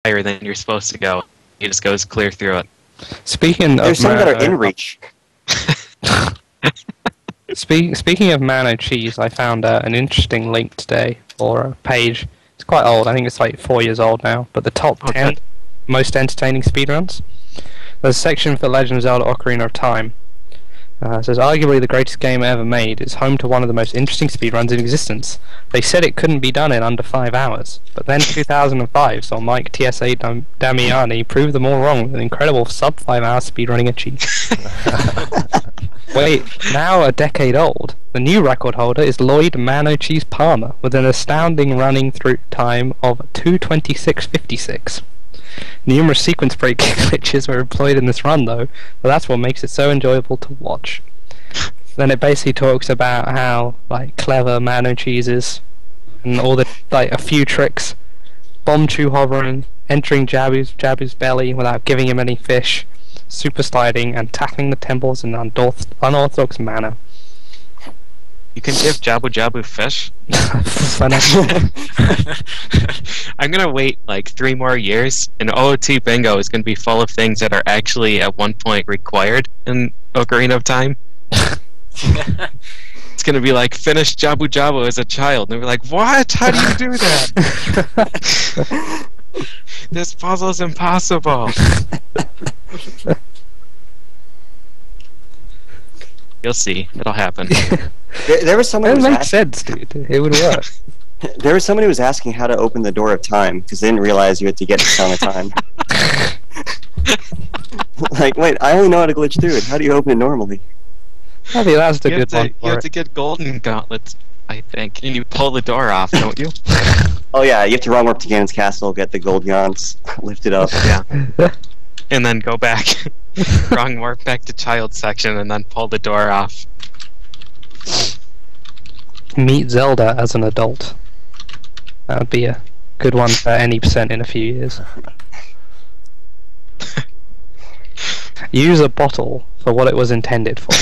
higher than you're supposed to go. He just goes clear through it. There's some that are in reach. Speaking of Mano Cheese, I found an interesting link today for a page. It's quite old. I think it's like 4 years old now. But the top 10 most entertaining speedruns. There's a section for Legend of Zelda: Ocarina of Time. It says, arguably the greatest game ever made, is home to one of the most interesting speedruns in existence. They said it couldn't be done in under 5 hours, but then 2005 saw Mike TSA Damiani prove them all wrong with an incredible sub 5 hour speedrunning achievement. Wait, now a decade old, the new record holder is Lloyd Mano Cheese Palmer with an astounding running through time of 2:26.56. Numerous sequence break glitches were employed in this run though, but that's what makes it so enjoyable to watch. Then it basically talks about how clever Mano Cheese is, and all the a few tricks: bomb chew hovering, entering Jabu's belly without giving him any fish, super sliding, and tackling the temples in an unorthodox manner. You can give Jabu fish? I'm gonna wait 3 more years, and OOT Bingo is gonna be full of things that are actually at one point required in Ocarina of Time. It's gonna be like, finish Jabu as a child, and they'll be like, what? How do you do that? This puzzle's impossible. You'll see, it'll happen. There was someone who That makes sense, dude. It would work. There was someone who was asking how to open the door of time, because they didn't realize you had to get to Song of Time. Wait, I only know how to glitch through it. How do you open it normally? I think that's a good one. You have to get golden gauntlets, I think, and you pull the door off, don't you? Oh yeah, you have to run up to Ganon's castle, get the gold yawns, lift it up. Yeah. And then go back. Wrong warp back to child section, and then pull the door off. Meet Zelda as an adult. That would be a good one for any percent in a few years. Use a bottle for what it was intended for.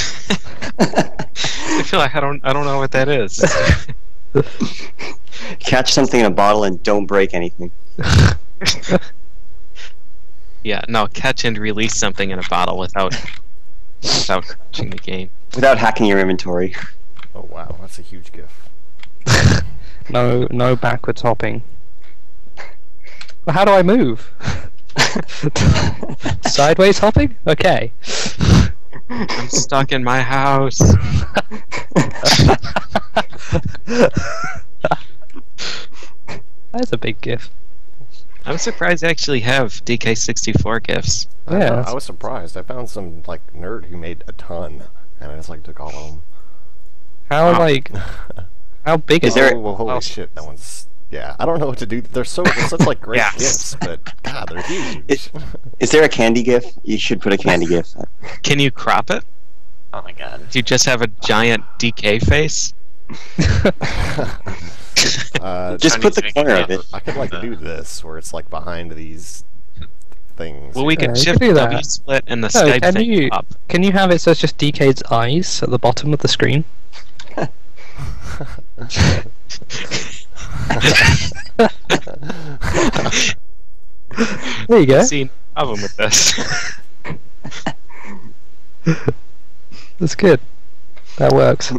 I feel like I don't know what that is. Catch something in a bottle and don't break anything. Yeah, no, catch and release something in a bottle without crashing the game. Without hacking your inventory. Oh wow, that's a huge gif. No backwards hopping. Well, how do I move? Sideways hopping? Okay. I'm stuck in my house. That's a big gif. I'm surprised they actually have DK64 gifs. Yeah. I was surprised. I found some nerd who made a ton, and I just took all of them. How how big is there? Well, holy shit, that one's. Yeah, I don't know what to do. They're such great Yeah. gifs, but God, they're huge. Is there a candy gif? You should put a candy gif. Can you crop it? Oh my god. Do you just have a giant DK face? Just put the corner of it. I could do this, where it's behind these things. Well, we Yeah, could you shift could do that. W split and the No, Skype can thing you- up. Can you have it so it's just DK's eyes at the bottom of the screen? There you go. See no problem with this. That's good. That works.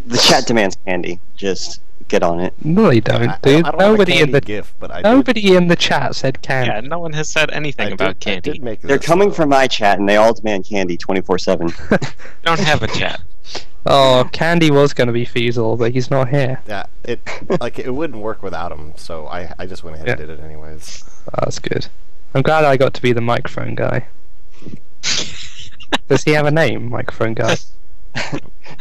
The chat demands candy. Just get on it. No, they don't, dude. I don't Nobody have a in the GIF, but I nobody in the chat said candy. Yeah, no one has said anything about candy. I did make They're this, coming though. from my chat, and they all demand candy 24/7. Don't have a chat. Oh, Candy was going to be feasible, but he's not here. Yeah, it wouldn't work without him, so I just went ahead and Yeah. did it anyways. That's good. I'm glad I got to be the microphone guy. Does he have a name, microphone guy?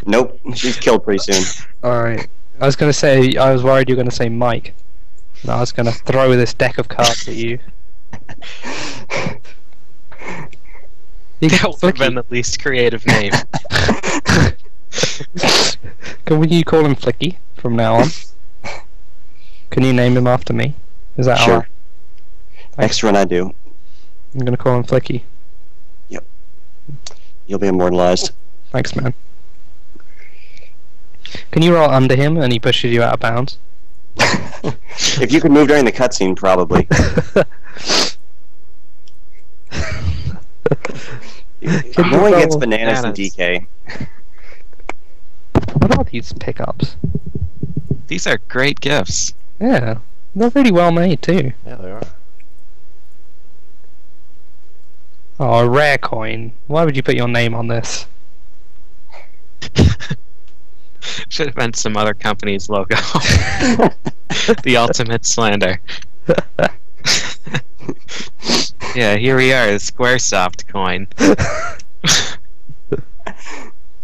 Nope, she's killed pretty soon. Alright. I was going to say, I was worried you were going to say Mike. And I was going to throw this deck of cards at you. That would have been the least creative name. Can you call him Flicky from now on? Can you name him after me? Is that Sure. alright? Next run I do. I'm going to call him Flicky. You'll be immortalized. Thanks, man. Can you roll under him and he pushes you out of bounds? If you could move during the cutscene, probably. one Well, gets bananas and bananas. DK. What are these pickups? These are great gifts. Yeah, they're really well made too. Yeah, they are. Oh, a rare coin. Why would you put your name on this? Should have been some other company's logo. The ultimate slander. Yeah, here we are, the Squaresoft coin.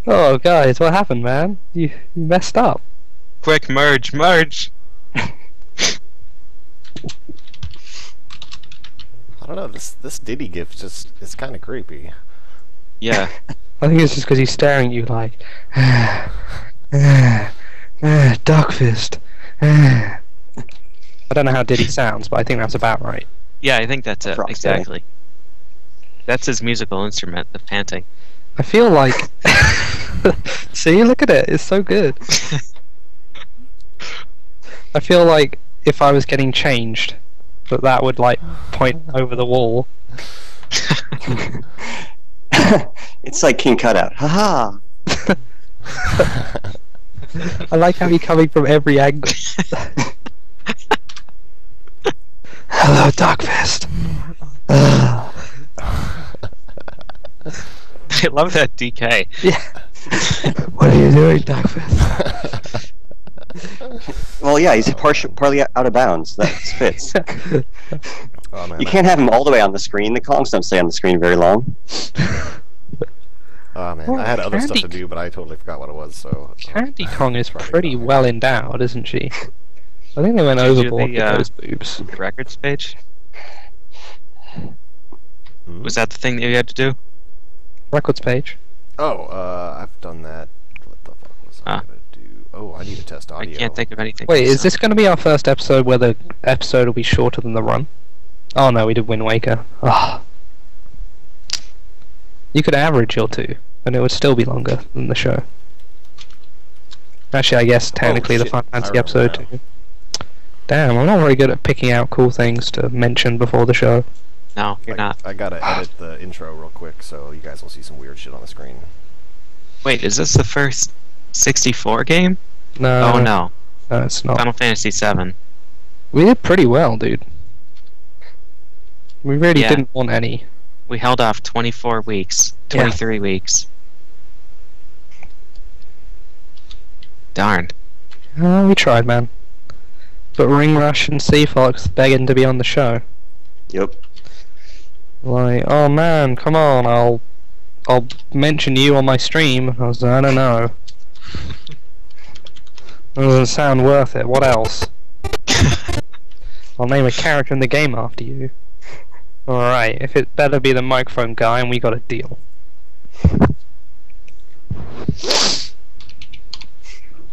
Oh, guys, what happened, man? You messed up. Quick, merge, merge! I don't know. This Diddy gift just is kind of creepy. Yeah. I think it's just because he's staring at you like, Dark Fist. I don't know how Diddy sounds, but I think that's about right. Yeah, I think that's it. Frosty. Exactly. That's his musical instrument, the panting. I feel like... See, look at it. It's so good. I feel like if I was getting changed, that would, like, point over the wall. It's like King Cutout. Haha! I like how you're coming from every angle. Hello, Dark Fist. I love that DK. Yeah. What are you doing, Dark Fist? Well, yeah, he's partly out of bounds. That fits. Oh man. You can't have him all the way on the screen. The Kongs don't stay on the screen very long. Oh man, Well, I had other stuff to Candy- do, but I totally forgot what it was. So Candy Kong is Probably pretty not. well endowed, isn't she? I think they went Did you do overboard the, with those boobs. The records page? Hmm? Was that the thing that you had to do? Records page. Oh, I've done that. What the fuck was I Ah. gonna do? Oh, I need to test audio. I can't think of anything. Wait, is So- this going to be our first episode where the episode will be shorter than the run? Oh no, we did Wind Waker. Ah. You could average your two, and it would still be longer than the show. Actually, I guess technically the shit. Final I Fantasy remember episode now. too. Damn, I'm not very good at picking out cool things to mention before the show. No, you're not. I gotta edit the intro real quick, so you guys will see some weird shit on the screen. Wait, is this the first 64 game? No, Oh no, no, it's not. Final Fantasy 7. We did pretty well, dude. We really Yeah. didn't want any. We held off 24 weeks, 23 weeks. Darn. We tried, man. But Ring Rush and Sea Fox begging to be on the show. Yep. Like, oh man, come on, I'll mention you on my stream. I was like, I don't know. It doesn't sound worth it. What else? I'll name a character in the game after you. Alright, if it better be the microphone guy, and we got a deal.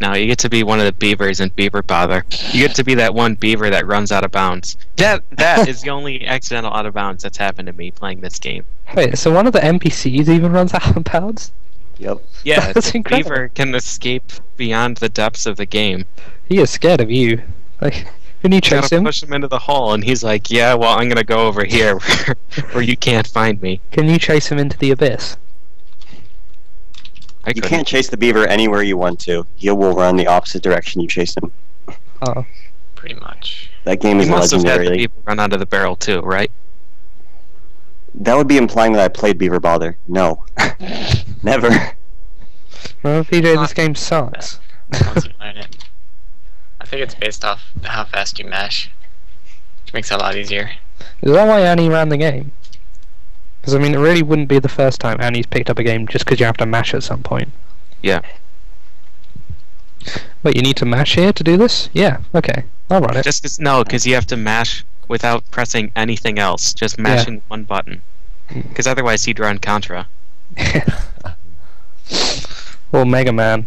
No, you get to be one of the beavers in Beaver Bother. You get to be that one beaver that runs out of bounds. That is the only accidental out of bounds that's happened to me playing this game. Wait, so one of the NPCs even runs out of bounds? Yep. Yeah, That's the incredible. beaver can escape beyond the depths of the game. He is scared of you. Like, can you You chase gotta him? push him into the hole, and he's like, "Yeah, well, I'm gonna go over here where you can't find me." Can you chase him into the abyss? I You couldn't. can't chase the beaver anywhere you want to. He will run the opposite direction you chase him. Oh. Pretty much. That game You is must have had the legendary. beaver run out of the barrel too, right? That would be implying that I played Beaver Bother. No. Never. Well, PJ, this game sucks. Once you learn it. I think it's based off how fast you mash, which makes it a lot easier. Is that why Annie ran the game? Because, I mean, it really wouldn't be the first time Annie's picked up a game just because you have to mash at some point. Yeah. Wait, you need to mash here to do this? Yeah, okay. I'll run it. Just because you have to mash without pressing anything else, just mashing one button. Because otherwise he'd run Contra. Or Mega Man.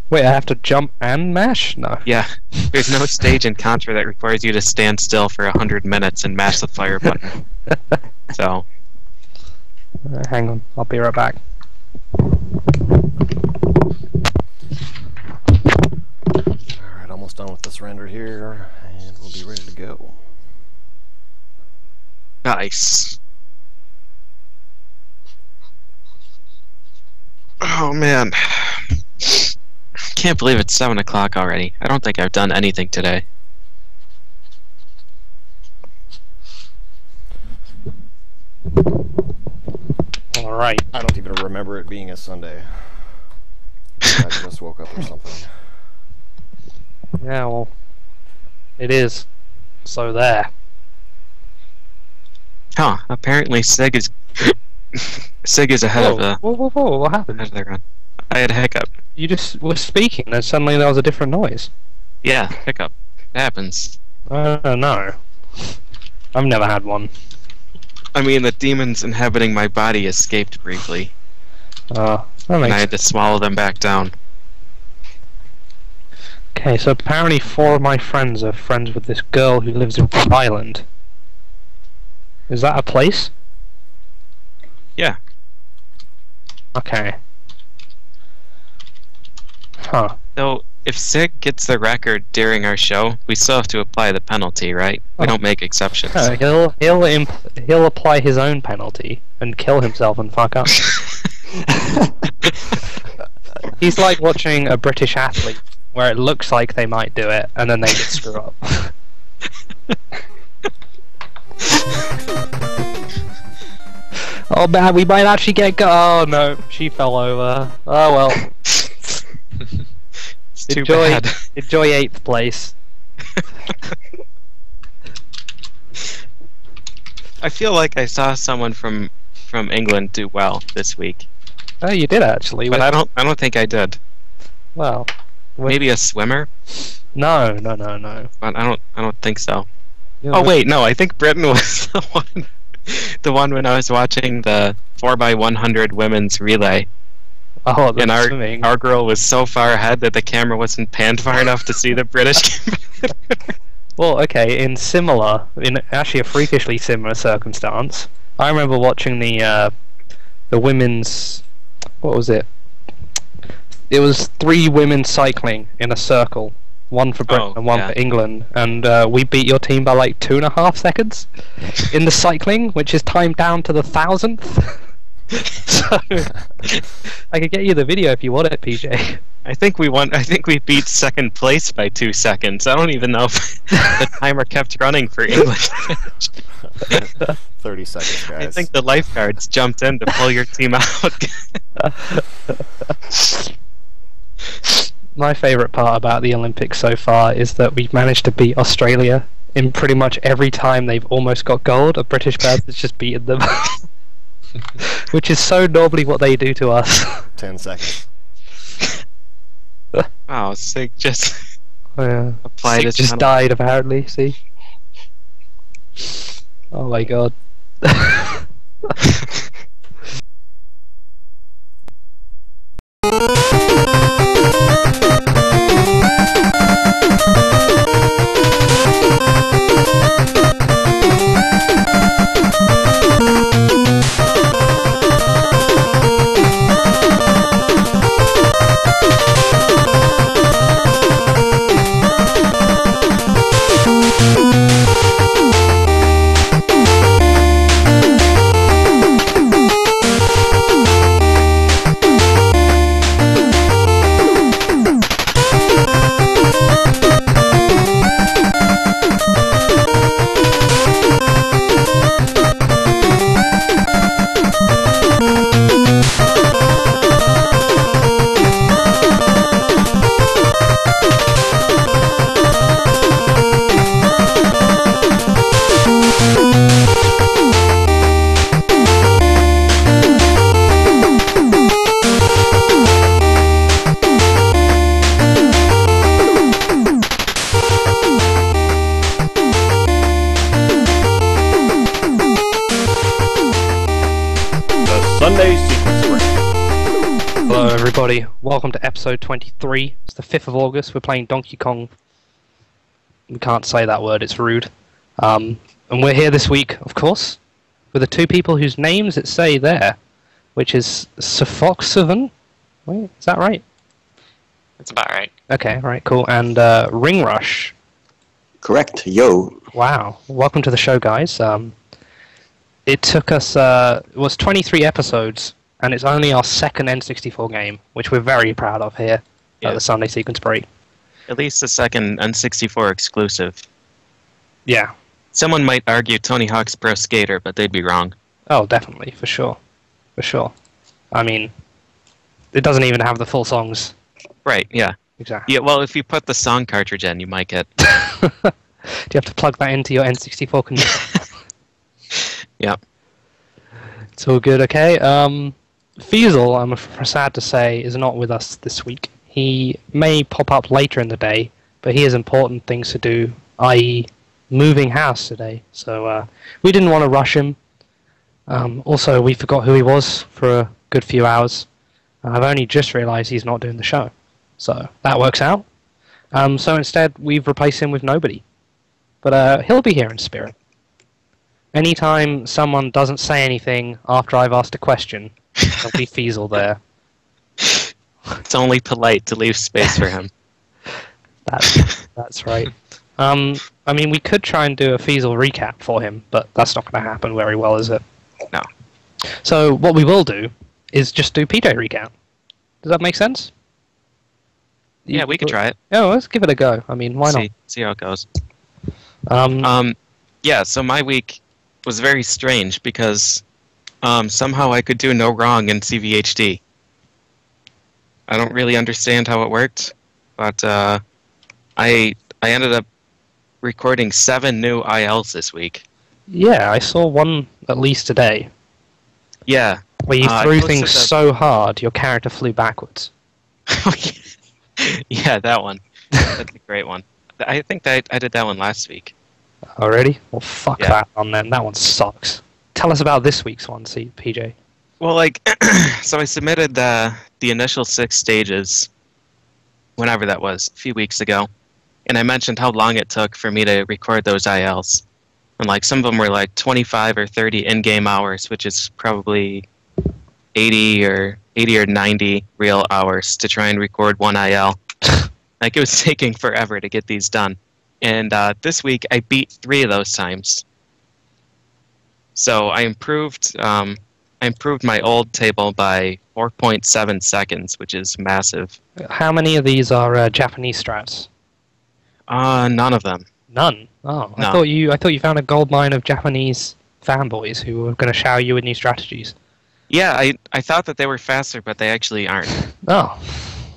Wait, I have to jump and mash? No. Yeah. There's no stage in Contra that requires you to stand still for 100 minutes and mash the fire button. So, Hang on, I'll be right back. Alright, almost done with this render here, and we'll be ready to go. nice. Oh man, can't believe it's 7 o'clock already. I don't think I've done anything today. All right. I don't even remember it being a Sunday. I just woke up or something. Yeah, well, it is. So there. Huh? Apparently, Sig is ahead of the. Whoa! What happened? Ahead of the run. I had a hiccup. You just were speaking, and suddenly there was a different noise. Yeah, hiccup. It happens. I don't know. I've never had one. I mean, the demons inhabiting my body escaped briefly, That and makes I had to swallow them back down. Okay, so apparently 4 of my friends are friends with this girl who lives in Rhode Island. Is that a place? Yeah. Okay. Huh. So, if Sig gets the record during our show, we still have to apply the penalty, right? We don't make exceptions. No, he'll apply his own penalty and kill himself and fuck up. He's like watching a British athlete where it looks like they might do it and then they just screw up. Oh man, we might actually get oh no, she fell over. Oh well. It's too bad. Enjoy 8th place. I feel like I saw someone from England do well this week, Oh, you did actually. but I don't think I did. Well, Maybe a swimmer, no. but I don't think so. You're Oh wait, no, I think Britain was the one when I was watching the 4x100 women's relay. Oh, And swimming. our girl was so far ahead that the camera wasn't panned far enough to see the British. Well, okay, in actually a freakishly similar circumstance, I remember watching the women's, what was it? It was 3 women cycling in a circle, one for Britain and one for England, and we beat your team by like 2.5 seconds in the cycling, which is timed down to the 1000th. So I could get you the video if you want it, PJ. I think we won. I think we beat second place by 2 seconds. I don't even know if the timer kept running for England. 30 seconds, guys. I think the lifeguards jumped in to pull your team out. My favourite part about the Olympics so far is that we've managed to beat Australia in pretty much every time they've almost got gold. A British bird has just beaten them. Which is so normally what they do to us. 10 seconds. Wow, Sig just applied Sig his just penalty. died apparently, see? Oh my god. Sunday sequence break. Hello everybody, welcome to episode 23. It's the 5th of August, we're playing Donkey Kong. We can't say that word, it's rude. And we're here this week, of course, with the 2 people whose names it say there, which is Sophoxovan. Wait, is that right? That's about right. Okay, right, cool. And Ring Rush. Correct. Yo. Wow, welcome to the show, guys. It took us, it was 23 episodes, and it's only our second N64 game, which we're very proud of here Yeah. at the Sunday Sequence Break. At least the second N64 exclusive. Yeah. Someone might argue Tony Hawk's Pro Skater, but they'd be wrong. Oh, definitely, for sure. For sure. I mean, it doesn't even have the full songs. Right, yeah. Exactly. Yeah, well, if you put the song cartridge in, you might get... Do you have to plug that into your N64 controller? Yep. It's all good, okay. Feasel, I'm sad to say, is not with us this week. He may pop up later in the day, but he has important things to do, i.e. moving house today. So we didn't want to rush him. Also, we forgot who he was for a good few hours. I've only just realised he's not doing the show. So that works out. So instead, we've replaced him with nobody. But he'll be here in spirit. Anytime someone doesn't say anything after I've asked a question, there'll be Feasel there. It's only polite to leave space for him. That's right. I mean, we could try and do a Feasel recap for him, but that's not going to happen very well, is it? No. So what we will do is just do PJ recap. Does that make sense? Yeah, we could try it. Oh, let's give it a go. I mean, why not? See how it goes. Um, Yeah, so my week was very strange because somehow I could do no wrong in CVHD. I don't really understand how it worked, but I ended up recording 7 new ILs this week. yeah, I saw one at least today Yeah. where you I threw posted things that- so hard your character flew backwards. Yeah, that one. That's a great one. I think that I did that one last week. Already? Well, fuck Yeah. that one then. That one sucks. Tell us about this week's one, PJ. Well, like, so I submitted the initial 6 stages, whenever that was, a few weeks ago, and I mentioned how long it took for me to record those ILs. And, like, some of them were, like, 25 or 30 in-game hours, which is probably 80 or 90 real hours to try and record one IL. Like, it was taking forever to get these done. And this week, I beat 3 of those times. So I improved my old table by 4.7 seconds, which is massive. How many of these are Japanese strats? None of them. None. Oh, I No. thought you found a gold mine of Japanese fanboys who were going to shower you with new strategies. Yeah, I thought that they were faster, but they actually aren't. Oh.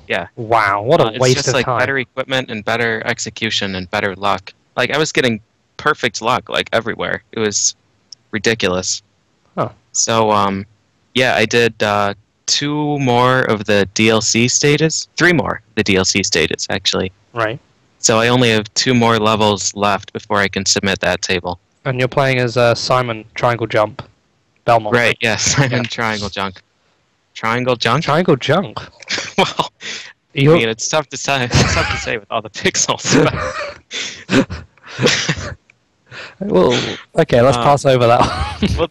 Yeah. Wow, what a It's waste just of like time. better equipment and better execution and better luck. Like, I was getting perfect luck, like, everywhere. It was ridiculous. Huh. So, yeah, I did 2 more of the DLC stages. 3 more of the DLC stages, actually. Right. So I only have 2 more levels left before I can submit that table. And you're playing as Simon Triangle Jump Belmont. Right, yes, I'm in Yeah. Triangle Junk. Triangle Junk? Triangle Junk. Well, I You're... mean, it's tough to say. It's tough to say with all the pixels. Well, okay, let's pass over that one.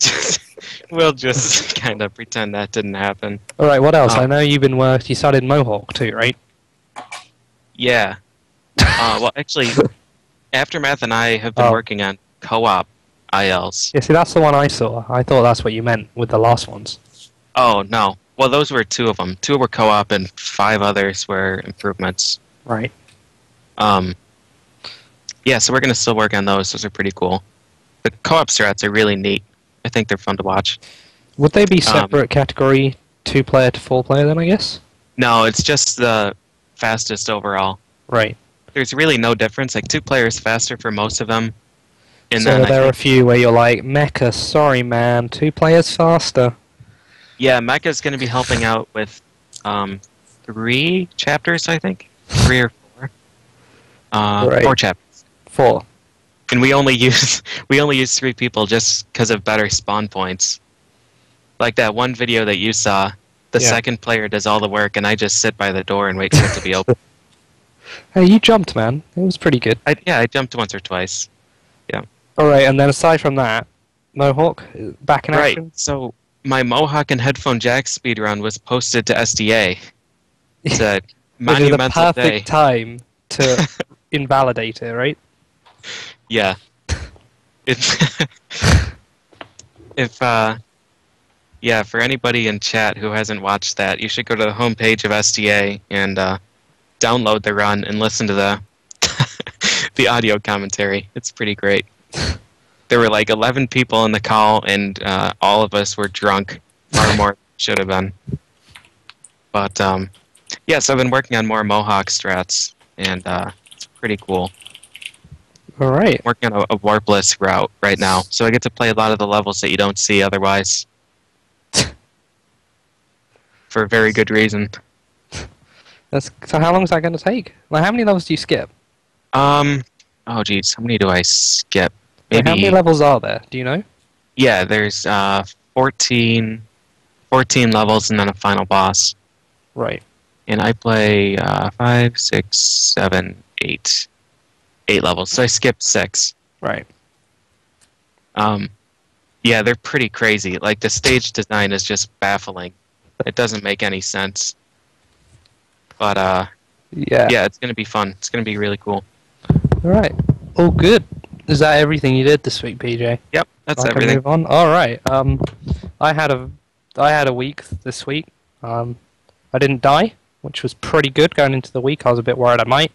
we'll just kind of pretend that didn't happen. All right, what else? Oh. I know you've been you started Mohawk too, right? Yeah. Well, actually, Aftermath and I have been Oh. working on co-op ILs. Yeah, see, that's the one I saw. I thought that's what you meant with the last ones. Oh, no. Well, those were 2 of them. 2 were co-op and 5 others were improvements. Right. Yeah, so we're going to still work on those. Those are pretty cool. The co-op strats are really neat. I think they're fun to watch. Would they be separate category 2-player to 4-player then, I guess? No, it's just the fastest overall. Right. There's really no difference. Like, 2 players faster for most of them. And so then I there are a think- few where you're like, Mecha, sorry man, 2 players faster. Yeah, Mecha's going to be helping out with 3 chapters, I think. 3 or 4. Right. 4 chapters. 4. And we only use 3 people just because of better spawn points. Like that one video that you saw, the Yeah. second player does all the work, and I just sit by the door and wait for it to be open. Hey, you jumped, man. It was pretty good. I jumped once or twice. Alright, and then aside from that, Mohawk, back in Right. action? So my Mohawk and headphone jack speedrun was posted to SDA. It's a Which is the monumental perfect day. time to invalidate it, right? Yeah. If Yeah, for anybody in chat who hasn't watched that, you should go to the homepage of SDA and download the run and listen to the the audio commentary. It's pretty great. There were like 11 people in the call, and all of us were drunk, far more than should have been. But yes, I've been working on more Mohawk strats, and it's pretty cool. All right. I'm working on a warpless route right now, so I get to play a lot of the levels that you don't see otherwise. For a very good reason. So how long is that going to take? Like, how many levels do you skip? Oh geez, how many do I skip? Like, how many levels are there? Do you know? Yeah, there's 14 levels and then a final boss. Right. And I play 5, 6, 7, 8 levels. So I skipped 6. Right. Yeah, they're pretty crazy. Like, the stage design is just baffling. It doesn't make any sense. But yeah, it's gonna be fun. It's gonna be really cool. All right. All good. Is that everything you did this week, PJ? Yep, that's I can everything. move on. All right. I had a week this week. I didn't die, which was pretty good going into the week. I was a bit worried I might,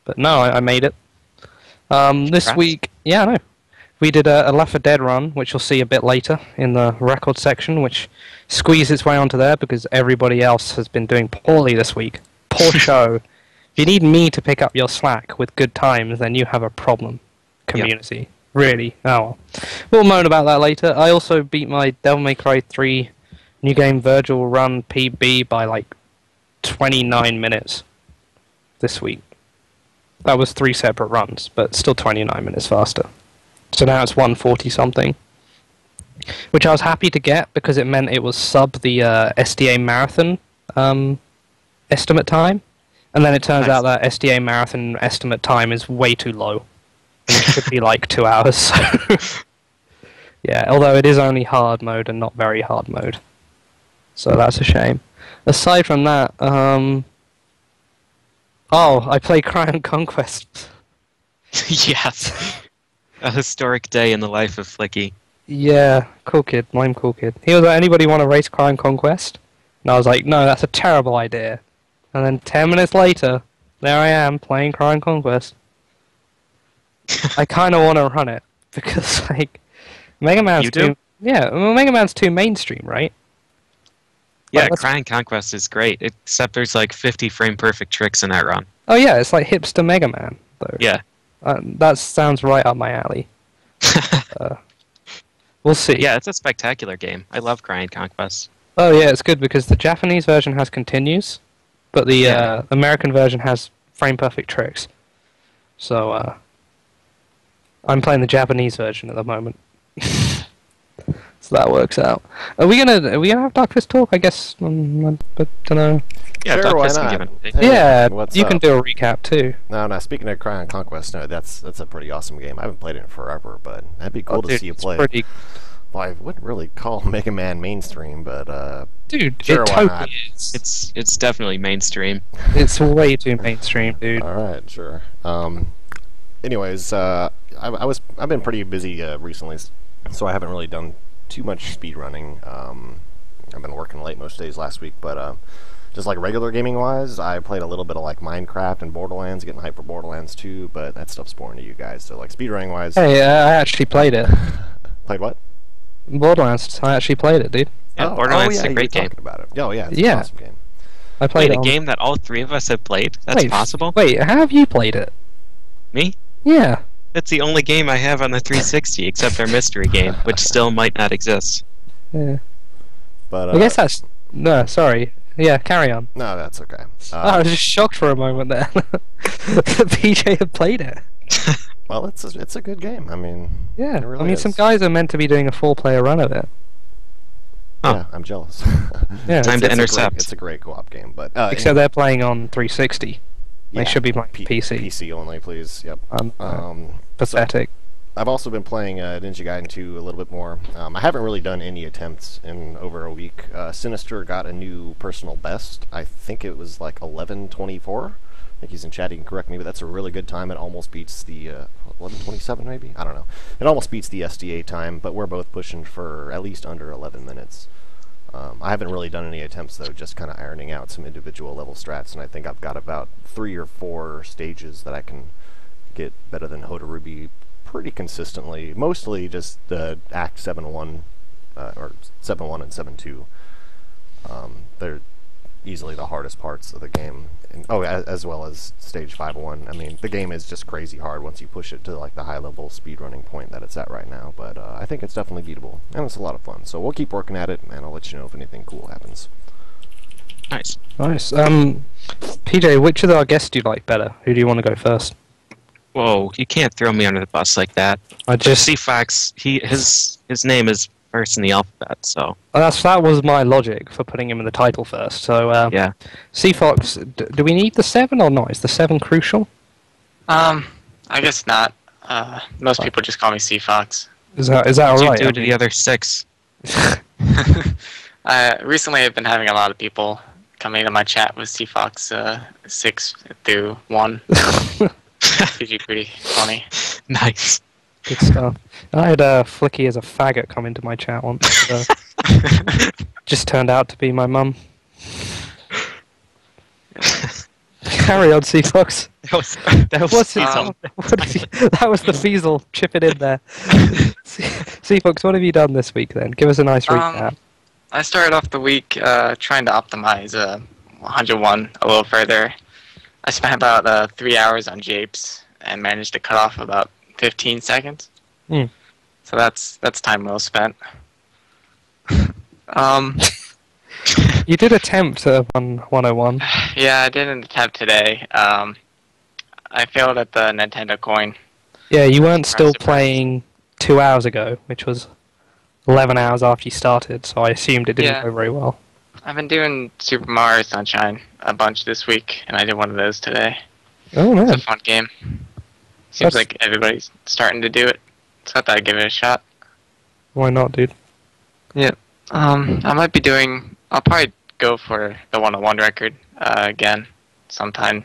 but no, I made it. This Congrats. week, yeah, I know. We did a Left 4 Dead run, which you'll see a bit later in the record section, which squeezed its way onto there because everybody else has been doing poorly this week. Poor show. If you need me to pick up your slack with good times, then you have a problem, community. Yep. Really. Oh well. We'll moan about that later. I also beat my Devil May Cry 3 New Game Virgil run PB by like 29 minutes this week. That was 3 separate runs, but still 29 minutes faster. So now it's 140 something. Which I was happy to get because it meant it was sub the SDA Marathon estimate time. And then it turns out that SDA Marathon estimate time is way too low. It should be like 2 hours. So yeah, although it is only hard mode and not very hard mode. So that's a shame. Aside from that, I play Crown Conquest. Yes. A historic day in the life of Flicky. Yeah, cool kid. I'm cool kid. He was like, anybody want to race Crown Conquest? And I was like, no, that's a terrible idea. And then 10 minutes later, there I am playing Crown Conquest. I kind of want to run it because, like, Mega Man's too mainstream, right? Yeah, Like, Crown Conquest is great, except there's like 50 frame perfect tricks in that run. Oh yeah, it's like hipster Mega Man, though. Yeah. That sounds right up my alley. We'll see. Yeah, it's a spectacular game. I love Crown Conquest. Oh yeah, it's good because the Japanese version has continues, but the American version has frame perfect tricks. So I'm playing the Japanese version at the moment. So that works out. Are we gonna have Darkfist talk? I guess. I don't know. Yeah, Sure, why Darkfist can not? give an update. Hey, Yeah, what's you up? can do a recap too. No, speaking of Crown Conquest, no, that's a pretty awesome game. I haven't played it in forever, but that'd be cool to Dude, see you it's play. pretty. Well, I wouldn't really call Mega Man mainstream, but Dude, sure, it why totally not? is. It's definitely mainstream. It's way too mainstream, dude. all right, sure. Anyways, I've been pretty busy recently, so I haven't really done too much speed running. I've been working late most days last week, but just like regular gaming wise, I played a little bit of like Minecraft and Borderlands, getting hyped for Borderlands 2, but that stuff's boring to you guys. So like speed running wise, Hey, I actually played it. played what? Borderlands. I actually played it, dude. Yeah, Borderlands is yeah, a great you were game. talking about it. Oh yeah, it's Yeah. an awesome game. I played Wait, it. a game that all 3 of us have played? That's Wait, possible? Wait, how have you played it? Me? Yeah. That's the only game I have on the 360, except our mystery game, which still might not exist. Yeah. But I guess that's no. Sorry. Yeah, carry on. no, that's okay. I was just shocked for a moment there. that PJ had played it. Well, it's a good game. I mean, Yeah, it really I mean, some is. guys are meant to be doing a 4-player run of it. Huh. Yeah, I'm jealous. Yeah. Time to it's intercept. It's a great co-op game, but Except they're playing on 360. They yeah, should be playing PC. PC only, please. Yep. Pathetic. I've also been playing Ninja Gaiden 2 a little bit more. I haven't really done any attempts in over a week. Sinister got a new personal best. I think it was like 11:24. I think he's in chat. He can correct me, but that's a really good time. It almost beats the 11:27 maybe. I don't know. It almost beats the SDA time, but we're both pushing for at least under 11 minutes. I haven't really done any attempts though, just kind of ironing out some individual level strats, and I think I've got about 3 or 4 stages that I can get better than Hoda Ruby pretty consistently. Mostly just the Act 7-1 or 7-1 and 7-2. They're easily the hardest parts of the game. And, as well as Stage 5-1. I mean, the game is just crazy hard once you push it to like the high-level speedrunning point that it's at right now. But I think it's definitely beatable, and it's a lot of fun. So we'll keep working at it, and I'll let you know if anything cool happens. Nice. Nice. PJ, which of our guests do you like better? Who do you want to go first? Whoa, you can't throw me under the bus like that. C-Fox, his name is first in the alphabet, so... That was my logic for putting him in the title first, so... yeah. C-Fox, do we need the 7 or not? Is the 7 crucial? I guess not. Most people just call me C-Fox. Is that What alright? do you do to the other 6? Recently I've been having a lot of people coming to my chat with C-Fox 6 through 1. It's usually pretty funny. Nice. Good stuff. I had Flicky as a faggot come into my chat once. Just turned out to be my mum. Carry on, C-Fox. That was the Feasel. Chip it in there. C-Fox, what have you done this week then? Give us a nice recap. I started off the week trying to optimize 101 a little further. I spent about 3 hours on Japes and managed to cut off about 15 seconds. Mm. So that's time well spent. You did attempt 101. Yeah, I did an attempt today. I failed at the Nintendo coin. Yeah, you weren't still Surprise. playing 2 hours ago, which was 11 hours after you started, so I assumed it didn't Yeah. go very well. I've been doing Super Mario Sunshine a bunch this week, and I did one of those today. Oh, man. It's a fun game. Seems That's- like everybody's starting to do it, so I thought I'd give it a shot. Why not, dude? Yeah. I might be doing... I'll probably go for the 101 record again sometime.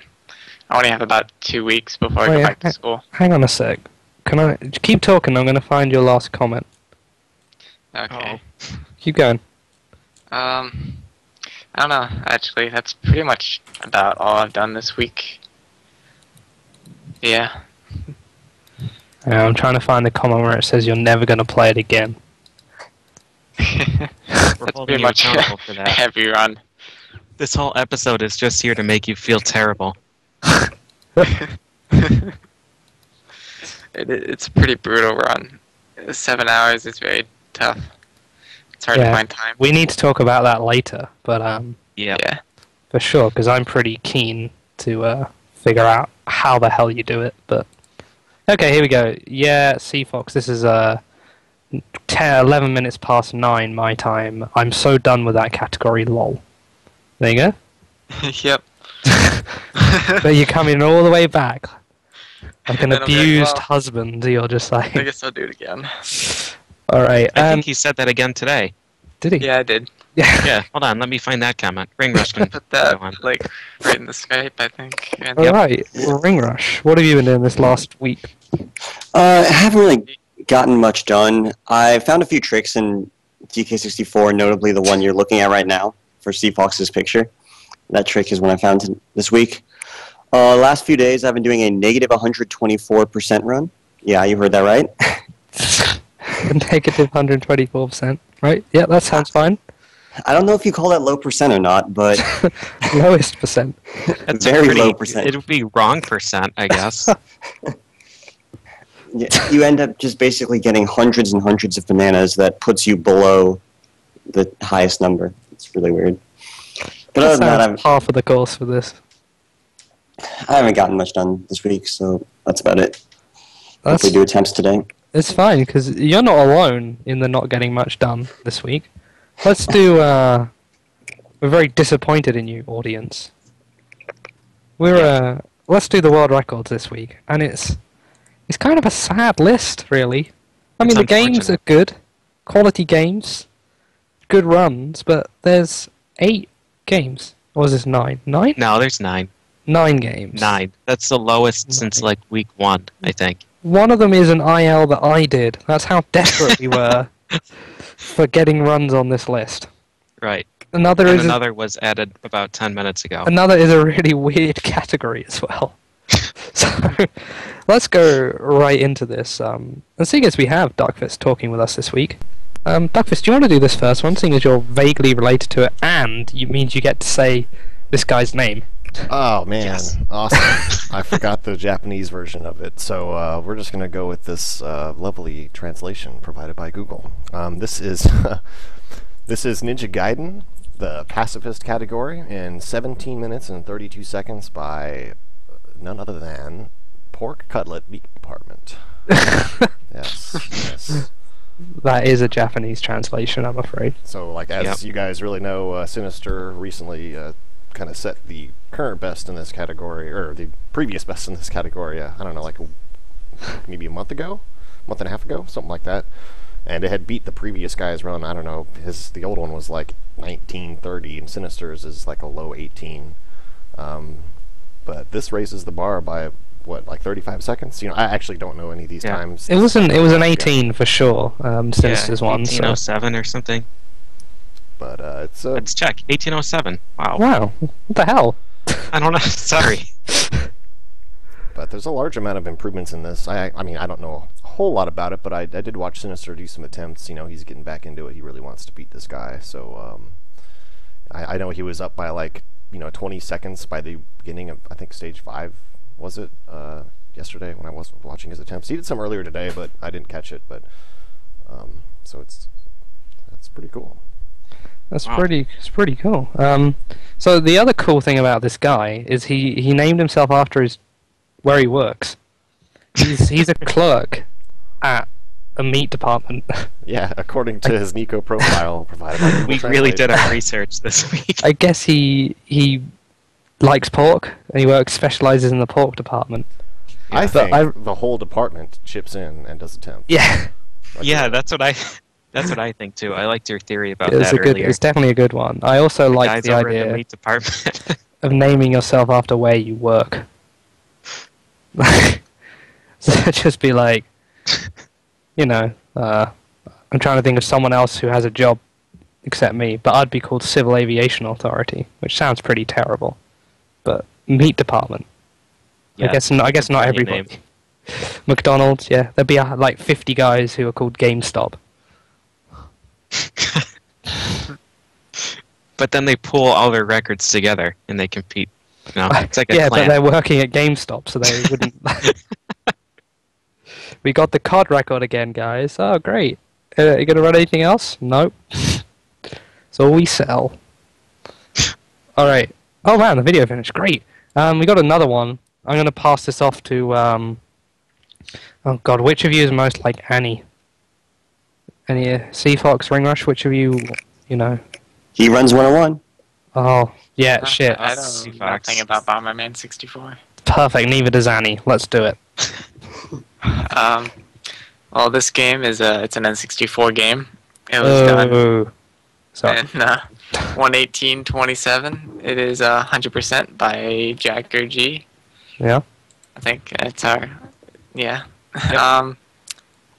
I only have about 2 weeks before I Wait, go back to school. Hang on a sec. Can I... Keep talking, I'm going to find your last comment. Okay. Keep going. I don't know, actually. That's pretty much about all I've done this week. Yeah. Yeah, I'm trying to find the comment where it says you're never going to play it again. We're That's holding pretty you much accountable for that. every run. This whole episode is just here to make you feel terrible. It's a pretty brutal run. 7 hours is very tough. It's hard to Yeah. find time. We need to talk about that later, but Yeah. Yeah. for sure, because I'm pretty keen to figure out how the hell you do it. But okay, here we go. Yeah, C-Fox, this is 11 minutes past 9 my time. I'm so done with that category, lol. There you go. Yep. So you're coming all the way back. Like an And then I'll be like, abused well, husband, you're just like... I guess I'll do it again. Alright, I think he said that again today. did he? Yeah, I did. Yeah. Yeah, hold on, let me find that comment. Ring Rush can Put go on. that, like, right in the Skype, I think. And Alright, Ring Rush. What have you been doing this last week? I haven't really gotten much done. I found a few tricks in DK64, notably the one you're looking at right now for C-Fox's picture. That trick is one I found this week. Last few days, I've been doing a negative 124% run. Yeah, you heard that right. Negative 124%. Right? Yeah, that sounds fine. I don't know if you call that low percent or not, but Lowest percent. That's very pretty, low percent. It would be wrong percent, I guess. you end up just basically getting hundreds and hundreds of bananas that puts you below the highest number. It's really weird. But other than that, sounds half of the course for this. I haven't gotten much done this week, so that's about it. That's, Hopefully do attempts today. it's fine, because you're not alone in the not getting much done this week. Let's do, we're very disappointed in you, audience. Let's do the world records this week, and it's kind of a sad list, really. I mean, It's the games unfortunate. are good, quality games, good runs, but there's 8 games. Or is this 9? 9? No, there's 9. 9 games. 9. That's the lowest since, like, week 1, I think. One of them is an IL that I did. That's how desperate we were for getting runs on this list. Right. Another And is another was added about 10 minutes ago. another is a really weird category as well. So let's go right into this. And seeing as we have Duckfist talking with us this week, Duckfist, do you want to do this first one, seeing as you're vaguely related to it, and it means you get to say this guy's name? Oh man, Yes. awesome! I forgot the Japanese version of it, so we're just gonna go with this lovely translation provided by Google. This is this is Ninja Gaiden, the pacifist category, in 17 minutes and 32 seconds by none other than Pork Cutlet Meat Department. Yes. That is a Japanese translation, I'm afraid. So, like, as you guys really know, Sinister recently kind of set the current best in this category, or the previous best in this category, I don't know, like maybe a month and a half ago, something like that. And it had beat the previous guy's run. I don't know, the old one was like 1930, and Sinister's is like a low 18. But this raises the bar by what, like 35 seconds? You know, I actually don't know any of these times. It was an 18 for sure. Sinister's one. 1807 or something. But it's Let's check. 1807. Wow. Wow. What the hell? I don't know. Sorry. But there's a large amount of improvements in this. I mean, I don't know a whole lot about it, but I did watch Sinister do some attempts. You know, he's getting back into it. He really wants to beat this guy. So I know he was up by like 20 seconds by the beginning of, I think, stage 5. Was it yesterday when I was watching his attempts? He did some earlier today, but I didn't catch it. But so that's pretty cool. It's pretty cool. So the other cool thing about this guy is he named himself after where he works. He's a clerk at a meat department. Yeah, according to his Nico profile provided by Google We Translate. really did our research this week. I guess he likes pork and he specializes in the pork department. I But think the whole department chips in and does attempts. Yeah, Yeah, that's what I think too. I liked your theory about it's that earlier. it's definitely a good one. I also like Guys the over in the idea meat department. of naming yourself after where you work. So just be like, I'm trying to think of someone else who has a job except me, but I'd be called Civil Aviation Authority, which sounds pretty terrible. But meat department. Yeah, I guess not funny everybody. name. McDonald's, yeah, there'd be like 50 guys who are called GameStop. But then they pull all their records together and they compete. It's like a Yeah, clan. but they're working at GameStop, so they wouldn't. We got the COD record again, guys. Oh, great. You gonna run anything else? Nope. So we sell. All right. Oh man, the video finished. Great. We got another one. I'm gonna pass this off to. Oh God, which of you is most like Annie? Any Sea Fox, Ring Rush? Which of you? He runs 101. Oh yeah, shit. I don't know nothing about Bomberman 64. Perfect. Neither does Annie. Let's do it. Well, this game is it's an N64 game. It was done Sorry. in 11827. It is 100% by Jacker G. Yeah. I think it's our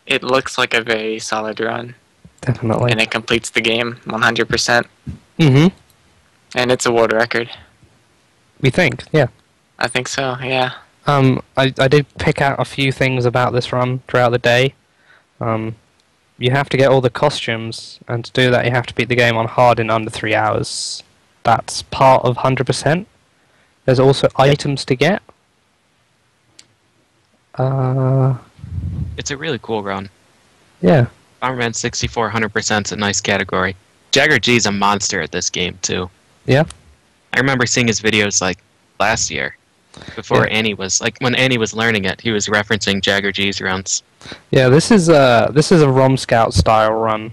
It looks like a very solid run, Definitely. and it completes the game 100%. Mm-hmm. And it's a world record. We think, yeah. I think so. Yeah. I did pick out a few things about this run throughout the day. You have to get all the costumes, and to do that you have to beat the game on hard in under 3 hours. That's part of 100%. There's also items to get. It's a really cool run. Yeah. Bomberman 64 100% is a nice category. Jagger G's a monster at this game too. Yeah. I remember seeing his videos like last year, before Annie was when Annie was learning it. He was referencing Jagger G's runs. Yeah, this is a ROM Scout style run,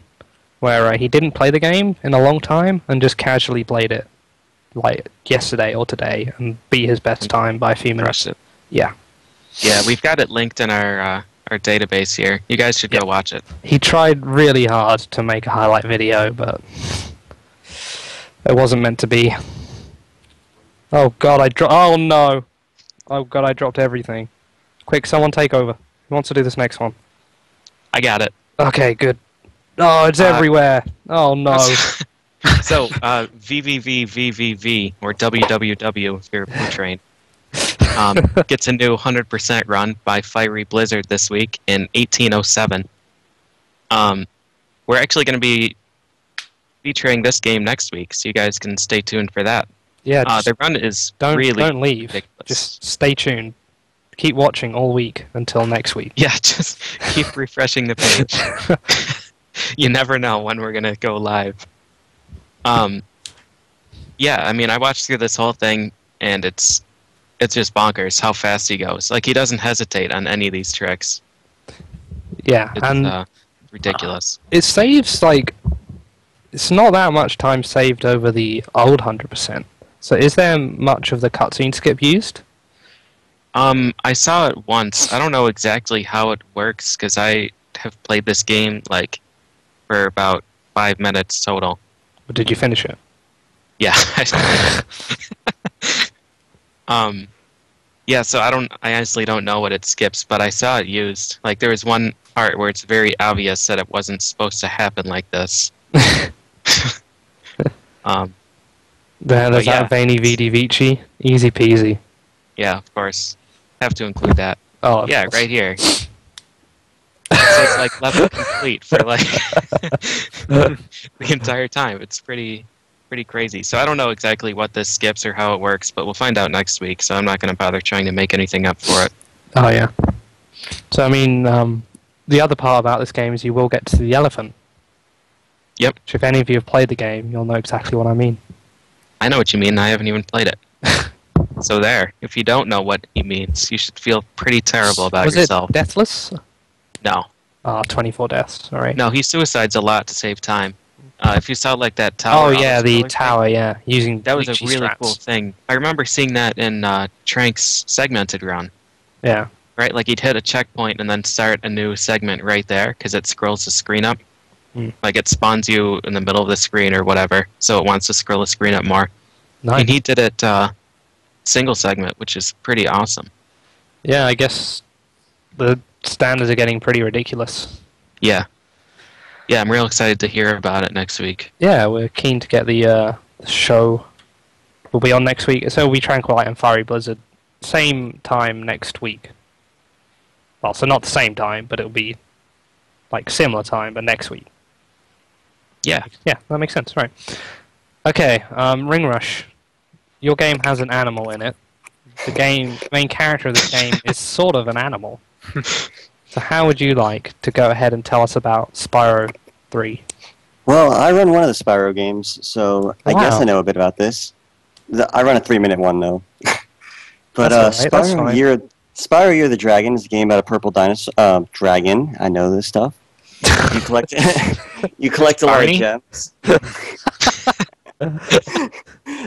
where he didn't play the game in a long time and just casually played it, like yesterday or today, and beat his best time by a few minutes. Crushed it. Yeah. Yeah, we've got it linked in our database here. You guys should go watch it. He tried really hard to make a highlight video, but it wasn't meant to be. Oh God, oh no! Oh God, I dropped everything. Quick, someone take over. Who wants to do this next one? I got it. Okay, good. Oh, it's everywhere. Oh no. So, VVVVVV, or WWW if you're blue train, gets a new 100% run by Fiery Blizzard this week in 1807. We're actually going to be featuring this game next week, so you guys can stay tuned for that. Yeah, the run is don't leave. ridiculous. Just stay tuned. Keep watching all week until next week. Yeah, just keep refreshing the page. You never know when we're going to go live. Yeah, I mean, I watched through this whole thing, and it's just bonkers how fast he goes. Like, he doesn't hesitate on any of these tricks. Yeah, It's and ridiculous. it saves, like, it's not that much time saved over the old 100%. So is there much of the cutscene skip used? I saw it once. I don't know exactly how it works, because I have played this game, like, for about 5 minutes total. Or did you finish it? Yeah. Yeah, so I honestly don't know what it skips, but I saw it used. Like, there was one part where it's very obvious that it wasn't supposed to happen like this. There's yeah. that Veni Vidi Vici. Easy peasy. Yeah, of course. Have to include that. Oh, of Yeah, course. right here. It says, like, level complete for, like, the entire time. It's pretty crazy. So I don't know exactly what this skips or how it works, but we'll find out next week, so I'm not going to bother trying to make anything up for it. Oh, yeah. So, I mean, the other part about this game is you will get to the elephant. Yep. Which, if any of you have played the game, you'll know exactly what I mean. I know what you mean. I haven't even played it. So there. If you don't know what he means, you should feel pretty terrible about yourself. Was it Deathless? No. 24 deaths. All right. No, he suicides a lot to save time. If you saw, like, that tower... Oh, yeah, the auto-scroller tower, thing, yeah. Using that was a Gucci really straps. cool thing. I remember seeing that in Trank's segmented run. Yeah. Right? Like, he'd hit a checkpoint and then start a new segment right there, because it scrolls the screen up. Mm. Like, it spawns you in the middle of the screen or whatever, so it wants to scroll the screen up more. Nice. And he did it single segment, which is pretty awesome. Yeah, I guess the standards are getting pretty ridiculous. Yeah. Yeah, I'm real excited to hear about it next week. Yeah, we're keen to get the show. Will be on next week. So we'll be Tranquilite and Fiery Blizzard. Same time next week. Well, so not the same time, but it'll be like similar time, but next week. Yeah. Yeah, that makes sense, right. Okay, Ring Rush. Your game has an animal in it. The main character of the game is sort of an animal. So how would you like to go ahead and tell us about Spyro 3? Well, I run one of the Spyro games, so I guess Wow. I know a bit about this. I run a 3-minute one, though. But That's all right, that's fine. Spyro Year of the Dragon is a game about a purple dinosaur dragon. I know this stuff. You collect you collect a lot of Barney? gems.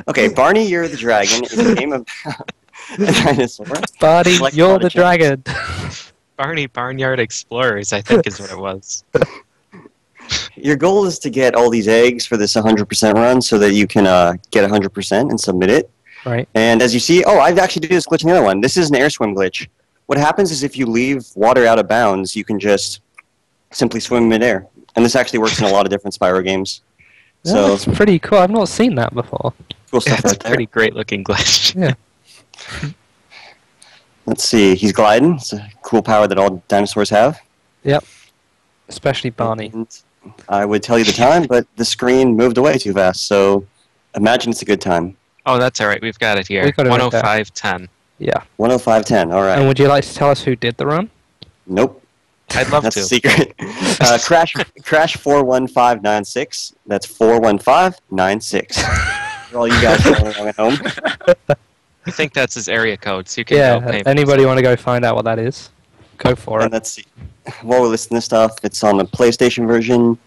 Okay, Barney Year of the Dragon is a game about a dinosaur. Buddy, Collect a you're lot the of gems. dragon. Barney Barnyard Explorers, I think is what it was. Your goal is to get all these eggs for this 100% run so that you can get 100% and submit it. Right. And as you see, I've actually did this glitch in the other one. This is an air swim glitch. What happens is if you leave water out of bounds, you can just simply swim midair. And this actually works in a lot of different Spyro games. Yeah, So, that's pretty cool. I've not seen that before. cool stuff It's a right there. pretty great looking glitch. Yeah. Let's see, he's gliding. It's a cool power that all dinosaurs have. Yep. Especially Barney. And I would tell you the time, but the screen moved away too fast, so imagine it's a good time. Oh, that's all right. We've got it here. We've got it right there. 105.10. Yeah. 105.10, all right. And would you like to tell us who did the run? Nope. I'd love That's to. a secret. Crash 41596. That's 41596. For all you guys rolling along at home. I think that's his area code, so you can Yeah. go pay. Anybody want to go find out what that is? Go for And it. let's see. While we're listing this stuff, it's on the PlayStation version,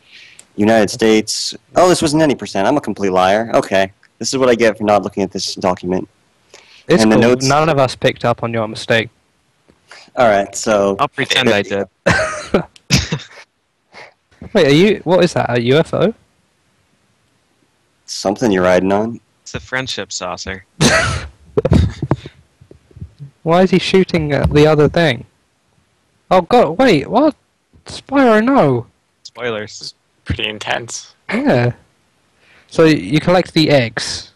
United States. Oh, this wasn't any percent. I'm a complete liar. Okay. This is what I get for not looking at this document. It's and the cool. notes- None of us picked up on your mistake. All right, so I'll pretend I did. Wait, what is that? A UFO? something you're riding on. It's a friendship saucer. Why is he shooting at the other thing? Oh god, wait, what? Spyro, no! Spoilers. Pretty intense. Yeah. So you collect the eggs.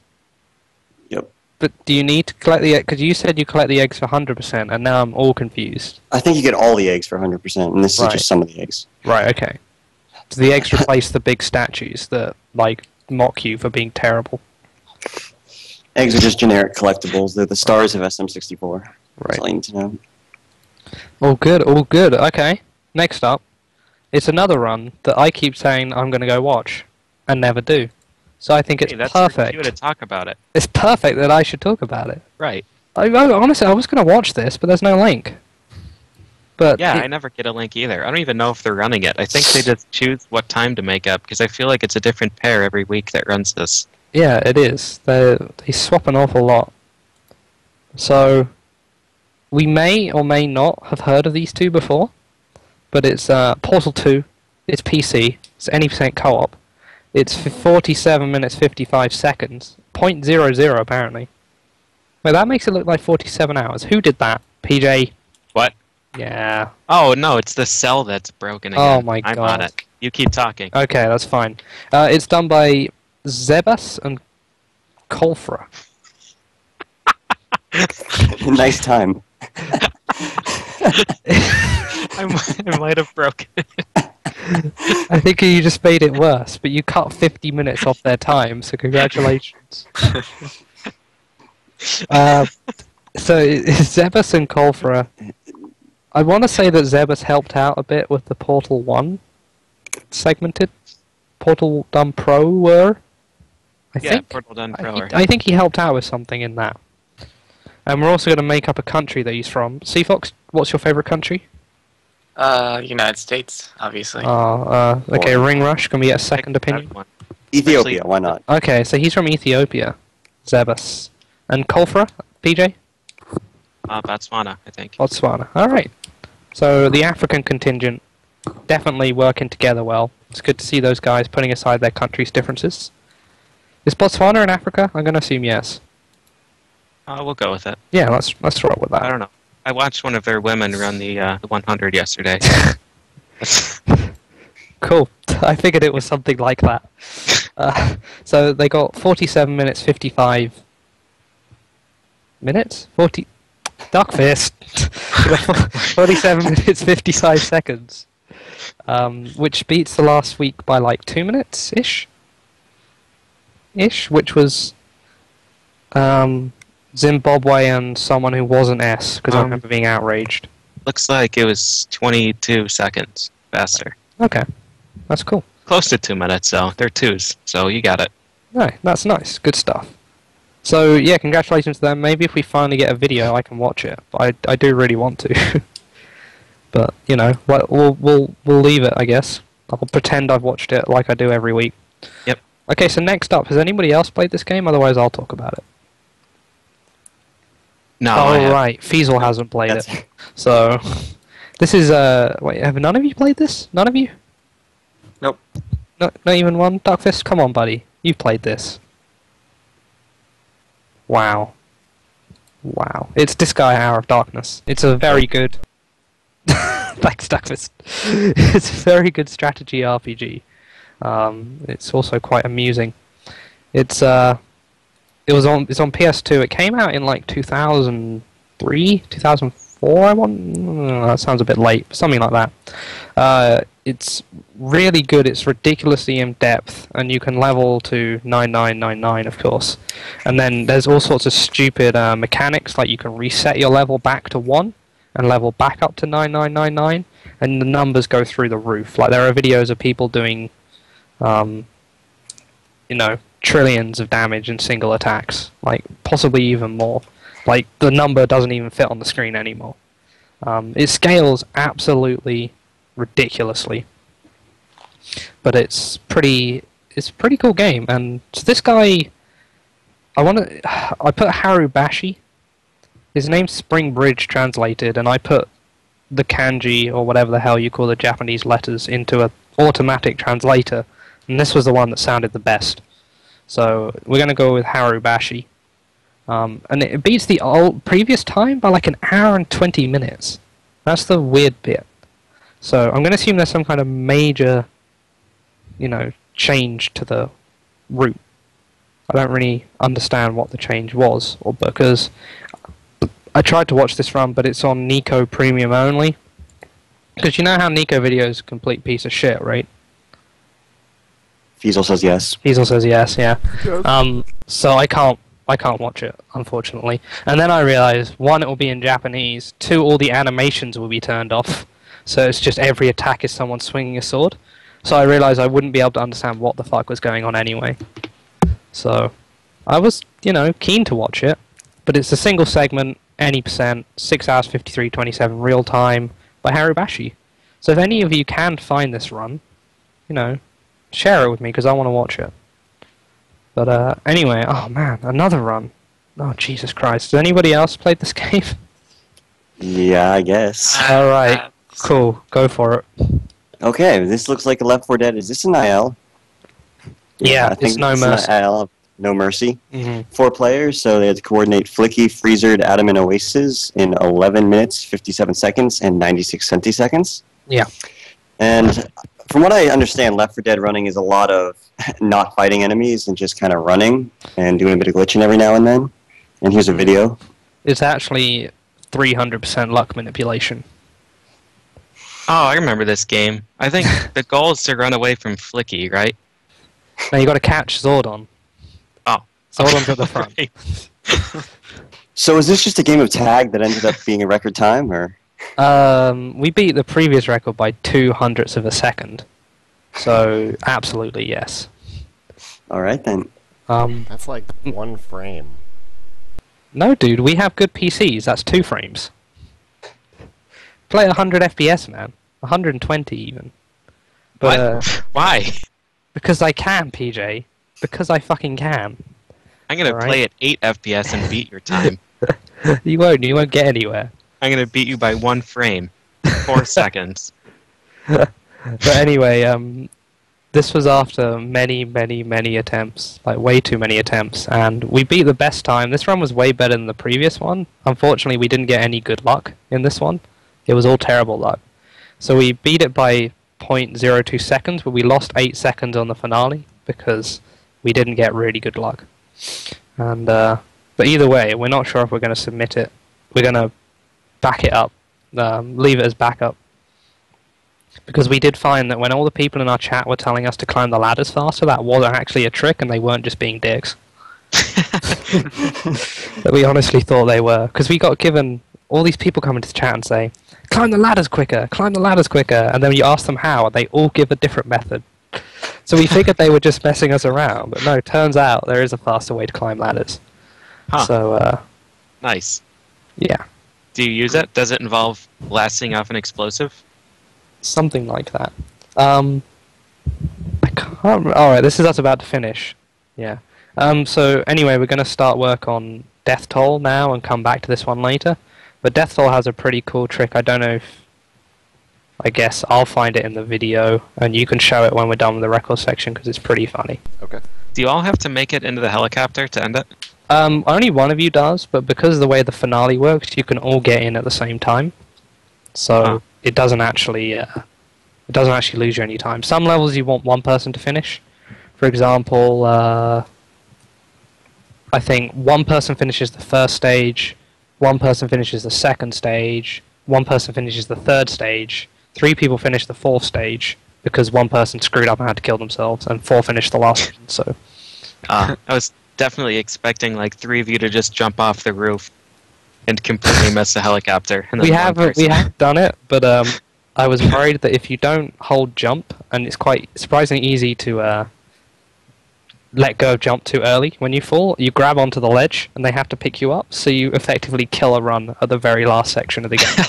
Yep. But do you need to collect the eggs? Because you said you collect the eggs for 100%, and now I'm all confused. I think you get all the eggs for 100%, and this is just some of the eggs. Right, okay. So the eggs replace the big statues that, like, mock you for being terrible. Eggs are just generic collectibles. They're the stars of SM64. Right. That's all you need to know. All good, all good. Okay. Next up, it's another run that I keep saying I'm going to go watch, and never do. So I think it's that's perfect. for you to talk about it. It's perfect that I should talk about it. Right. Honestly, I was going to watch this, but there's no link. But Yeah, I never get a link either. I don't even know if they're running it. I think they just choose what time to make up, because I feel like it's a different pair every week that runs this. Yeah, it is. They swap an awful lot. So, we may or may not have heard of these two before, but it's Portal 2, it's PC, it's any percent co-op, it's 47 minutes 55 seconds, 0.00 apparently. Wait, that makes it look like 47 hours. Who did that? PJ? What? Yeah. Oh, no, it's the cell that's broken again. Oh my I'm on God. it. You keep talking. Okay, that's fine. It's done by Zebas and Kolfra. Nice time. I might have broken it. I think you just made it worse, but you cut 50 minutes off their time, so congratulations. So Zebas and Kolfra. I want to say that Zebas helped out a bit with the Portal 1 segmented. Portal Done Pro were? I think. Portal Done Pro. I think he helped out with something in that. And we're also going to make up a country that he's from. Seafox, what's your favourite country? United States, obviously. Okay, Ring Rush, can we get a second opinion? Ethiopia, why not? Okay, so he's from Ethiopia. Zebas. And Kolfra, PJ? Botswana, I think. Botswana, alright. So the African contingent definitely working together well. It's good to see those guys putting aside their country's differences. Is Botswana in Africa? I'm going to assume yes. We'll go with it. Yeah, let's roll with that. I don't know. I watched one of their women run the 100 yesterday. Cool. I figured it was something like that. So they got 47 minutes 55 minutes? 40... Duckfist! 47 minutes 55 seconds. Which beats the last week by like 2 minutes-ish? Which was Zimbabwe and someone who wasn't S, because I remember being outraged. Looks like it was 22 seconds faster. Okay, that's cool. Close to 2 minutes, though. They're twos, so you got it. Right, that's nice. Good stuff. So, yeah, congratulations to them. Maybe if we finally get a video, I can watch it. But I do really want to. But, you know, we'll leave it, I guess. I'll pretend I've watched it like I do every week. Yep. Okay, so next up, has anybody else played this game? Otherwise, I'll talk about it. No. Oh, right. Feasel hasn't played it. So, this is, wait, have none of you played this? None of you? Nope. No, not even one? Duckfist? Come on, buddy. You've played this. Wow. Wow. It's Disgaea Hour of Darkness. It's a very good... Thanks, Duckfist. It's a very good strategy RPG. It's also quite amusing. It's on PS2. It came out in like 2003, 2004. That sounds a bit late. Something like that. It's really good. It's ridiculously in depth, and you can level to 9999, of course. And then there's all sorts of stupid mechanics, like you can reset your level back to 1 and level back up to 9999, and the numbers go through the roof. Like there are videos of people doing, you know, trillions of damage in single attacks, like possibly even more. Like the number doesn't even fit on the screen anymore. It scales absolutely ridiculously, but it's a pretty cool game. And so this guy, I put Haru Bashi. His name's Spring Bridge translated, and I put the kanji or whatever the hell you call the Japanese letters into an automatic translator, and this was the one that sounded the best. So we're going to go with Haru Bashi. And it beats the previous time by like an hour and 20 minutes. That's the weird bit. So I'm going to assume there's some kind of major, you know, change to the route I don't really understand what the change was, or because I tried to watch this run, but it's on Nico Premium only. Because you know how Nico Video is a complete piece of shit, right? Fiesel says yes. Fiesel says yes, yeah. So I can't watch it, unfortunately. And then I realised, one, it will be in Japanese. Two, all the animations will be turned off. So it's just every attack is someone swinging a sword. So I realised I wouldn't be able to understand what the fuck was going on anyway. So I was, keen to watch it. But it's a single segment, any percent, 6 hours 53:27 real time by Harubashi. So if any of you can find this run, share it with me because I want to watch it. But anyway, oh man, another run. Oh Jesus Christ! Has anybody else played this game? Yeah, I guess. All right, cool. Go for it. Okay, this looks like a Left 4 Dead. Is this an IL? Yeah, I think it's No it's Mercy. An IL, No Mercy. Mm-hmm. 4 players, so they had to coordinate Flicky, Freezered, Adam, and Oasis in 11 minutes, 57 seconds, and 96 centiseconds. Yeah. And from what I understand, Left 4 Dead running is a lot of not fighting enemies and just kind of running and doing a bit of glitching every now and then. And here's a video. It's actually 300% luck manipulation. Oh, I remember this game. I think the goal is to run away from Flicky, right? Now you got to catch Zordon. Oh. Zordon's at the front. So is this just a game of tag that ended up being a record time, or? We beat the previous record by 0.02 of a second. So, absolutely, yes. Alright then. That's like 1 frame. No, dude, we have good PCs. That's 2 frames. Play 100 FPS, man. 120 even. But, Why? because I can, PJ. Because I fucking can. I'm gonna play at 8 FPS and beat your time. You won't get anywhere. I'm gonna beat you by 1 frame. 4 seconds. But anyway, this was after many, many, many attempts. Like, way too many attempts. And we beat the best time. This run was way better than the previous one. Unfortunately, we didn't get any good luck in this one. It was all terrible luck. So we beat it by 0.02 seconds, but we lost 8 seconds on the finale because we didn't get really good luck. And but either way, we're not sure if we're going to submit it. We're going to back it up, leave it as backup. Because we did find that when all the people in our chat were telling us to climb the ladders faster, that wasn't actually a trick and they weren't just being dicks. That we honestly thought they were. Because we got given all these people come into the chat and say, climb the ladders quicker, climb the ladders quicker. And then you ask them how, and they all give a different method. So we figured they were just messing us around. But no, turns out there is a faster way to climb ladders. Huh. So, Nice. yeah. Do you use it? Does it involve blasting off an explosive? Something like that. I can't remember. Alright, this is us about to finish. Yeah. So anyway, we're going to start work on Death Toll now and come back to this one later. But Death Toll has a pretty cool trick. I don't know if... I guess I'll find it in the video, and you can show it when we're done with the record section, because it's pretty funny. Okay. Do you all have to make it into the helicopter to end it? Only one of you does, but because of the way the finale works, you can all get in at the same time. So it doesn't actually lose you any time. Some levels you want one person to finish. For example, I think one person finishes the first stage, one person finishes the second stage, one person finishes the third stage, 3 people finish the 4th stage because one person screwed up and had to kill themselves, and 4 finished the last one. So I was definitely expecting like 3 of you to just jump off the roof and completely miss the helicopter. And then we have done it, but I was worried that if you don't hold jump, and it's quite surprisingly easy to let go of jump too early when you fall, you grab onto the ledge and they have to pick you up, so you effectively kill a run at the very last section of the game.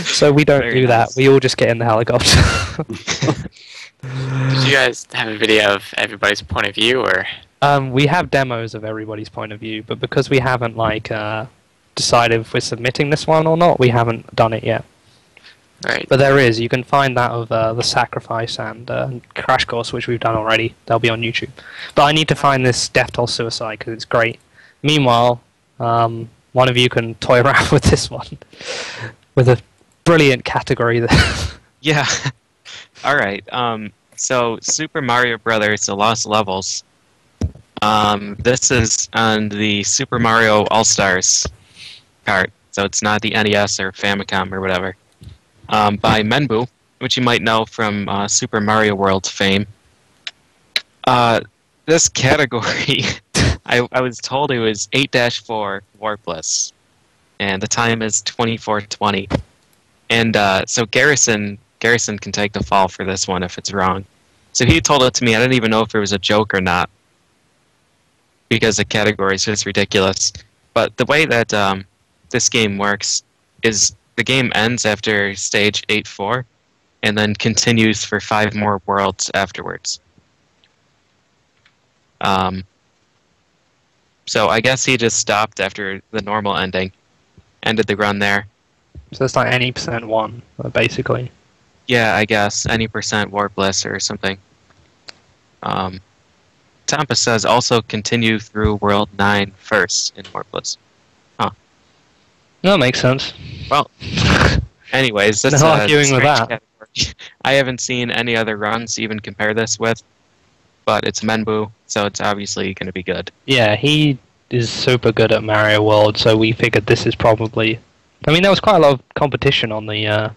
So we don't do that. We all just get in the helicopter. Did you guys have a video of everybody's point of view, or? We have demos of everybody's point of view, but because we haven't decided if we're submitting this one or not, we haven't done it yet. Right. But there is. You can find that of the Sacrifice and Crash Course, which we've done already. They'll be on YouTube. But I need to find this Death Toll Suicide because it's great. Meanwhile, one of you can toy around with this one with a brilliant category there. Yeah. All right. So Super Mario Brothers: The Lost Levels This is on the Super Mario All-Stars cart, so it's not the NES or Famicom or whatever. By Menbu, which you might know from Super Mario World fame. This category, I was told it was 8-4 Warpless, and the time is 24:20. And so Garrison can take the fall for this one if it's wrong. So he told it to me. I didn't even know if it was a joke or not, because the category is just ridiculous. But the way that this game works is the game ends after stage 8-4, and then continues for 5 more worlds afterwards. So I guess he just stopped after the normal ending, ended the run there. So it's like any percent one, basically. Yeah, I guess any percent Warpless or something. Tampa says also continue through World 9 first in Warpless. Huh. That makes sense. Well, anyways, that's no arguing with that. Category. I haven't seen any other runs to even compare this with, but it's Menbu, so it's obviously going to be good. Yeah, he is super good at Mario World, so we figured this is probably... I mean, there was quite a lot of competition on the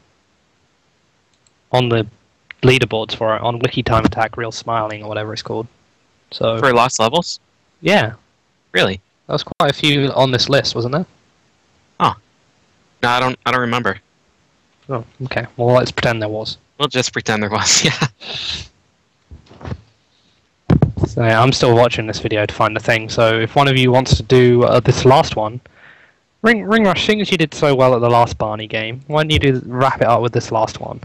leaderboards for it, on Wiki Time Attack, Real Smiling, or whatever it's called. So for lost levels? Yeah. Really? There was quite a few on this list, wasn't there? Oh. No, I don't remember. Oh, okay. Well, let's pretend there was. We'll just pretend there was, yeah. So yeah, I'm still watching this video to find the thing, so if one of you wants to do this last one, Ring Rush, seeing as you did so well at the last Barney game, why don't you wrap it up with this last one?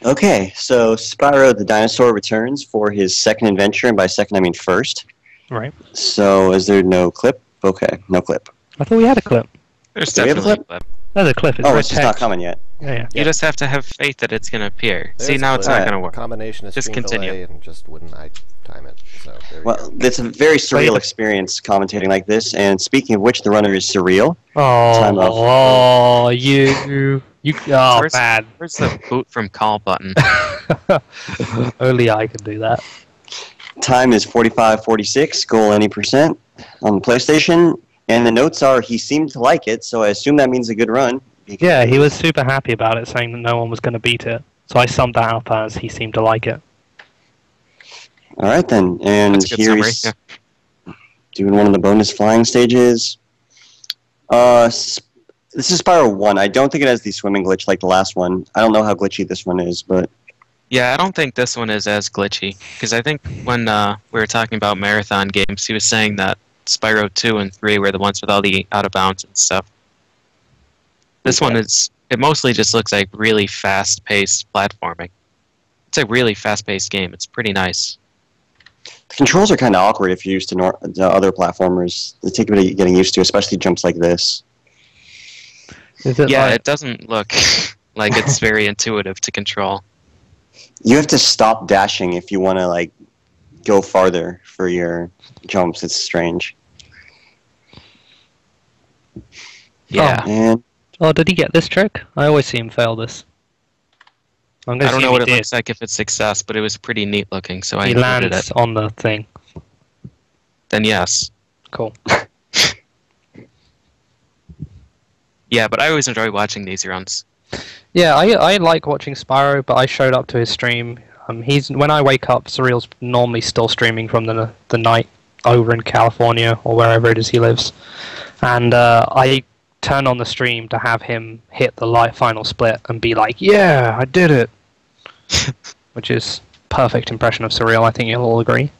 Okay, so Spyro the Dinosaur returns for his second adventure, and by second I mean first. Right. So is there no clip? Okay, no clip. I thought we had a clip. There's Do we have a definitely clip? a clip. There's a clip. It's Oh, red it's just not text. coming yet. Yeah. You just have to have faith that it's going to appear. There's See, now a it's clip. not going to work. Combination of Just stream continue. delay and just wouldn't I time it. So there we Well, go. it's a very surreal experience commentating like this, and speaking of which, the runner is surreal. Time up. Oh, you, oh, Where's- bad. Where's the boot from call button? Only I can do that. Time is 45:46, goal any percent on the PlayStation, and the notes are he seemed to like it, so I assume that means a good run. Yeah, he was super happy about it, saying that no one was going to beat it. So I summed that up as he seemed to like it. All right then, and That's a good here summary, he's yeah. doing one of the bonus flying stages. This is Spyro 1. I don't think it has the swimming glitch like the last one. I don't know how glitchy this one is, but Yeah, I don't think this one is as glitchy. Because I think when we were talking about marathon games, he was saying that Spyro 2 and 3 were the ones with all the out-of-bounds and stuff. This one is... It mostly just looks like really fast-paced platforming. It's a really fast-paced game. It's pretty nice. the controls are kind of awkward if you're used to other platformers. They take a bit of getting used to, especially jumps like this. Is it Yeah, like, it doesn't look like it's very intuitive to control. You have to stop dashing if you want to like go farther for your jumps. It's strange. Yeah. And oh, did he get this trick? I always see him fail this. I'm I gonna don't see know if what it he did. looks like if it's success, but it was pretty neat looking, so I He included lands it. on the thing. Then yes. Cool. Yeah, but I always enjoy watching these runs. Yeah, I like watching Spyro, but I showed up to his stream. He's when I wake up, Surreal's normally still streaming from the night over in California or wherever it is he lives, and I turn on the stream to have him hit the light final split and be like, "Yeah, I did it," which is perfect impression of Surreal. I think you'll all agree.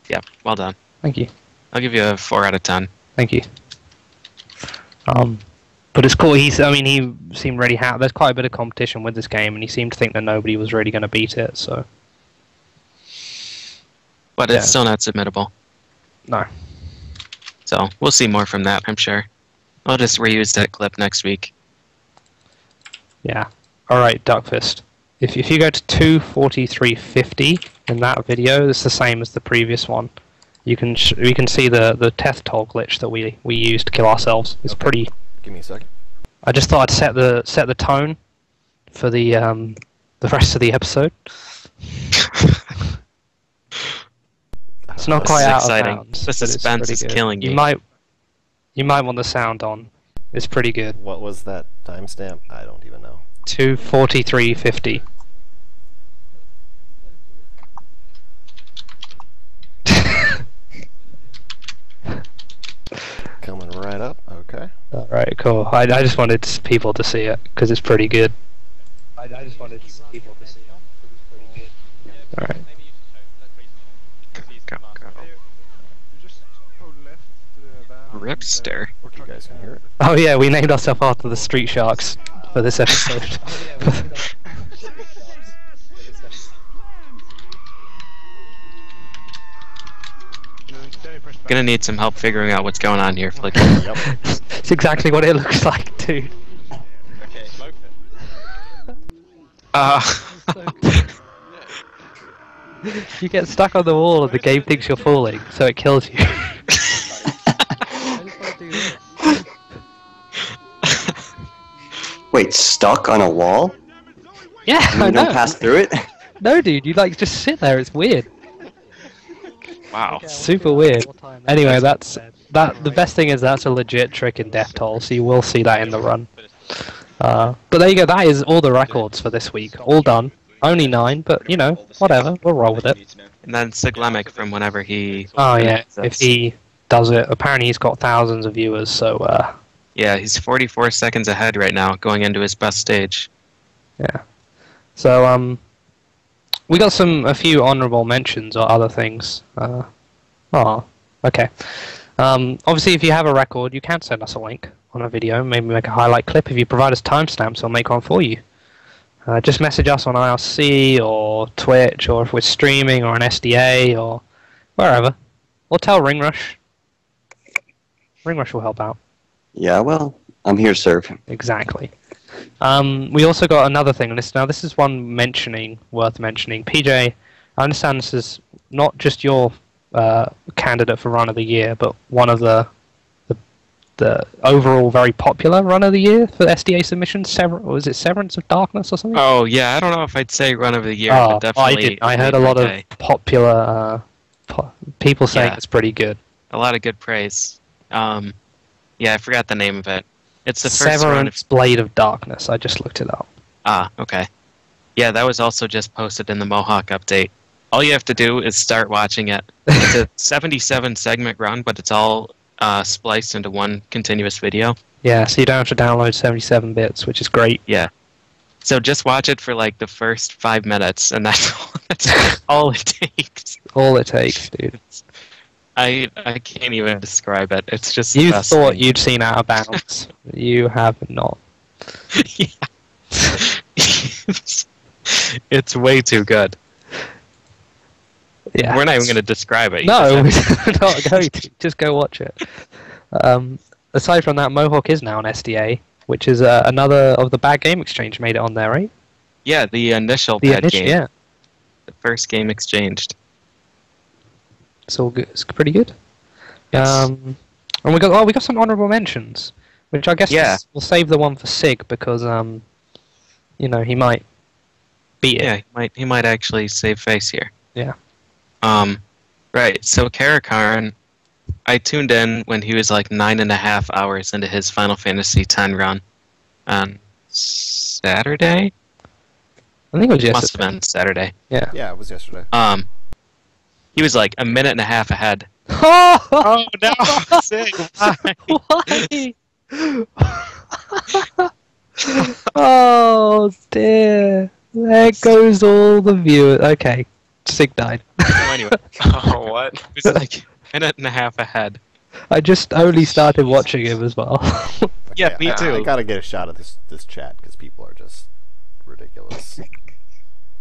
Yeah, well done. Thank you. I'll give you a 4 out of 10. Thank you. But it's cool. He seemed really happy. There's quite a bit of competition with this game, and he seemed to think that nobody was really going to beat it. So But Yeah. it's still not submittable. no. So we'll see more from that, I'm sure. I'll just reuse that clip next week. Yeah. All right, Duckfist. If you go to 2:43:50 in that video, it's the same as the previous one. You can see the test toll glitch that we used to kill ourselves. It's Okay. pretty. Give me a second. I just thought I'd set the tone for the rest of the episode. It's not This quite is out exciting. of bounds. The but it's suspense pretty is good. killing you. You might want the sound on. It's pretty good. What was that timestamp? I don't even know. 2:43:50. Coming right up. Okay. Alright, cool. I just wanted people to see it, because it's pretty good. I just wanted people to see it, because it's pretty good. Alright. Go. Ripster. You guys can hear it. Oh yeah, we named ourselves after the Street Sharks for this episode. Gonna need some help figuring out what's going on here, Flicker. Yep. It's exactly what it looks like, dude. You get stuck on the wall and the game thinks you're falling, so it kills you. Wait, stuck on a wall? Yeah, And I you know. don't pass through it? No, dude, you like just sit there. It's weird. Wow. Super weird. Anyway, that's that. The best thing is that's a legit trick in Death Toll, so you will see that in the run. But there you go. That is all the records for this week. All done. Only 9, but you know, whatever. We'll roll with it. And then Siglemic from whenever he... Oh yeah, if he does it, apparently he's got thousands of viewers. So Yeah, he's 44 seconds ahead right now, going into his best stage. yeah. So we got a few honourable mentions or other things. Okay. Obviously, if you have a record, you can send us a link on a video, maybe make a highlight clip. If you provide us timestamps, we'll make one for you. Just message us on IRC or Twitch, or if we're streaming, or an SDA, or wherever. Or tell Ringrush. Ringrush will help out. Yeah, well, I'm here to serve. Exactly. We also got another thing on this. Now, this is one worth mentioning. PJ, I understand this is not just your candidate for Run of the Year, but one of the overall very popular Run of the Year for SDA submissions. Was it Severance of Darkness or something? Oh, yeah, I don't know if I'd say Run of the Year, Oh, but definitely... I did. I heard a lot of popular people saying Yeah. it's pretty good. A lot of good praise. Yeah, I forgot the name of it. It's the first run of... Severance Blade of Darkness. I just looked it up. Ah, okay. Yeah, that was also just posted in the Mohawk update. All you have to do is start watching it. It's a 77 segment run, but it's all spliced into one continuous video. Yeah, so you don't have to download 77 bits, which is great. Yeah. So just watch it for like the first 5 minutes, and that's all it takes. All it takes, dude. I can't even describe it. It's just You the best thought thing. you'd seen Out of Bounds. You have not. Yeah. It's way too good. Yeah. We're not even going to describe it. You No, just have we're not going to. Just go watch it. Aside from that, Mohawk is now on SDA, which is another of the Bad Game Exchange made it on there, right? Yeah, the initial The bad initial, game. yeah. The first game exchanged. It's all good. It's pretty good. Yes. And we got some honourable mentions, which I guess we'll save the one for Sig because you know, he might beat it. Yeah, he might actually save face here. Yeah. Right. So Karakaran, I tuned in when he was like 9.5 hours into his Final Fantasy X run on Saturday. I think it was yesterday. Must have been Saturday. Yeah. Yeah, it was yesterday. He was like 1.5 minutes ahead. Oh no! Sig, why? Oh dear. There goes all the viewers. Okay. Sig died. Anyway, Oh, what? he was like 1.5 minutes ahead. I just only started watching him as well. Yeah, me too. I gotta get a shot of this chat because people are just ridiculous.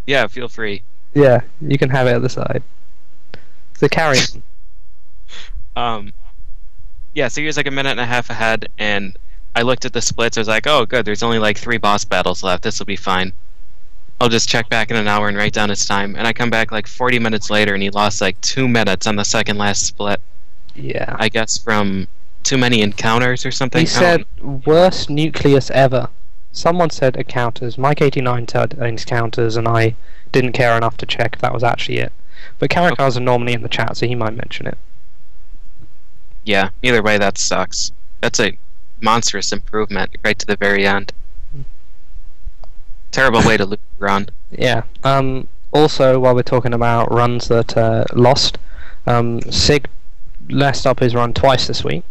Yeah, feel free. Yeah, you can have it at the side. So carry on. Yeah, so he was like 1.5 minutes ahead, and I looked at the splits. I was like, oh, good, there's only like 3 boss battles left. This will be fine. I'll just check back in an hour and write down his time. And I come back like 40 minutes later, and he lost like 2 minutes on the second last split. Yeah. I guess from too many encounters or something. He said, worst nucleus ever. Someone said encounters. Mike89 said encounters, and I didn't care enough to check if that was actually it. But Karakars are normally in the chat, so he might mention it. Yeah, either way, that sucks. That's a monstrous improvement right to the very end. Terrible way to lose a run. Yeah. Also, while we're talking about runs that lost, Sig messed up his run twice this week.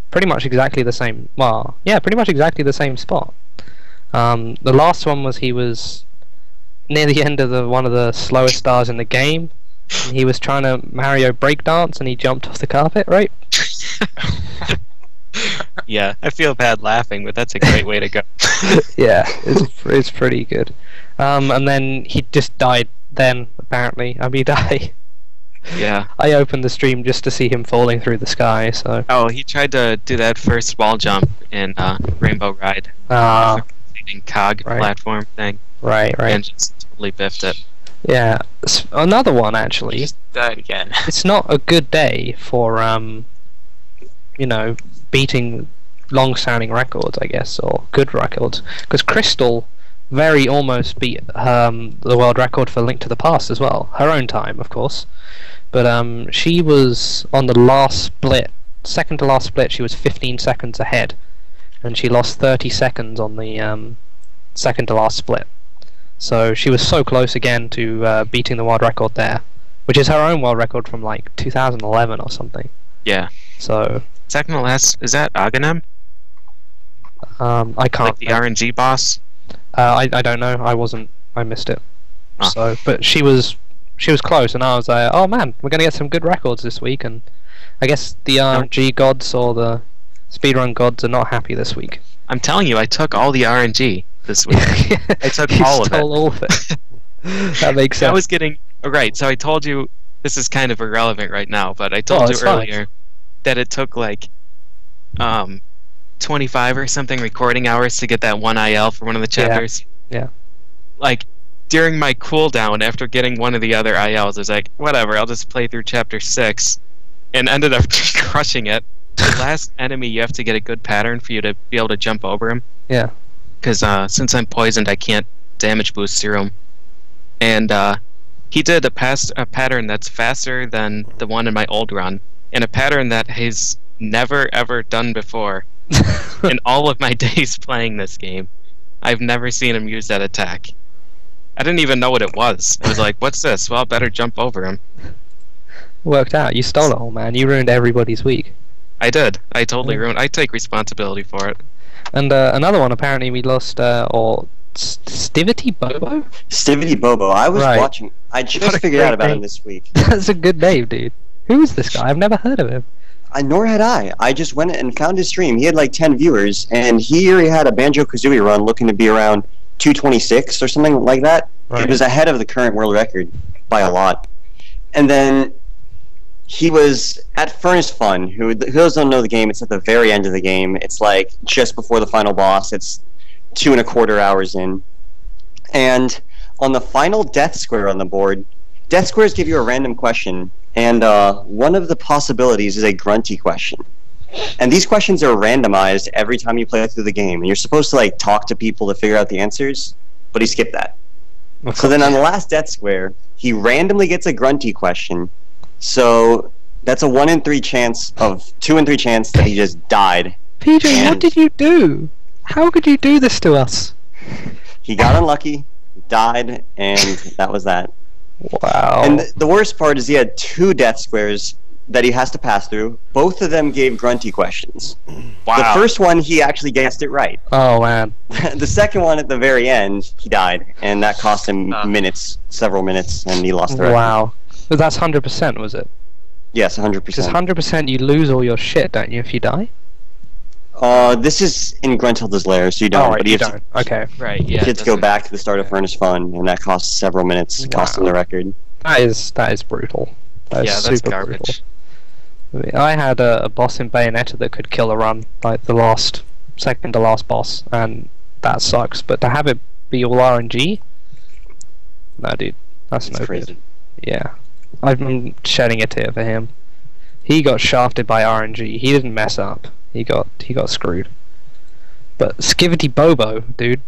Pretty much exactly the same. Well, yeah, pretty much exactly the same spot. The last one was he was near the end of one of the slowest stars in the game. And he was trying to Mario breakdance and he jumped off the carpet, right? Yeah, I feel bad laughing, but that's a great way to go. Yeah, it's pretty good. And then he just died then, apparently. I mean, Yeah. I opened the stream just to see him falling through the sky, so... Oh, he tried to do that first wall jump in Rainbow Ride. Ah. Cog Right. platform thing. Right. And just totally biffed it. Yeah. Another one, actually. Just died again. It's not a good day for, you know, beating long-standing records, I guess, or good records. Because Crystal very almost beat the world record for Link to the Past as well. Her own time, of course. But she was on the last split, second to last split, she was 15 seconds ahead. And she lost 30 seconds on the second to last split. So she was so close again to beating the world record there. Which is her own world record from like 2011 or something. Yeah. So... Second to last, is that Aghanim? I can't... Like the RNG boss? I don't know. I missed it. Ah. So, but she was close, and I was like, oh man, we're gonna get some good records this week. And I guess the RNG gods or the speedrun gods are not happy this week. I'm telling you, I took all the RNG this week. I took You all of it. stole all of it. That makes sense. I was getting... Right, so I told you... This is kind of irrelevant right now, but I told you it's fine. earlier that it took like 25 or something recording hours to get that one IL for one of the chapters. Yeah. Like, during my cooldown after getting one of the other ILs, I was like, whatever, I'll just play through chapter 6, and ended up crushing it. The last enemy, you have to get a good pattern for you to be able to jump over him. Yeah. Because since I'm poisoned, I can't damage boost through him. And he did a pattern that's faster than the one in my old run, and a pattern that he's never ever done before in all of my days playing this game. I've never seen him use that attack. I didn't even know what it was. I was like, what's this? Well, I better jump over him. Worked out. You stole it all, man. You ruined everybody's week. I did. I totally ruined. I take responsibility for it. And another one, apparently we lost, Stivity Bobo? Stivity Bobo. I was Right. watching. I What just a figured out great about name. him this week. That's a good name, dude. Who is this guy? I've never heard of him. Nor had I. I just went and found his stream. He had like 10 viewers, and he already had a Banjo-Kazooie run looking to be around 226 or something like that. Right. It was ahead of the current world record by a lot. And then he was at Furnace Fun. Who those don't know the game, it's at the very end of the game. It's like just before the final boss. It's 2.25 hours in. And on the final death square on the board, death squares give you a random question, and one of the possibilities is a grunty question. And these questions are randomized every time you play through the game, and you're supposed to like talk to people to figure out the answers, but he skipped that. So then on the last death square, he randomly gets a grunty question. So that's a 1 in 3 chance of 2 in 3 chance that he just died. PJ, And- what did you do? How could you do this to us? He got unlucky, died, and that was that. Wow. And the worst part is he had 2 death squares that he has to pass through. Both of them gave grunty questions. Wow. The first one, he actually guessed it right. Oh, man. The second one, at the very end, he died, and that cost him minutes, several minutes, and he lost the record. Wow. But that's 100%, was it? Yes, Because 100%. 100% you lose all your shit, don't you, if you die? This is in Gruntilda's lair, so you don't. Oh, right, but you have to- don't. Okay. Right, yeah. You have to go back to the start of Furnace Fun, and that costs several minutes, costing the record. That is brutal. That is Yeah, that's super garbage. brutal. I had a boss in Bayonetta that could kill a run, like the second to last boss, and that sucks. But to have it be all RNG? No, dude. That's It's no crazy. good. Yeah. I've been shedding a tear for him. He got shafted by RNG. He didn't mess up. He got screwed. But Skivity Bobo, dude.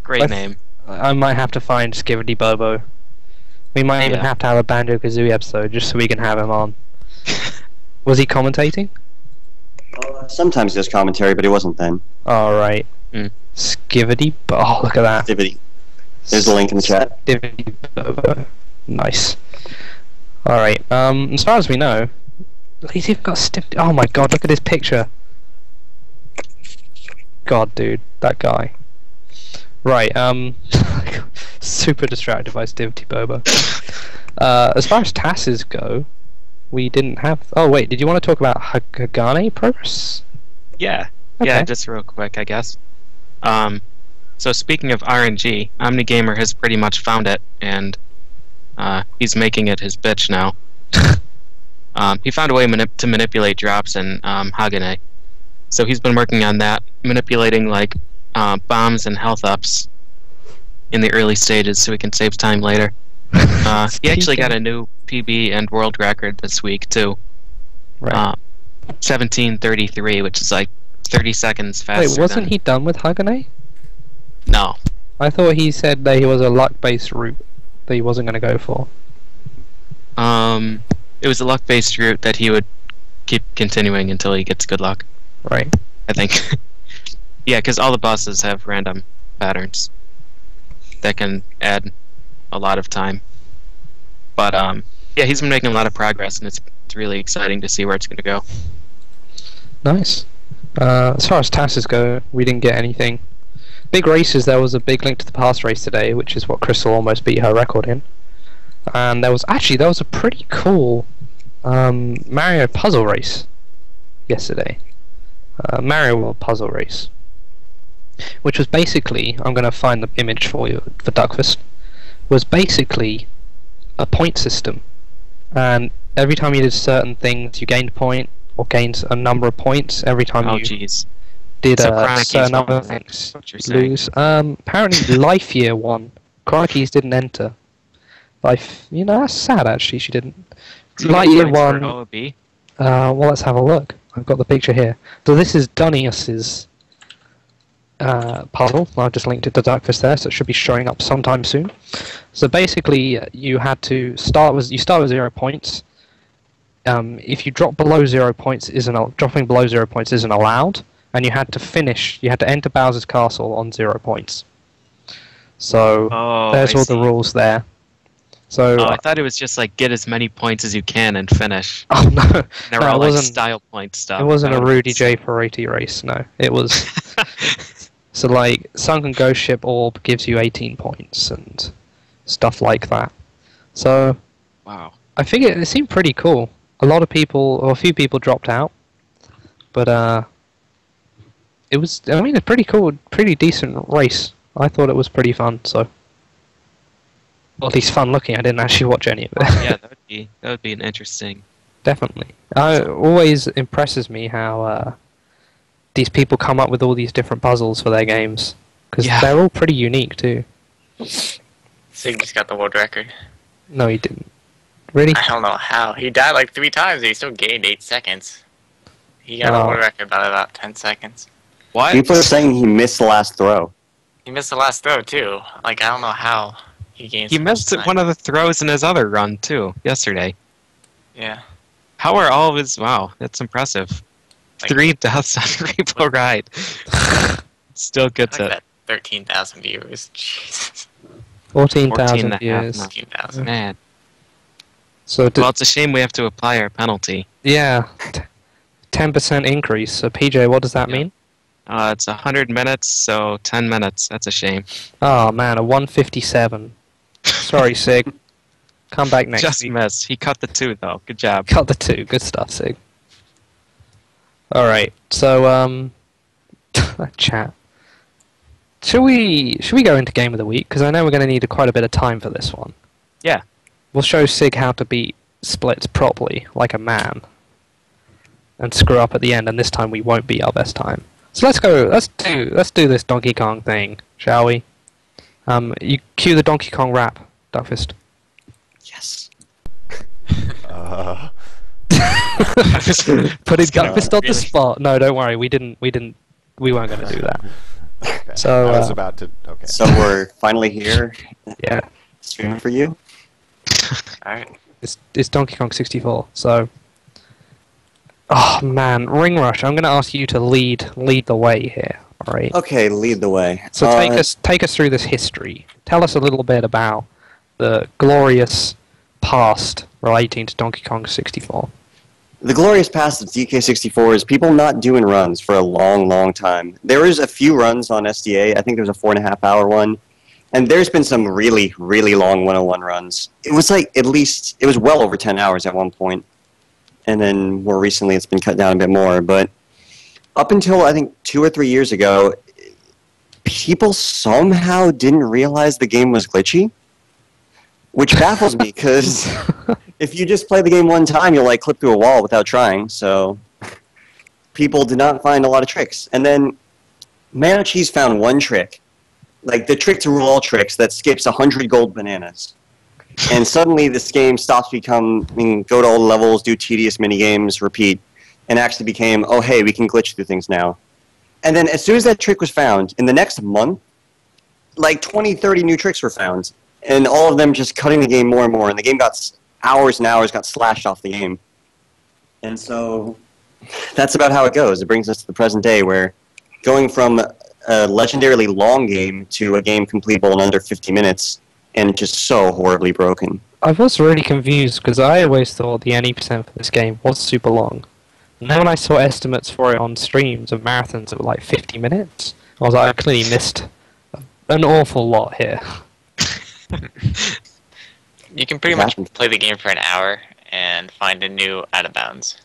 Great name. I might have to find Skivity Bobo We might even have to have a Banjo-Kazooie episode just so we can have him on. Was he commentating? Sometimes there's commentary, but it wasn't then. Alright. Skivity. Oh, look at that. Skivity. There's a link in the chat. Skivity. Nice. Alright, as far as we know, he's even got stiff. Oh my god, look at his picture. God, dude, that guy. Right, super distracted by Stivity Boba. As far as TASes go, we didn't have. Oh wait, did you want to talk about Hagane progress? Yeah, Okay. yeah, just real quick, I guess. So speaking of RNG, OmniGamer has pretty much found it, and he's making it his bitch now. He found a way to manipulate drops in Hagane. So he's been working on that, manipulating like bombs and health ups in the early stages so he can save time later. He actually got a new PB and world record this week too. Right. 17:33, which is like 30 seconds faster. Wait, wasn't he done with Hagane? No. I thought he said that he was a luck-based route that he wasn't going to go for. It was a luck-based route that he would keep continuing until he gets good luck. Right. I think. Yeah, because all the bosses have random patterns that can add a lot of time. But yeah, he's been making a lot of progress, and it's really exciting to see where it's going to go. Nice. As far as TASes go, we didn't get anything. Big races, there was a big Link to the Past race today, which is what Crystal almost beat her record in. And there was a pretty cool Mario puzzle race yesterday. Mario World puzzle race. Which was basically, I'm going to find the image for you, for Duckfist, was basically a point system. And every time you did certain things, you gained a point, or gained a number of points. Every time you did certain other things, you lose. Apparently Life Year won. Crikey's didn't enter. Life, that's sad actually, she didn't. Life Year won. Well, let's have a look. I've got the picture here. So this is Dunius's puzzle. I've just linked it to Duckfist there, so it should be showing up sometime soon. So basically, you had to start with 0 points. If you drop below 0 points, dropping below 0 points isn't allowed, and you had to finish. You had to enter Bowser's Castle on 0 points. So there's all the rules there. So I thought it was just like get as many points as you can and finish. Oh no, they were all like style point stuff. It wasn't a Rudy J. Ferretti race. No, it was. So like Sunken Ghost Ship Orb gives you 18 points and stuff like that. So wow, I think it seemed pretty cool. A few people dropped out, but it was. I mean, a pretty cool, pretty decent race. I thought it was pretty fun. So. Well, at least fun looking. I didn't actually watch any of it. Yeah, that would be an interesting. Definitely. It always impresses me how these people come up with all these different puzzles for their games, because they're all pretty unique too. Sig just got the world record. No, he didn't. Really? I don't know how. He died like 3 times, and he still gained 8 seconds. He got the world record by about 10 seconds. What? People are saying he missed the last throw. He missed the last throw too. Like I don't know how. He missed one of the throws in his other run, too, yesterday. Yeah. How are all of his... Wow, that's impressive. Like, 3 deaths on Repo Ride. Still gets it. 13,000 viewers. Jesus. 14,000 viewers. 14,000. Man. So well, it's a shame we have to apply our penalty. Yeah. 10% increase. So, PJ, what does that mean? It's 100 minutes, so 10 minutes. That's a shame. Oh, man, a 157. Sorry, Sig. Come back next Just week. missed. He cut the 2, though. Good job. Cut the 2. Good stuff, Sig. Alright, so, chat. Should we go into Game of the Week? Because I know we're going to need quite a bit of time for this one. Yeah. We'll show Sig how to beat splits properly, like a man. And screw up at the end, and this time we won't beat our best time. So let's go. Let's do this Donkey Kong thing, shall we? You cue the Donkey Kong rap, Duckfist. Yes. Putting Duckfist on the spot. No, don't worry. We weren't going to do that. Okay. So I was about to. Okay. So we're finally here. Yeah. Streaming for you. Alright. It's Donkey Kong 64. So, oh man, Ring Rush. I'm going to ask you to lead the way here. All right. Okay, lead the way. So take us through this history. Tell us a little bit about the glorious past relating to Donkey Kong 64. The glorious past of DK64 is people not doing runs for a long, long time. There was a few runs on SDA. I think there was a 4.5-hour one. And there's been some really, really long 101 runs. It was like it was well over 10 hours at one point. And then more recently it's been cut down a bit more. But up until I think 2 or 3 years ago, people somehow didn't realize the game was glitchy. Which baffles me, because if you just play the game one time, you'll like clip through a wall without trying. So people did not find a lot of tricks. And then Mano Cheese found one trick, like the trick to rule all tricks that skips 100 gold bananas. And suddenly this game stops becoming go to all the levels, do tedious minigames, repeat, and actually became, oh hey, we can glitch through things now. And then as soon as that trick was found, in the next month, like 20, 30 new tricks were found. And all of them just cutting the game more and more, and the game got hours and hours got slashed off the game. And so that's about how it goes. It brings us to the present day, where going from a legendarily long game to a game completable in under 50 minutes, and just so horribly broken. I was really confused, because I always thought the NE% for this game was super long. And then when I saw estimates for it on streams of marathons that were like 50 minutes, I was like, I clearly missed an awful lot here. You can pretty much play the game for an hour and find a new out of bounds.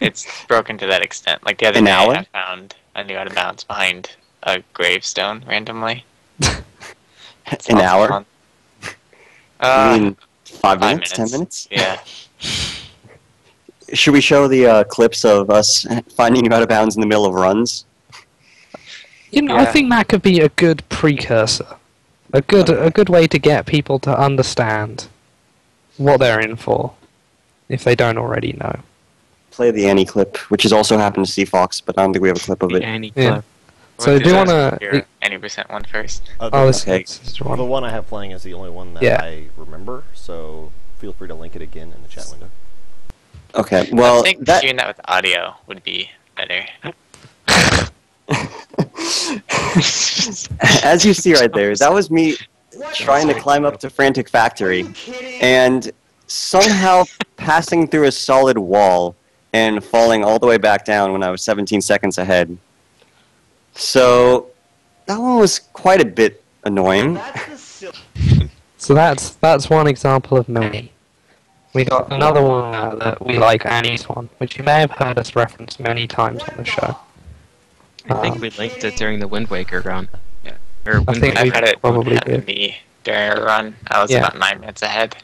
It's broken to that extent. Like the other day, I found a new out of bounds behind a gravestone randomly. An hour? You mean 5 minutes? 10 minutes? minutes? Yeah. Should we show the clips of us finding out of bounds in the middle of runs? You know, Yeah. I think that could be a good precursor. A good way to get people to understand what they're in for, if they don't already know. Play the Annie clip, which has also happened to Fox, but I don't think we have a clip of it. Any Yeah. clip. So do you want to... Your any percent one first? this okay. is The one. one I have playing is the only one that Yeah. I remember, so feel free to link it again in the chat window. Okay, well, I think doing that with audio would be better. as you see right there, that was me trying to climb up to Frantic Factory, and somehow passing through a solid wall and falling all the way back down when I was 17 seconds ahead. So that one was quite a bit annoying. So that's one example of many. We got another one that we like, Annie's one, which you may have heard us reference many times on the show. I think we linked it during the Wind Waker run. Yeah. Or Wind think Waker. I've had it probably happen to did. me during a run. I was Yeah. about 9 minutes ahead,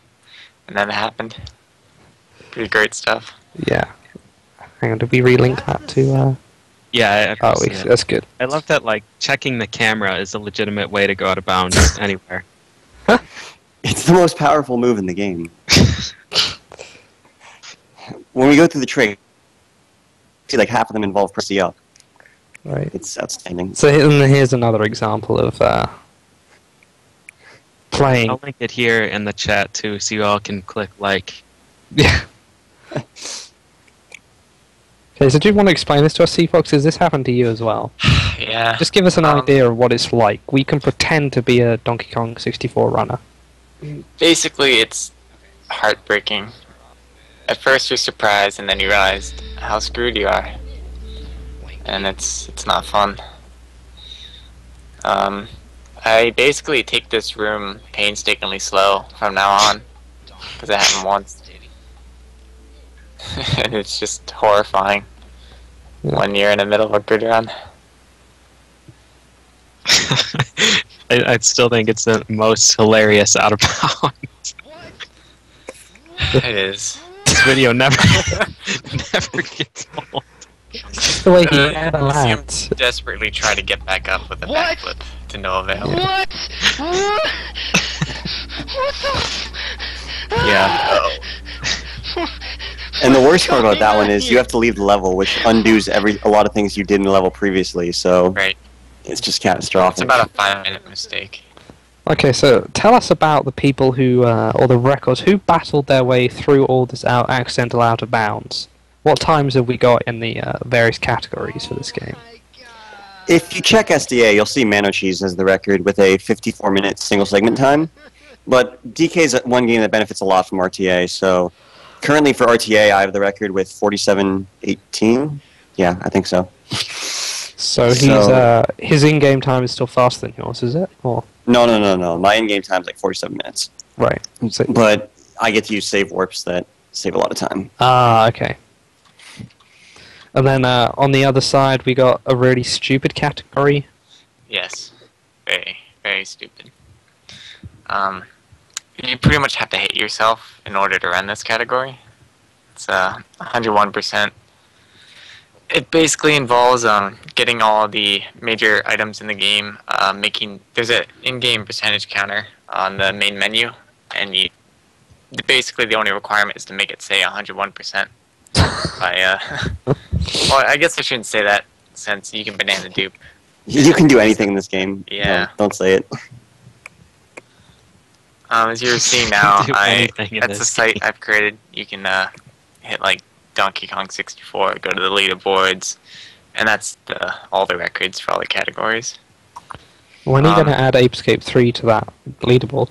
and then it happened. Pretty great stuff. Yeah. Hang on, did we relink that to... Yeah, Oh, that's good. I love that, like, checking the camera is a legitimate way to go out of bounds anywhere. It's the most powerful move in the game. When we go through the trick, see like half of them involve pressing up. Right. It's outstanding. So here's another example of playing... I'll link it here in the chat, too, so you all can click like. Yeah. Okay, so do you want to explain this to us, Fox? Has this happened to you as well? Yeah. Just give us an idea of what it's like. We can pretend to be a Donkey Kong 64 runner. Basically, it's heartbreaking. At first you're surprised, and then you realize how screwed you are. And it's not fun. I basically take this room painstakingly slow from now on, because it happened once. And it's just horrifying when you're in the middle of a good run. I still think it's the most hilarious out of bounds. It is. This video never gets old. Just the way he never You see him lands. desperately try to get back up with a backflip to no avail. What? Yeah. And the worst part about that one is you have to leave the level, which undoes a lot of things you did in the level previously, so Right. it's just catastrophic. It's about a 5-minute mistake. Okay, so tell us about the people who, or the records, who battled their way through all this accidental out of bounds. What times have we got in the various categories for this game? If you check SDA, you'll see Mano Cheese as the record with a 54-minute single segment time. But DK is one game that benefits a lot from RTA, so currently for RTA, I have the record with 47:18. Yeah, I think so. So his in-game time is still faster than yours, is it? Or No. My in-game time is like 47 minutes. right. But I get to use save warps that save a lot of time. Ah, okay. And then on the other side, we got a really stupid category. Yes, very, very stupid. You pretty much have to hate yourself in order to run this category. It's 101%. It basically involves getting all the major items in the game, there's an in-game percentage counter on the main menu, and basically the only requirement is to make it say 101%. Well, I guess I shouldn't say that since you can banana dupe. You can do anything in this game. Yeah. No, don't say it. As you're seeing now, that's the site I've created. You can hit like Donkey Kong 64, go to the leaderboards, and that's all the records for all the categories. When are you going to add Ape Escape 3 to that leaderboard?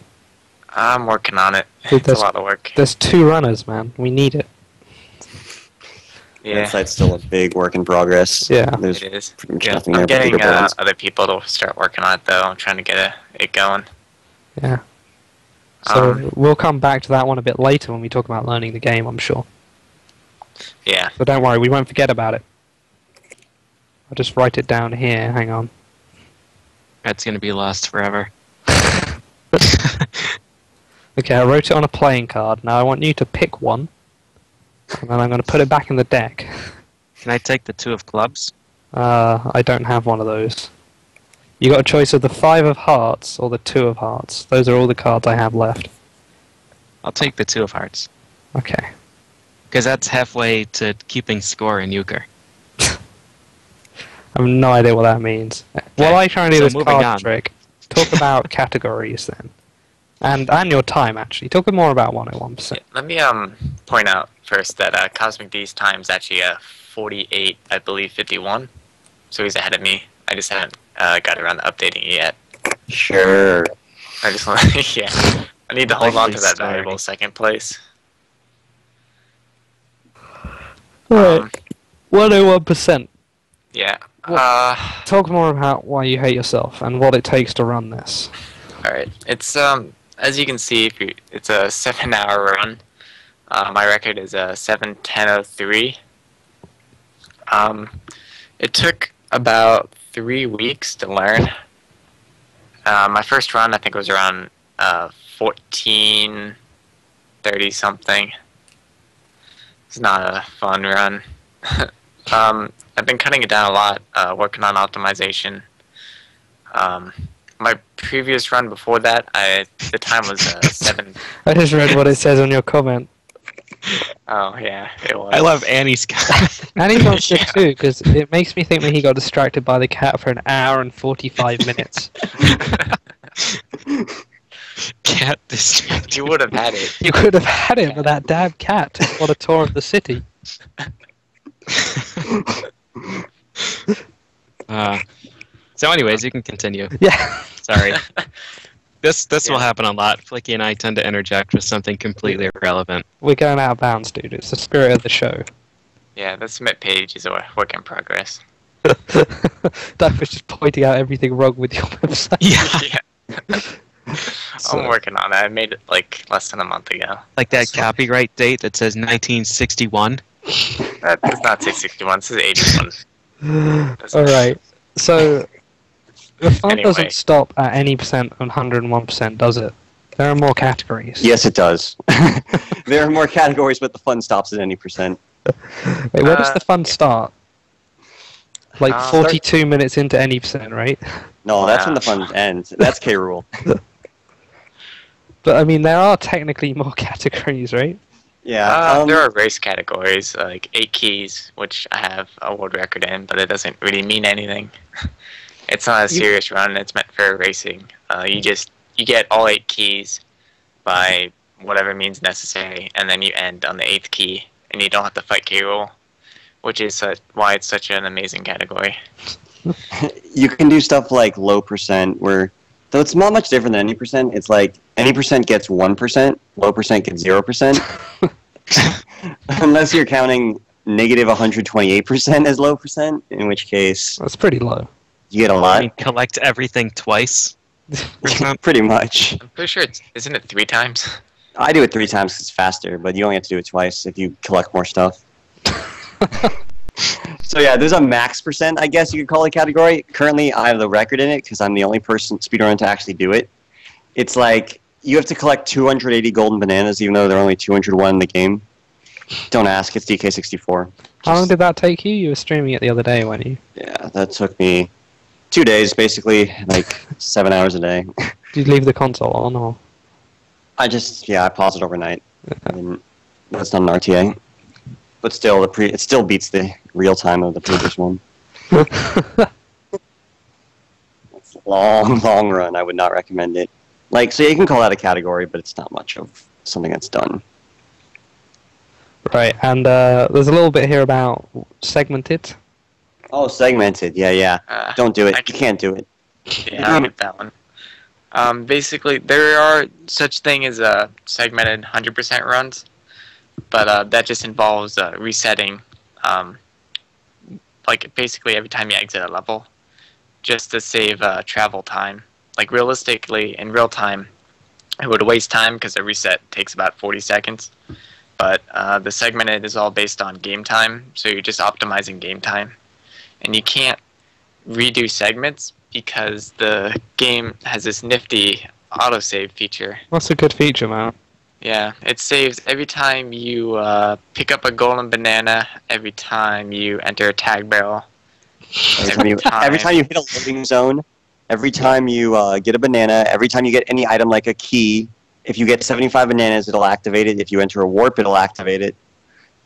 I'm working on it. Dude, it's a lot of work. There's 2 runners, man. We need it. Yeah. That site's still a big work in progress. Yeah. There's It is. pretty much Yeah. nothing I'm there but getting leaderboards. other people to start working on it, though. I'm trying to get it going. Yeah. So we'll come back to that one a bit later when we talk about learning the game, I'm sure. Yeah. So don't worry, we won't forget about it. I'll just write it down here. Hang on. That's going to be lost forever. Okay, I wrote it on a playing card. Now I want you to pick one, and then I'm going to put it back in the deck. Can I take the 2 of clubs? I don't have one of those. You got a choice of the 5 of hearts or the 2 of hearts. Those are all the cards I have left. I'll take the 2 of hearts. Okay. Because that's halfway to keeping score in euchre. I have no idea what that means. While I try and do So this moving card on. trick, talk about categories then. And your time, actually. Talk more about 101%. Let me point out first that Cosmic D's time is actually 48, I believe, 51. So he's ahead of me. I just haven't got around to updating it yet. Sure. I just want yeah. I need to hold on to that valuable second place. Alright. 101%. Yeah. Talk more about why you hate yourself and what it takes to run this. Alright. It's as you can see, it's a 7-hour run. My record is 7:10:03. It took about 3 weeks to learn. My first run, I think, was around 14:30 something. It's not a fun run. I've been cutting it down a lot, working on optimization. My previous run before that, the time was 7. I just read what it says on your comment. Oh yeah, it was. I love Annie's cat. And he wants it Yeah. too, because it makes me think that he got distracted by the cat for 1 hour and 45 minutes. Cat distraction. You would have had it. You could have had him with that damn cat on a tour of the city. So anyways, you can continue. Yeah. Sorry. This will Yeah. happen a lot. Flicky and I tend to interject with something completely irrelevant. We're going out of bounds, dude. It's the spirit of the show. Yeah, the submit page is a work in progress. Doug was just pointing out everything wrong with your website. Yeah. So- I'm working on it. I made it like less than a month ago. Like that copyright date that says 1961. That's not 661. This is 81. Alright, so the fun Anyway. doesn't stop at any percent on 101%, does it? There are more categories. Yes, it does. There are more categories, but the fun stops at any percent. Wait, where does the fun start? Like Uh, 42 minutes into any percent, right? No, that's Wow. when the fun ends. That's K rule. But I mean, there are technically more categories, right? Yeah. There are race categories, like 8 keys, which I have a world record in, but it doesn't really mean anything. It's not a serious run. It's meant for racing. You just you get all 8 keys by whatever means necessary, and then you end on the 8th key, and you don't have to fight K roll, which is why it's such an amazing category. You can do stuff like low percent, where though it's not much different than any percent. It's like any percent gets 1%, low percent gets 0%, unless you're counting negative 128% as low percent, in which case That's pretty low. you get a lot. You collect everything twice. Pretty much. I'm pretty sure isn't it 3 times? I do it 3 times 'cause it's faster, but you only have to do it twice if you collect more stuff. So yeah, there's a max percent, I guess you could call it category. Currently, I have the record in it because I'm the only person speedrunner to actually do it. It's like you have to collect 280 golden bananas, even though there are only 201 in the game. Don't ask. It's DK64. How long did that take you? You were streaming it the other day, weren't you? Yeah, that took me 2 days, basically, like 7 hours a day. Did you leave the console on, or? I paused it overnight. That's not an RTA. But still, it still beats the real time of the previous one. It's a long run. I would not recommend it. Like, so you can call that a category, but it's not much of something that's done. Right, and there's a little bit here about segmented. Oh, segmented. Yeah. Don't do it. You can't do it. Yeah, I'll get that one. Basically, there are such thing as segmented 100% runs, but that just involves resetting, like basically every time you exit a level, just to save travel time. Like realistically, in real time, it would waste time because a reset takes about 40 seconds. But the segmented is all based on game time, so you're just optimizing game time. And you can't redo segments because the game has this nifty autosave feature. That's a good feature, man. Yeah, it saves every time you pick up a golden banana, every time you enter a tag barrel, Every time you hit a loading zone, every time you get a banana, every time you get any item like a key, if you get 75 bananas, it'll activate it. If you enter a warp, it'll activate it.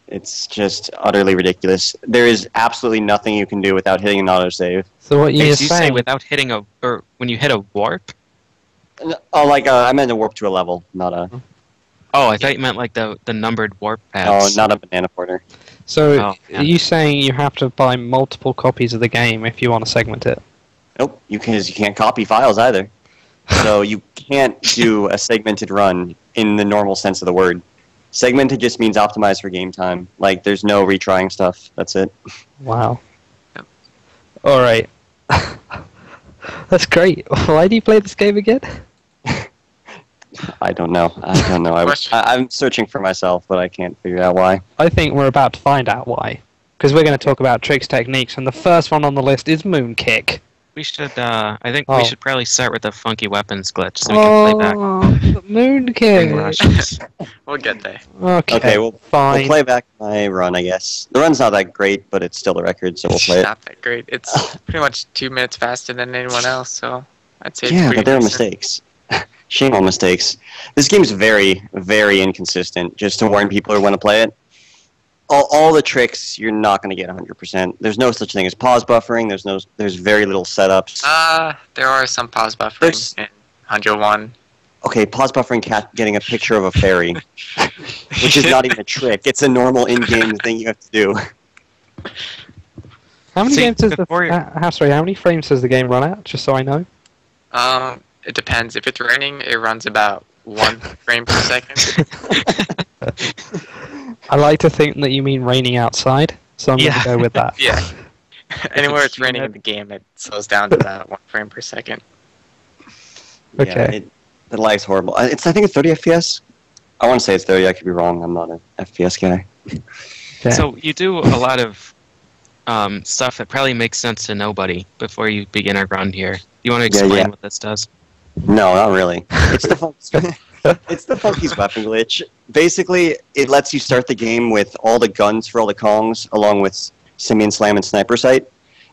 It's just utterly ridiculous. There is absolutely nothing you can do without hitting an autosave. So what you're You saying? say without hitting or when you hit a warp? Oh, like I meant a warp to a level, not a. Oh, I thought you meant like the numbered warp Oh, pads. not a banana porter. So Oh, yeah. are you saying you have to buy multiple copies of the game if you want to segment it? Nope, you can't copy files either. So you can't do a segmented run in the normal sense of the word. Segmented just means optimized for game time. Like, there's no retrying stuff. That's it. Wow. Yep. All right. That's great. Why do you play this game again? I don't know. I'm searching for myself, but I can't figure out why. I think we're about to find out why. Because we're going to talk about tricks, techniques, and the first one on the list is Moonkick. We should. I think Oh. we should probably start with the funky weapons glitch so we can play back. Moonkick. Rushes. We'll get there. Okay, we'll fine. play back my run, I guess. The run's not that great, but it's still the record, so we'll play it. Not that great. It's pretty much 2 minutes faster than anyone else, so I'd say it's Yeah, pretty but there are decent. mistakes. Shame on mistakes. This game's very, very inconsistent, just to warn people who want to play it. All the tricks, you're not going to get 100%. There's no such thing as pause buffering. There's very little setups. There are some pause buffering There's- in 101. Okay, pause buffering getting a picture of a fairy, which is not even a trick. It's a normal in-game thing you have to do. How many See, games does before you- how many frames does the game run at? Just so I know. It depends. If it's raining, it runs about 1 frame per second. I like to think that you mean raining outside, so I'm going Yeah. to go with that. Yeah. Anywhere it's humid. raining in the game, it slows down to about 1 frame per second. Okay. Yeah, the lag's horrible. I think it's 30 FPS. I want to say it's 30. I could be wrong. I'm not an FPS guy. Okay. So you do a lot of stuff that probably makes sense to nobody before you begin a run here. You want to explain yeah. what this does? No, not really. It's the Funky's weapon glitch. Basically, it lets you start the game with all the guns for all the Kongs, along with Simian Slam and Sniper Sight.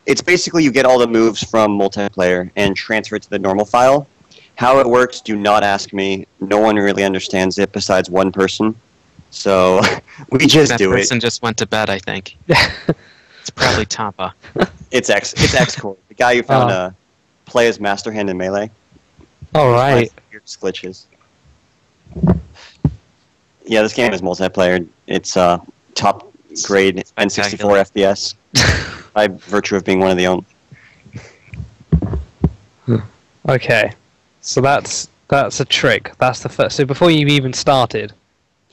It's basically you get all the moves from multiplayer and transfer it to the normal file. How it works, do not ask me. No one really understands it besides one person. So we just That do it. person just went to bed, I think. It's probably Tampa. It's X-Core, the guy who found play as Master Hand in Melee. All right. there's glitches. Yeah, this game is multiplayer. It's top grade N64 FPS by virtue of being one of the only. Okay, so that's a trick. That's the first. So before you've even started,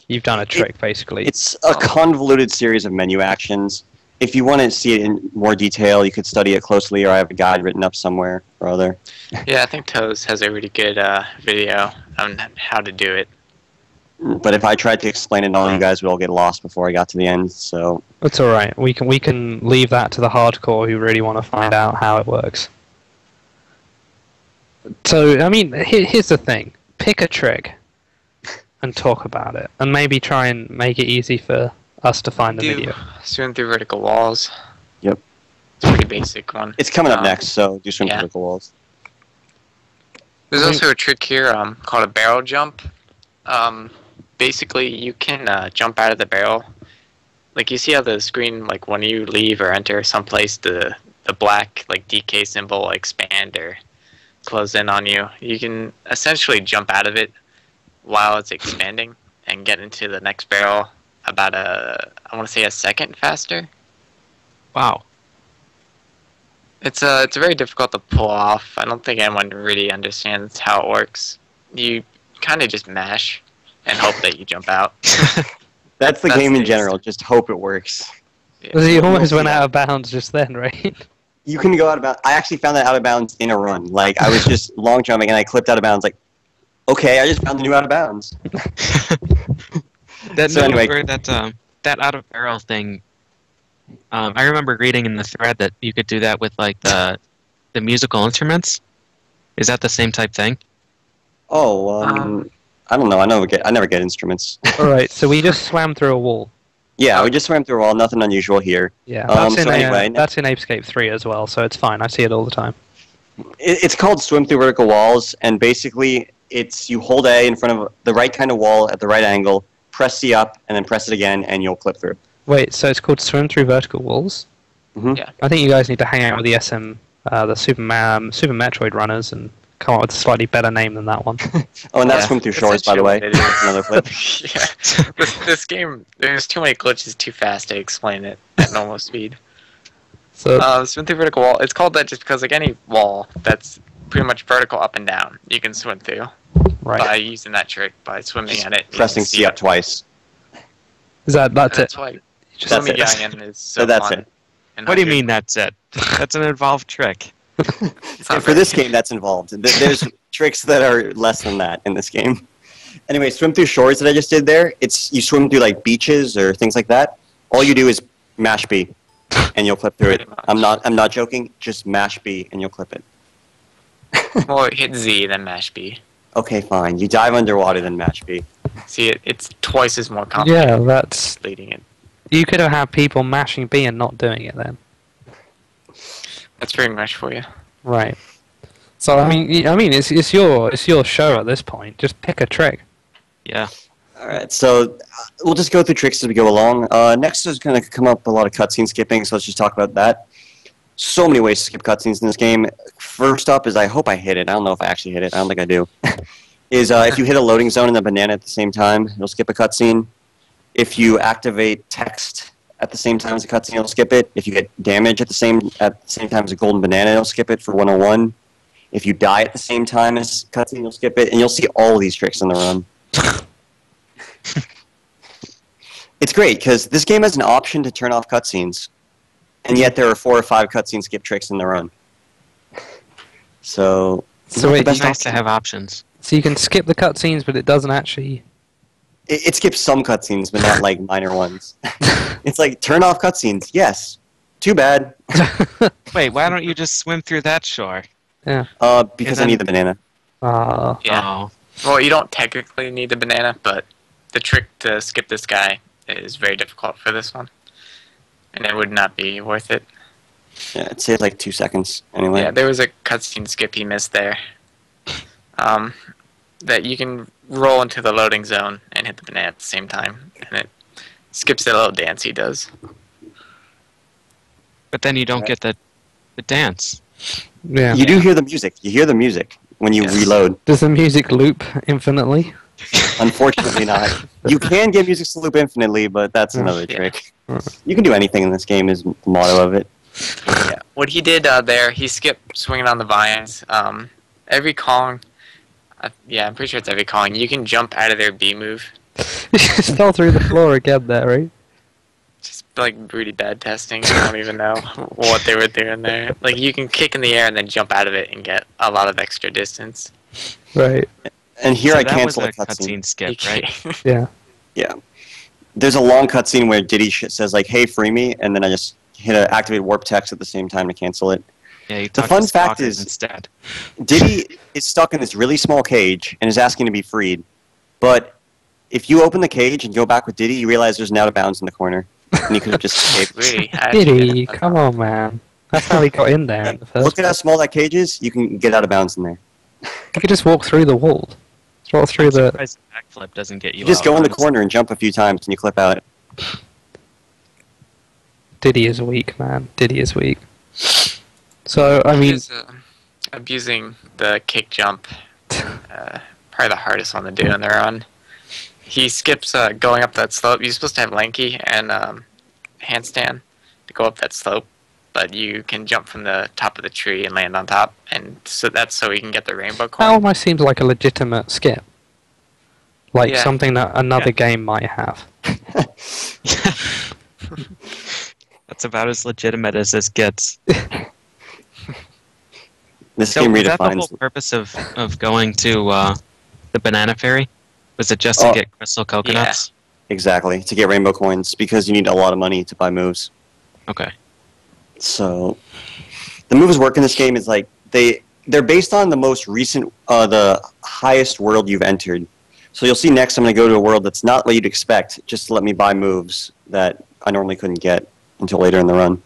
you've done a trick, basically. It's a convoluted series of menu actions. If you want to see it in more detail, you could study it closely, or I have a guide written up somewhere or other. Yeah, I think Toes has a really good video on how to do it. But if I tried to explain it, all you guys would all get lost before I got to the end. So It's all right. We can leave that to the hardcore who really want to find out how it works. So I mean, here's the thing: pick a trick and talk about it, and maybe try and make it easy for us to find the video. Swim through vertical walls. Yep. It's a pretty basic one. It's coming up next, so do swim yeah. through the walls. There's also a trick here called a barrel jump. Basically, you can jump out of the barrel. Like, you see how the screen, like, when you leave or enter someplace, the black, like, DK symbol will expand or close in on you. You can essentially jump out of it while it's expanding and get into the next barrel about I want to say a second faster. Wow. It's very difficult to pull off. I don't think anyone really understands how it works. You kind of just mash and hope that you jump out. That's the game in general. Just hope it works. Yeah. He almost went out of bounds just then, right? You can go out of bounds. I actually found that out of bounds in a run. Like, I was just long jumping and I clipped out of bounds. Like, okay, I just found a new out of bounds. That out of barrel thing. I remember reading in the thread that you could do that with like the musical instruments. Is that the same type thing? Oh, I don't know. I never get instruments. All right, so we just swam through a wall. Yeah, we just swam through a wall. Nothing unusual here. Yeah, that's that's in Apescape 3 as well, so it's fine. I see it all the time. It's called swim through vertical walls, and basically it's you hold A in front of the right kind of wall at the right angle, press C up, and then press it again, and you'll clip through. Wait, so it's called swim through vertical walls? Mm-hmm. Yeah. I think you guys need to hang out with the the Super Metroid runners and come up with a slightly better name than that one. Oh, and that's swim through shores, by the way. Another flip. Yeah. This game, there's too many glitches too fast to explain it at normal speed. So swim through vertical wall. It's called that just because like any wall that's pretty much vertical up and down, you can swim through by using that trick, by swimming at it. Pressing C up twice. That's it? Why That's swimming is so that's fun. it. What do you mean that's it? That's an involved trick. For this game, that's involved. There's tricks that are less than that in this game. Anyway, swim through shores that I just did there. It's you swim through like beaches or things like that. All you do is mash B, and you'll clip through it. I'm not joking. Just mash B, and you'll clip it. Well, hit Z then mash B. Okay, fine. You dive underwater, then mash B. See, it's twice as more complicated. Yeah, that's leading it. You could have had people mashing B and not doing it then. That's pretty much for you. Right. So I mean, it's your show at this point. Just pick a trick. Yeah. All right. So we'll just go through tricks as we go along. Next is going to come up a lot of cutscene skipping, so let's just talk about that. So many ways to skip cutscenes in this game. First up is I hope I hit it. I don't know if I actually hit it. I don't think I do. If you hit a loading zone and a banana at the same time, you'll skip a cutscene. If you activate text at the same time as a cutscene, you'll skip it. If you get damage at the same time as a golden banana, you'll skip it for 101. If you die at the same time as cutscene, you'll skip it, and you'll see all of these tricks in the run. It's great because this game has an option to turn off cutscenes, and yet there are 4 or 5 cutscene skip tricks in the run. So it's nice to have options. So you can skip the cutscenes, but it doesn't actually. It skips some cutscenes, but not like minor ones. It's like turn off cutscenes. Yes. Too bad. Wait, why don't you just swim through that shore? Yeah. Because I need the banana. Yeah. Well, you don't technically need the banana, but the trick to skip this guy is very difficult for this one, and it would not be worth it. Yeah, it saves like 2 seconds anyway. Yeah, there was a cutscene skip he missed there. That you can roll into the loading zone and hit the banana at the same time, and it skips the little dance he does. But then you don't get the dance. Yeah. You do hear the music. You hear the music. when you reload. Does the music loop infinitely? Unfortunately not. You can get music to loop infinitely, but that's another trick. You can do anything in this game is the motto of it. Yeah. What he did there, he skipped swinging on the vines. Every Kong, yeah, I'm pretty sure it's every Kong, you can jump out of their B move. You just fell through the floor again there, right? Just like really bad testing. I don't even know what they were doing there. Like you can kick in the air and then jump out of it and get a lot of extra distance. Right. And here So I that cancel was a a cutscene. skip, right? Yeah. Yeah. There's a long cutscene where Diddy says like, "Hey, free me," and then I just hit activate warp text at the same time to cancel it. Yeah, you The talk fun to fact stalkers is, instead. Diddy is stuck in this really small cage and is asking to be freed. But if you open the cage and go back with Diddy, you realize there's an out of bounds in the corner, and he could have just escaped. Really? Diddy, come on, man. That's how he got in there in the first Look at how small that cage is. You can get out of bounds in there. You could just walk through the wall. Just walk through the... Surprised the backflip doesn't get you You just out go in the once. corner and jump a few times, and you clip out. Diddy is weak, man. Diddy is weak. So, I mean... He's, abusing the kick jump. Probably the hardest one to do in the run. He skips going up that slope. You're supposed to have Lanky and handstand to go up that slope, but you can jump from the top of the tree and land on top, and so that's so we can get the rainbow coin. That almost seems like a legitimate skip. Like Yeah. something that another game might have. That's about as legitimate as this gets. This So game was that the whole redefines. purpose of going to the Banana Ferry? Was it just to Oh. get crystal coconuts? Exactly, to get rainbow coins, because you need a lot of money to buy moves. Okay. So, the moves work in this game is like, they're based on the most recent, the highest world you've entered. So you'll see next I'm going to go to a world that's not what you'd expect, just to let me buy moves that I normally couldn't get until later in the run.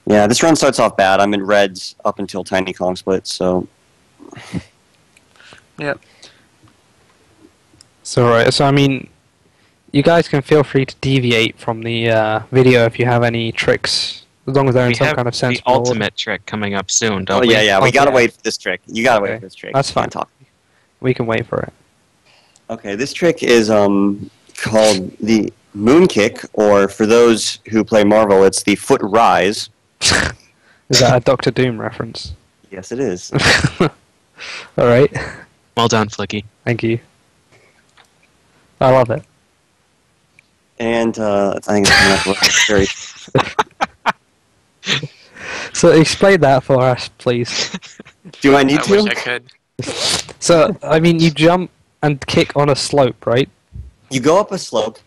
Yeah, this run starts off bad. I'm in reds up until Tiny Kong split, so... Yep. So, right, so I mean, you guys can feel free to deviate from the video if you have any tricks, as long as they're in We some have kind of the sensible order. ultimate trick coming up soon, don't Oh, we? yeah, we Oh, gotta yeah. wait for this trick. You gotta wait Okay. for this trick. That's You can't fine. talk. We can wait for it. Okay, this trick is called the Moonkick, or for those who play Marvel, it's the Foot Rise. Is that a Doctor Doom reference? Yes, it is. Alright, Well done, Flicky. thank you. I love it. And I think it's coming up very... So explain that for us, please. Do I need I wish I to? could. So, I mean, you jump and kick on a slope, right? You go up a slope,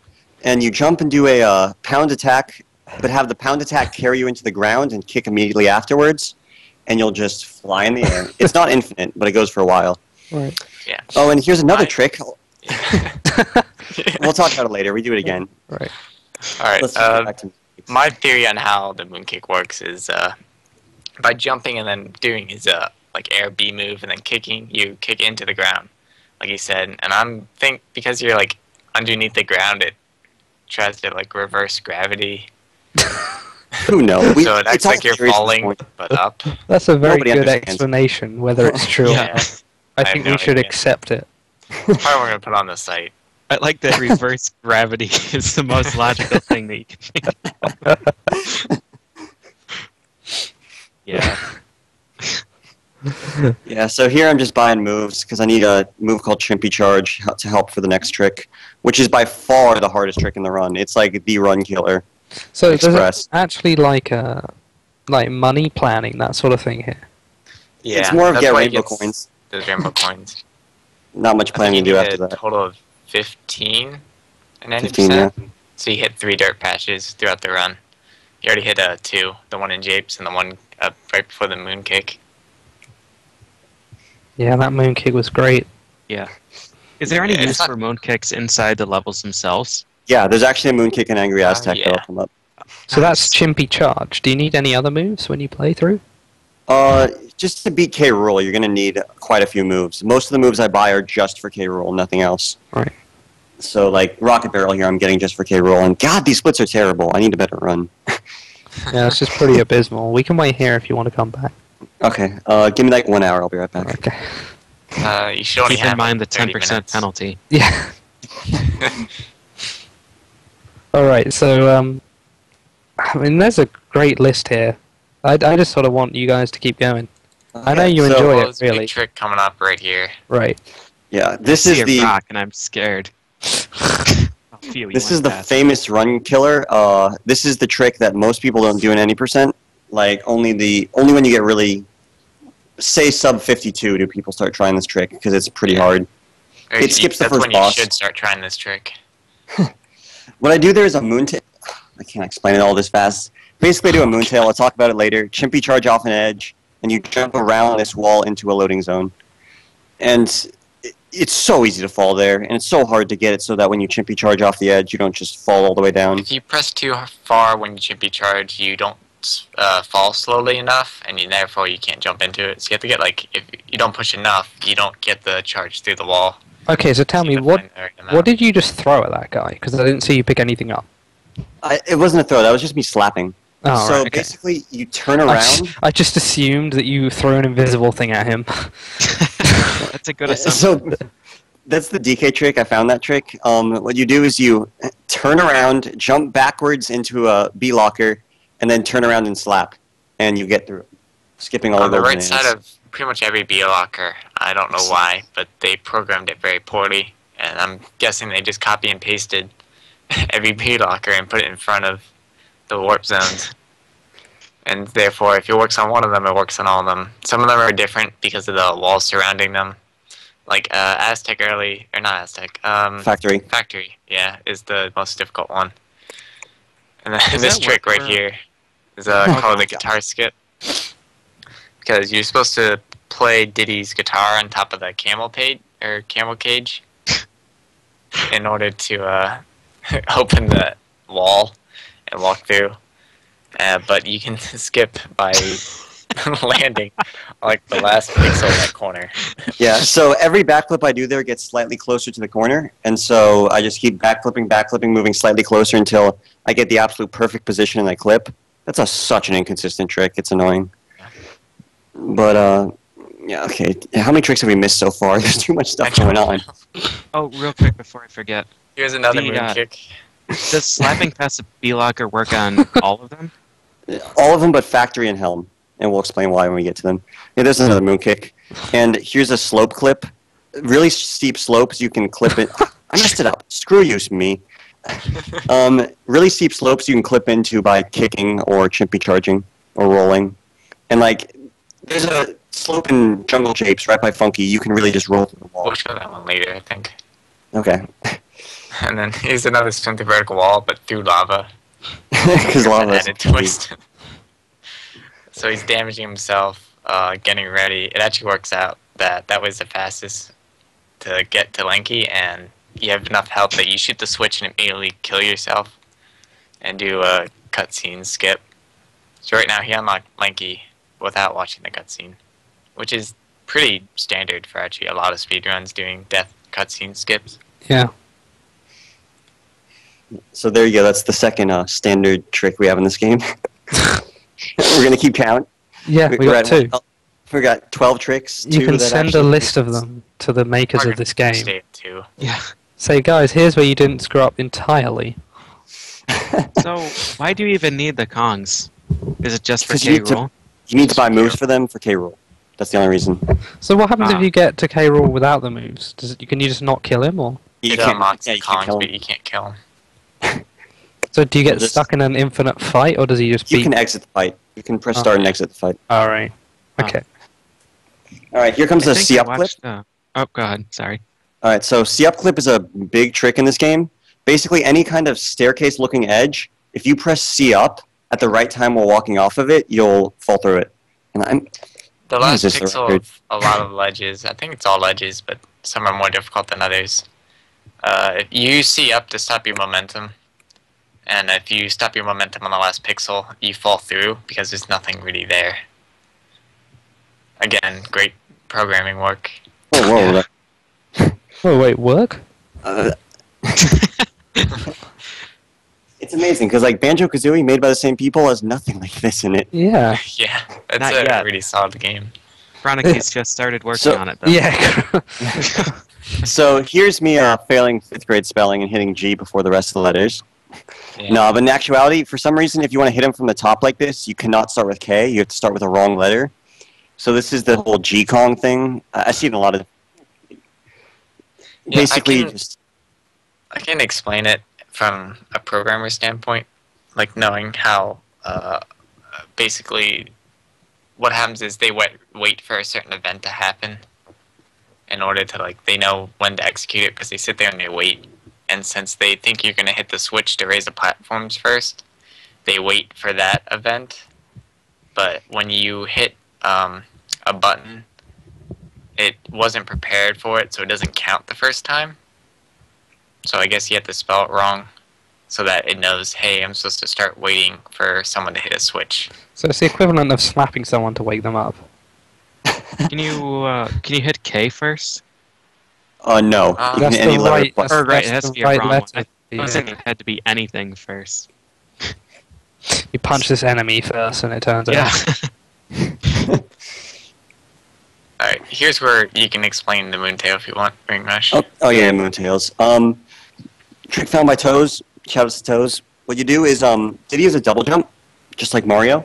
and you jump and do a pound attack, but have the pound attack carry you into the ground and kick immediately afterwards, and you'll just fly in the air. It's not infinite, but it goes for a while. Right. Yeah. Oh, and here's another trick. Yeah. We'll talk about it later. We do it again. Right. All right. Let's just get back to My theory on how the Moonkick works is by jumping and then doing his like air B move and then kicking, you kick into the ground, like you said. And I'm think because you're like underneath the ground, it tries to like reverse gravity. Who knows? So it acts all like you're theories at this falling, point. but up. That's a very Nobody good understands. explanation, whether it's true or Yeah. not. I I think have no we should idea. accept it. Probably what we're gonna put on the site. I like that reverse gravity is the most logical thing that you can think. Yeah. Yeah, so here I'm just buying moves because I need a move called Chimpy Charge to help for the next trick, which is by far the hardest trick in the run. It's like the run killer. So there's Express. actually like money planning, that sort of thing here. Yeah. It's more of that's get why it rainbow gets coins. Those rainbow coins. Not much I planning think to do you after need a that. total of 15 and 90%. 15, yeah. So you hit 3 dirt patches throughout the run. You already hit 2, the one in Japes and the one right before the Moonkick. Yeah, that Moonkick was great. Yeah. Is there any Yeah, it's use not- for moonkicks inside the levels themselves? Yeah, there's actually a Moonkick and Angry Aztec yeah. that'll come up. So that's Chimpy Charge. Do you need any other moves when you play through? Just to beat K. Rool, you're going to need quite a few moves. Most of the moves I buy are just for K. Rool, nothing else. Right. So, like, Rocket Barrel here I'm getting just for K. Rool, and God, these splits are terrible. I need a better run. Yeah, it's just pretty abysmal. We can wait here if you want to come back. Okay, give me like 1 hour. I'll be right back. Okay. You should only Keep in have mind the 30 10% minutes. penalty. Yeah. Alright, so, I mean, there's a great list here. I just sort of want you guys to keep going. I know you enjoy Well, it, there's a really. big trick coming up right here. Right. Yeah, this I is see a the rock and I'm scared. this is the famous run killer. This is the trick that most people don't do in any percent. Like only when you get really, say sub 52, do people start trying this trick because it's pretty hard. It skips the first That's when boss. you should start trying this trick. What I do there is a moontail. I can't explain it all this fast. Basically, I do a moontail. I'll talk about it later. Chimpy charge off an edge, and you jump around this wall into a loading zone. And it's so easy to fall there, and it's so hard to get it so that when you chimpy charge off the edge, you don't just fall all the way down. If you press too far when you chimpy charge, you don't fall slowly enough, and therefore you can't jump into it. So you have to get, like, if you don't push enough, you don't get the charge through the wall. Okay, so tell me, what did you just throw at that guy? Because I didn't see you pick anything up. It wasn't a throw. That was just me slapping. Oh, so right, okay. basically, you turn around. I just assumed that you threw an invisible thing at him. That's a good assumption. So that's the DK trick. I found that trick. What you do is you turn around, jump backwards into a B locker, and then turn around and slap, and you get through, skipping all on the the right bananas. side of pretty much every B locker. I don't know why, but they programmed it very poorly, and I'm guessing they just copy and pasted every B locker and put it in front of the warp zones. And therefore, if it works on one of them, it works on all of them. Some of them are different because of the walls surrounding them. Like Aztec early, or not Aztec. Factory. Factory, yeah, is the most difficult one. And then Does this that trick work right for- here is called the guitar skip. Because you're supposed to play Diddy's guitar on top of the camel cage in order to open the wall and walk through. But you can skip by landing like the last pixel in that corner. Yeah, so every backflip I do there gets slightly closer to the corner, and so I just keep backflipping, moving slightly closer until I get the absolute perfect position and I clip. That's such an inconsistent trick. It's annoying. But, yeah, okay. How many tricks have we missed so far? There's too much stuff going on. Oh, real quick before I forget. Here's another The, Moonkick. Does slapping past a B-locker work on all of them? All of them but Factory and Helm, and we'll explain why when we get to them. Yeah, there's another Moonkick. And here's a slope clip. Really steep slopes, you can clip it. I messed it up. Screw you, me. Really steep slopes you can clip into by kicking or chimpy charging or rolling. And, like, there's a slope in Jungle Japes right by Funky. You can really just roll through the wall. We'll show that one later, I think. Okay. And then here's another spin through vertical wall, but through lava. Because lava is Added twist. So he's damaging himself, getting ready. It actually works out that was the fastest to get to Lanky, and you have enough health that you shoot the switch and immediately kill yourself and do a cutscene skip. So right now he unlocked Lanky without watching the cutscene, which is pretty standard for actually a lot of speedruns doing death cutscene skips. Yeah. So there you go. That's the second standard trick we have in this game. We're going to keep count. Yeah, we got two. We got 12 tricks. You can send a list of them to the makers of this game. Stay at 2. Yeah. Say, guys, here's where you didn't screw up entirely. So, why do you even need the Kongs? Is it just for Because you K-Rool? You need to buy moves for them for K-Rool. That's the only reason. So what happens if you get to K-Rool without the moves? Can you just not kill him, or? You It can't, unlocks yeah, the you can't Kongs, kill but him. you can't kill him. So do you get Just- stuck in an infinite fight, or does he just You beat? can exit the fight. You can press start and exit the fight. All right. Okay. All right, here comes I a think C-up I clip. watched, oh, go ahead. Sorry. All right, so C-up clip is a big trick in this game. Basically, any kind of staircase-looking edge, if you press C-up at the right time while walking off of it, you'll fall through it. And The Why last is this the pixel record? of a lot of ledges, I think it's all ledges, but some are more difficult than others. If you use C up to stop your momentum, and if you stop your momentum on the last pixel, you fall through because there's nothing really there. Again, great programming work. whoa. Oh wait, work? It's It's amazing because like Banjo-Kazooie, made by the same people, has nothing like this in it. Yeah. Yeah, it's Not a yet. really solid game. Veronica's just started working on it, though. Yeah. So here's me failing 5th grade spelling and hitting G before the rest of the letters. Yeah. No, but in actuality, for some reason, if you want to hit him from the top like this, you cannot start with K. You have to start with a wrong letter. So this is the whole G-Kong thing. I see it in a lot of... Basically, I can explain it from a programmer standpoint, like knowing how basically what happens is they wait for a certain event to happen in order to, like, they know when to execute it because they sit there and they wait. And since they think you're going to hit the switch to raise the platforms first, they wait for that event. But when you hit a button, it wasn't prepared for it, so it doesn't count the first time. So I guess you have to spell it wrong so that it knows, hey, I'm supposed to start waiting for someone to hit a switch. So it's the equivalent of slapping someone to wake them up. Can you hit K first? no. You That's can any the letter right. plus- Or right, That's it has to the be a right wrong letter. one. I was Yeah. thinking it had to be anything first. You punch this enemy first, and it turns Yeah. out. Alright, here's where you can explain the Moontail if you want, Ring Rush. Oh yeah, Moontails. Trick found by Toes. Shout out to Toes. What you do is, did he use a double jump, just like Mario?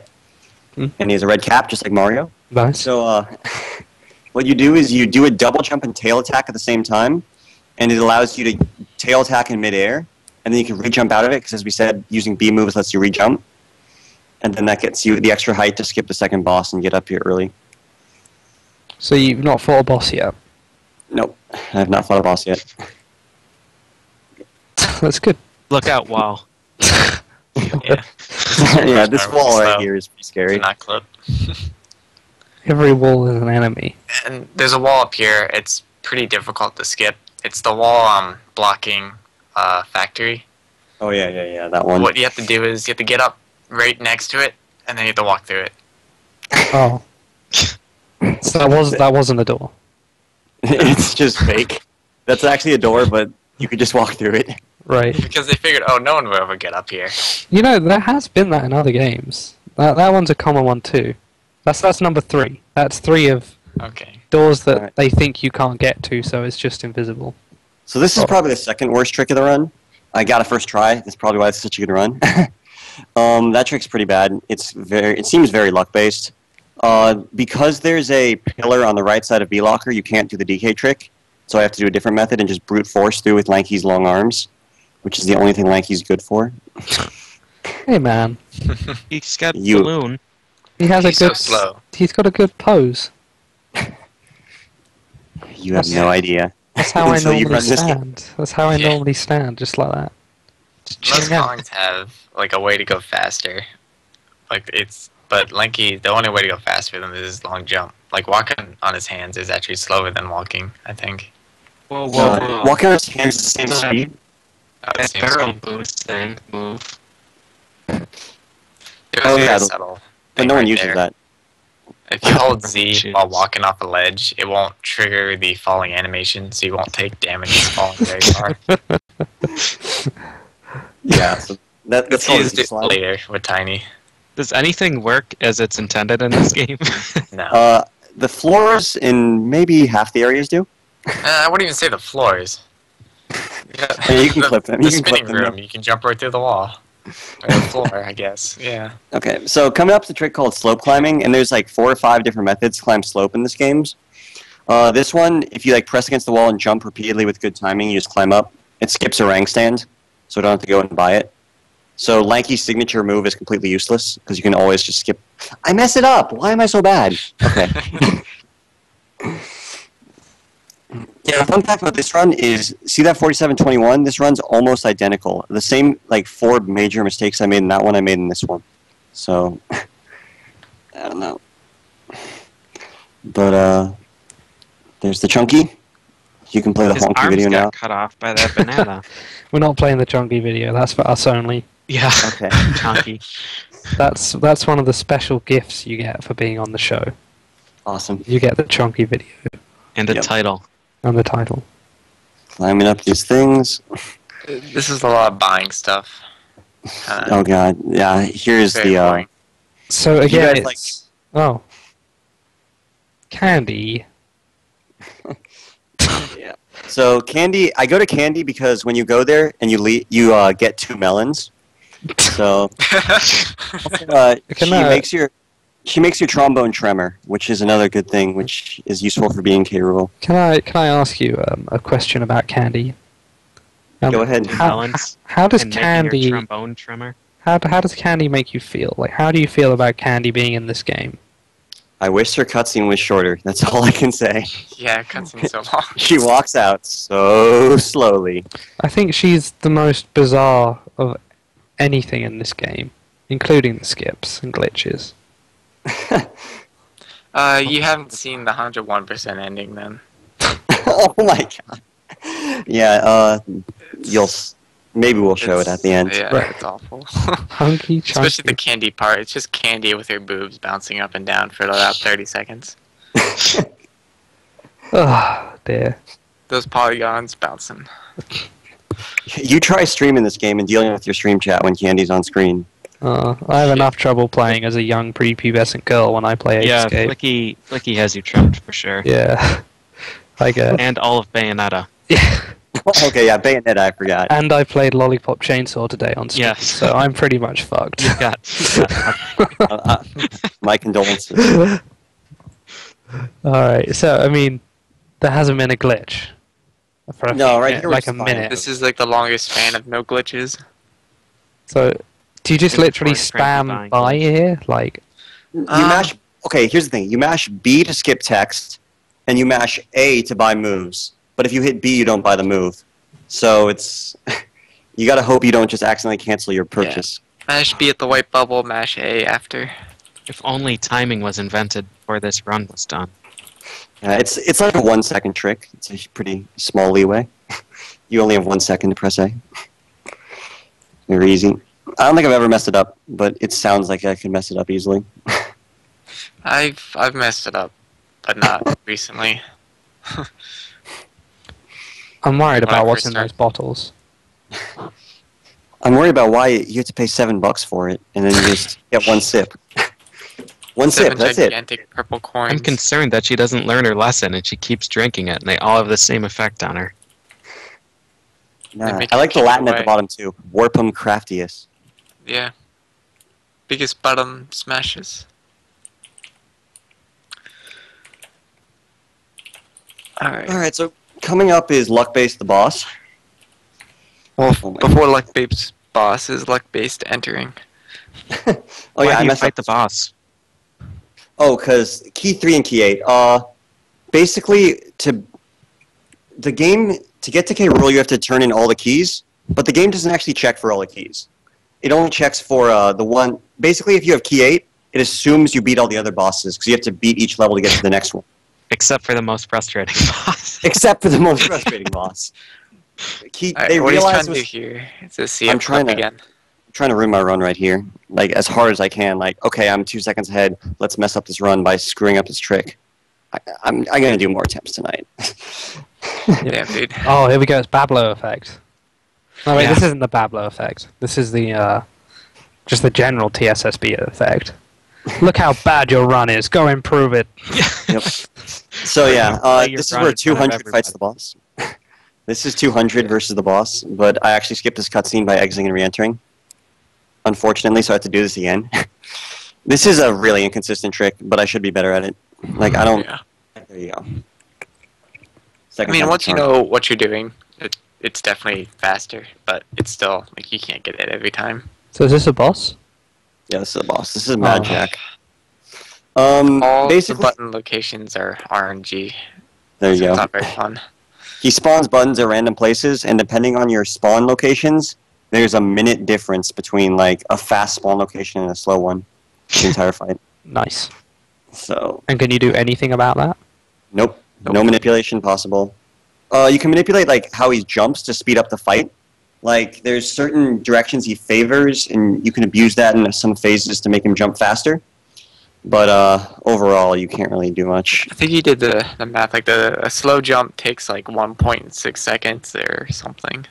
Hmm. And he has a red cap, just like Mario. Nice. So, what you do is you do a double jump and tail attack at the same time, and it allows you to tail attack in midair, and then you can re-jump out of it, because as we said, using B moves lets you re-jump. And then that gets you the extra height to skip the second boss and get up here early. So you've not fought a boss yet. Nope, I have not fought a boss yet. That's good. Look out, wall. Yeah. Yeah, this wall right So, here is pretty scary. not clip. Every wall is an enemy. And there's a wall up here. It's pretty difficult to skip. It's the wall blocking factory. Oh yeah, that one. What you have to do is you have to get up right next to it, and then you have to walk through it. Oh. So that wasn't a door. It's just fake. That's actually a door, but you could just walk through it. Right. Because they figured, oh, no one will ever get up here. You know, there has been that in other games. That one's a common one too. That's number 3. That's 3 of Okay. doors that Alright. they think you can't get to, so it's just invisible. So this is probably the second worst trick of the run. I got a first try. That's probably why it's such a good run. That trick's pretty bad. It seems very luck based. Because there's a pillar on the right side of B-Locker, you can't do the DK trick. So I have to do a different method and just brute force through with Lanky's long arms, which is the only thing Lanky's good for. Hey man, He's got You- balloon. he has He's a good. so slow. He's got a good pose. You have no idea. That's how I Until you normally run this game. stand. That's how I Yeah. normally stand, just like that. Just Most chilling out. songs have like a way to go faster. But Lanky, the only way to go faster than this is long jump. Like walking on his hands is actually slower than walking, I think. Whoa, whoa, whoa. Walking on his hands is the same speed. It That seems barrel like boost thing move. there's Oh, a yeah, very the- subtle But thing no one right uses there. that. If you hold Z Jeez. while walking off a ledge, it won't trigger the falling animation, so you won't take damage falling very far. Yeah, so that's Let's called use a it slide. later with Tiny. Does anything work as it's intended in this game? No. The floors in maybe half the areas do. I wouldn't even say the floors. Yeah, you can clip them. The You can clip spinning them, room, you can jump right through the wall. Or the floor, I guess. Yeah. Okay, so coming up is a trick called slope climbing, and there's like 4 or 5 different methods to climb slope in this games. This one, if you like press against the wall and jump repeatedly with good timing, you just climb up. It skips a rank stand, so you don't have to go and buy it. So Lanky's signature move is completely useless, because you can always just skip. I mess it up! Why am I so bad? Okay. Yeah, fun fact about this run is, see that 4721? This run's almost identical. The same, like, 4 major mistakes I made in that one, I made in this one. So, I don't know. But, there's the Chunky. You can play the His honky arms video got now. cut off by that banana. We're not playing the chunky video. That's for us only. Yeah. Okay. Chunky. That's one of the special gifts you get for being on the show. Awesome. You get the chunky video And the Yep. title. and the title. Climbing up these things. This is a lot of buying stuff. Oh god, yeah. Here's Very the. boring. So You again, guys it's oh, Candy. Yeah. So Candy, I go to Candy because when you go there and you get 2 melons. So she makes your trombone tremor, which is another good thing, which is useful for being K. Rool. Can I ask you a question about Candy? Go ahead. How does and making Candy your trombone tremor? how does Candy make you feel? Like, how do you feel about Candy being in this game? I wish her cutscene was shorter. That's all I can say. Yeah, cutscene's so long. She walks out so slowly. I think she's the most bizarre of anything in this game, including the skips and glitches. You haven't seen the 101% ending then. Oh my god. Yeah, maybe we'll show it at the end. Yeah, Right. it's awful. Hunky, chunky. Especially the Candy part. It's just Candy with her boobs bouncing up and down for about 30 seconds. Oh dear. Those polygons bouncing. You try streaming this game and dealing with your stream chat when Candy's on screen. I have enough trouble playing as a young prepubescent girl when I play Ape Yeah, Escape. Flicky has you trimmed for sure. Yeah. I guess. And all of Bayonetta. Yeah. Okay, yeah, Bayonetta, I forgot. And I played Lollipop Chainsaw today on stream, Yes. so I'm pretty much fucked. You got My condolences. Alright, so, I mean, there hasn't been a glitch. For No, right here like we're a fine. minute. This is like the longest span of no glitches. So, do you just Before literally it's cranky spam buying by glitch. here? Like, You mash. Okay, here's the thing. You mash B to skip text, and you mash A to buy moves. But if you hit B, you don't buy the move. So it's you gotta hope you don't just accidentally cancel your purchase. Mash B at the white bubble, mash A after. If only timing was invented before this run was done. It's like a 1 second trick. It's a pretty small leeway. You only have 1 second to press A. Very easy. I don't think I've ever messed it up, but it sounds like I can mess it up easily. I've messed it up, but not recently. I'm worried When I about what's first in those bottles. I'm worried about why you have to pay $7 for it, and then you just get 1 sip. 1 sip, 7 that's it. gigantic purple coins. I'm concerned that she doesn't learn her lesson and she keeps drinking it, and they all have the same effect on her. Nah, make I it like the keep Latin at away. the bottom too. Warpum craftius. Yeah. Biggest bottom smashes. Alright. Alright, so coming up is Luck Based the Boss. Well, Oh my- before Luck Babe's boss is Luck Based entering. Oh Why yeah, do I you messed fight up. the boss? Oh, because key 3 and key 8. Basically, to get to K. Rool, you have to turn in all the keys, but the game doesn't actually check for all the keys. It only checks for the one. Basically, if you have key 8, it assumes you beat all the other bosses because you have to beat each level to get to the next one. Except for the most frustrating boss. Except for the most frustrating boss. Alright, They what he's realize trying to do here is to see I'm him trying clip to- again. trying to ruin my run right here, like as hard as I can. Like, okay, I'm 2 seconds ahead. Let's mess up this run by screwing up this trick. I'm gonna do more attempts tonight. Damn, dude. Oh, here we go. It's Bablo effect. No, wait, Yeah. this isn't the Bablo effect. This is the just the general TSSB effect. Look how bad your run is. Go improve it. Yep. So yeah, Play your this is run where in front of 200 fights the boss. This is 200 versus the boss, but I actually skipped this cutscene by exiting and re-entering. Unfortunately, so I have to do this again. This is a really inconsistent trick, but I should be better at it. Like, I don't... Yeah. There you go. I Second mean, time once you charm. know what you're doing, it's definitely faster, but it's still, like, you can't get it every time. So is this a boss? Yeah, this is the boss. This is Mad Oh. Jack. All Basically... the button locations are RNG. There you So go. it's not very fun. He spawns buttons at random places, and depending on your spawn locations, there's a minute difference between like a fast spawn location and a slow one. The entire fight. Nice. So, And can you do anything about that? nope, no manipulation possible. You can manipulate like how he jumps to speed up the fight. Like there's certain directions he favors, and you can abuse that in some phases to make him jump faster. But overall, you can't really do much. I think you did the math, like a slow jump takes like 1.6 seconds or something.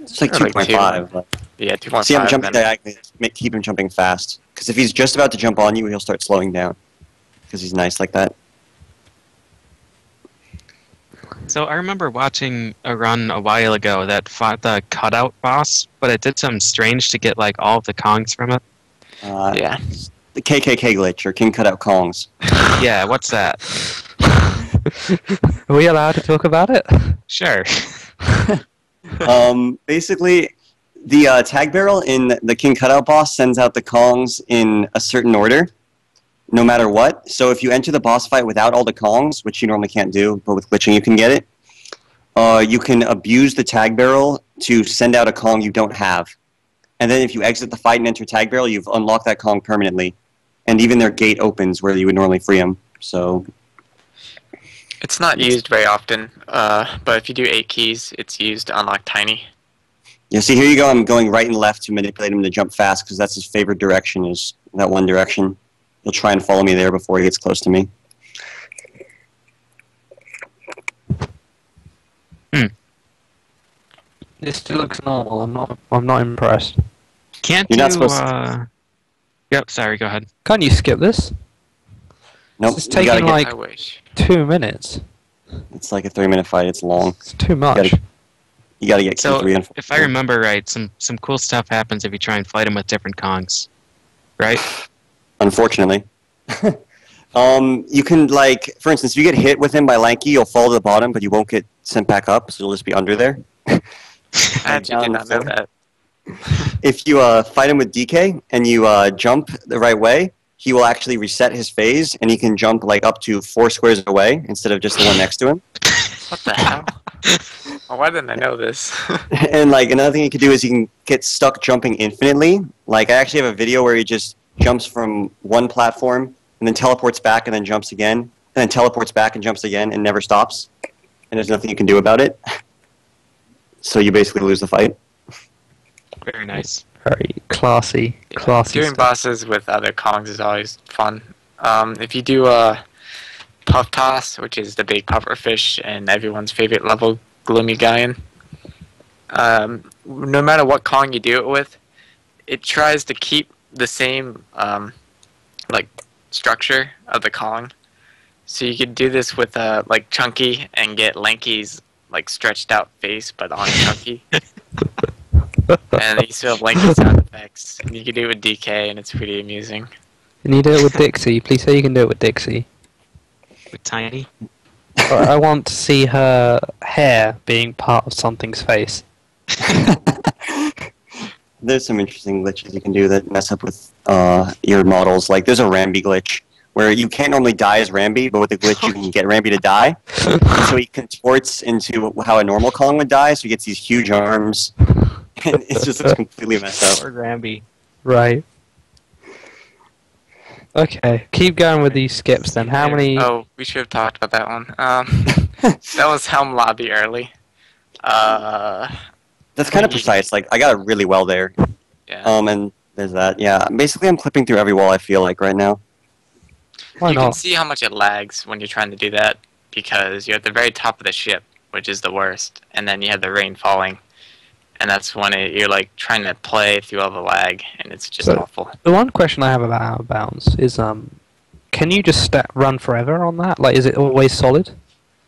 It's like Or like 2.5. Yeah, 2.5. See, I'm jumping then- diagonally. Keep him jumping fast. Because if he's just about to jump on you, he'll start slowing down. Because he's nice like that. So I remember watching a run a while ago that fought the cutout boss, but it did something strange to get like all of the Kongs from it. Yeah. The KKK glitch, or King Cutout Kongs. Yeah, what's that? Are we allowed to talk about it? Sure. Basically, the tag barrel in the King Cutout boss sends out the Kongs in a certain order, no matter what. So if you enter the boss fight without all the Kongs, which you normally can't do, but with glitching you can get it, you can abuse the tag barrel to send out a Kong you don't have. And then if you exit the fight and enter tag barrel, you've unlocked that Kong permanently. And even their gate opens where you would normally free them. So It's not used very often, but if you do 8 keys, it's used to unlock Tiny. yeah, see, here you go. I'm going right and left to manipulate him to jump fast because that's his favorite direction, is that one direction. He'll try and follow me there before he gets close to me. This still looks normal. I'm not impressed. Can't You're you? not supposed to- Yep. Sorry. Go ahead. Can't you skip this? Nope, This is you gotta taking get, like I wish. 2 minutes. it's like a 3-minute fight. It's long. It's too much. You gotta get So, Q3 and if I remember right, some cool stuff happens if you try and fight him with different Kongs, right? Unfortunately. You can, like, for instance, if you get hit with him by Lanky, you'll fall to the bottom, but you won't get sent back up, so you'll just be under there. I actually did not know that. If you fight him with DK and you jump the right way, he will actually reset his phase, and he can jump like up to 4 squares away instead of just the one next to him. What the hell? Oh, why didn't I know this? And like another thing he can do is he can get stuck jumping infinitely. Like I actually have a video where he just jumps from one platform and then teleports back and then jumps again, and then teleports back and jumps again and never stops. And there's nothing you can do about it. So you basically lose the fight. Very nice. Very classy. Classy Doing stuff. bosses with other Kongs is always fun. If you do Puff Toss, which is the big puffer fish and everyone's favorite level gloomy guy, no matter what Kong you do it with, it tries to keep the same like structure of the Kong. So you could do this with like Chunky and get Lanky's like stretched out face, but on Chunky. And you still have Lanky sound effects. And you can do it with DK, and it's pretty amusing. Can you do it with Dixie? Please say you can do it with Dixie. With Tiny. I want to see her hair being part of something's face. There's some interesting glitches you can do that mess up with your models. Like there's a Rambi glitch where you can't normally die as Rambi, but with the glitch you can get Rambi to die. So he contorts into how a normal Kong would die, so he gets these huge arms. And it's just completely messed up. Or Rambi. Right. Okay, keep going with these skips then. How many... Oh, we should have talked about that one. That was Helm Lobby early. That's kind of precise. Like I got it really well there. Yeah. And there's that. Yeah, basically I'm clipping through every wall I feel like right now. Why You can not? see how much it lags when you're trying to do that, because you're at the very top of the ship, which is the worst, and then you have the rain falling, and that's when you're like trying to play through all the lag, and it's just So- awful. The one question I have about Out of Bounds is, can you just run forever on that? Like, is it always solid?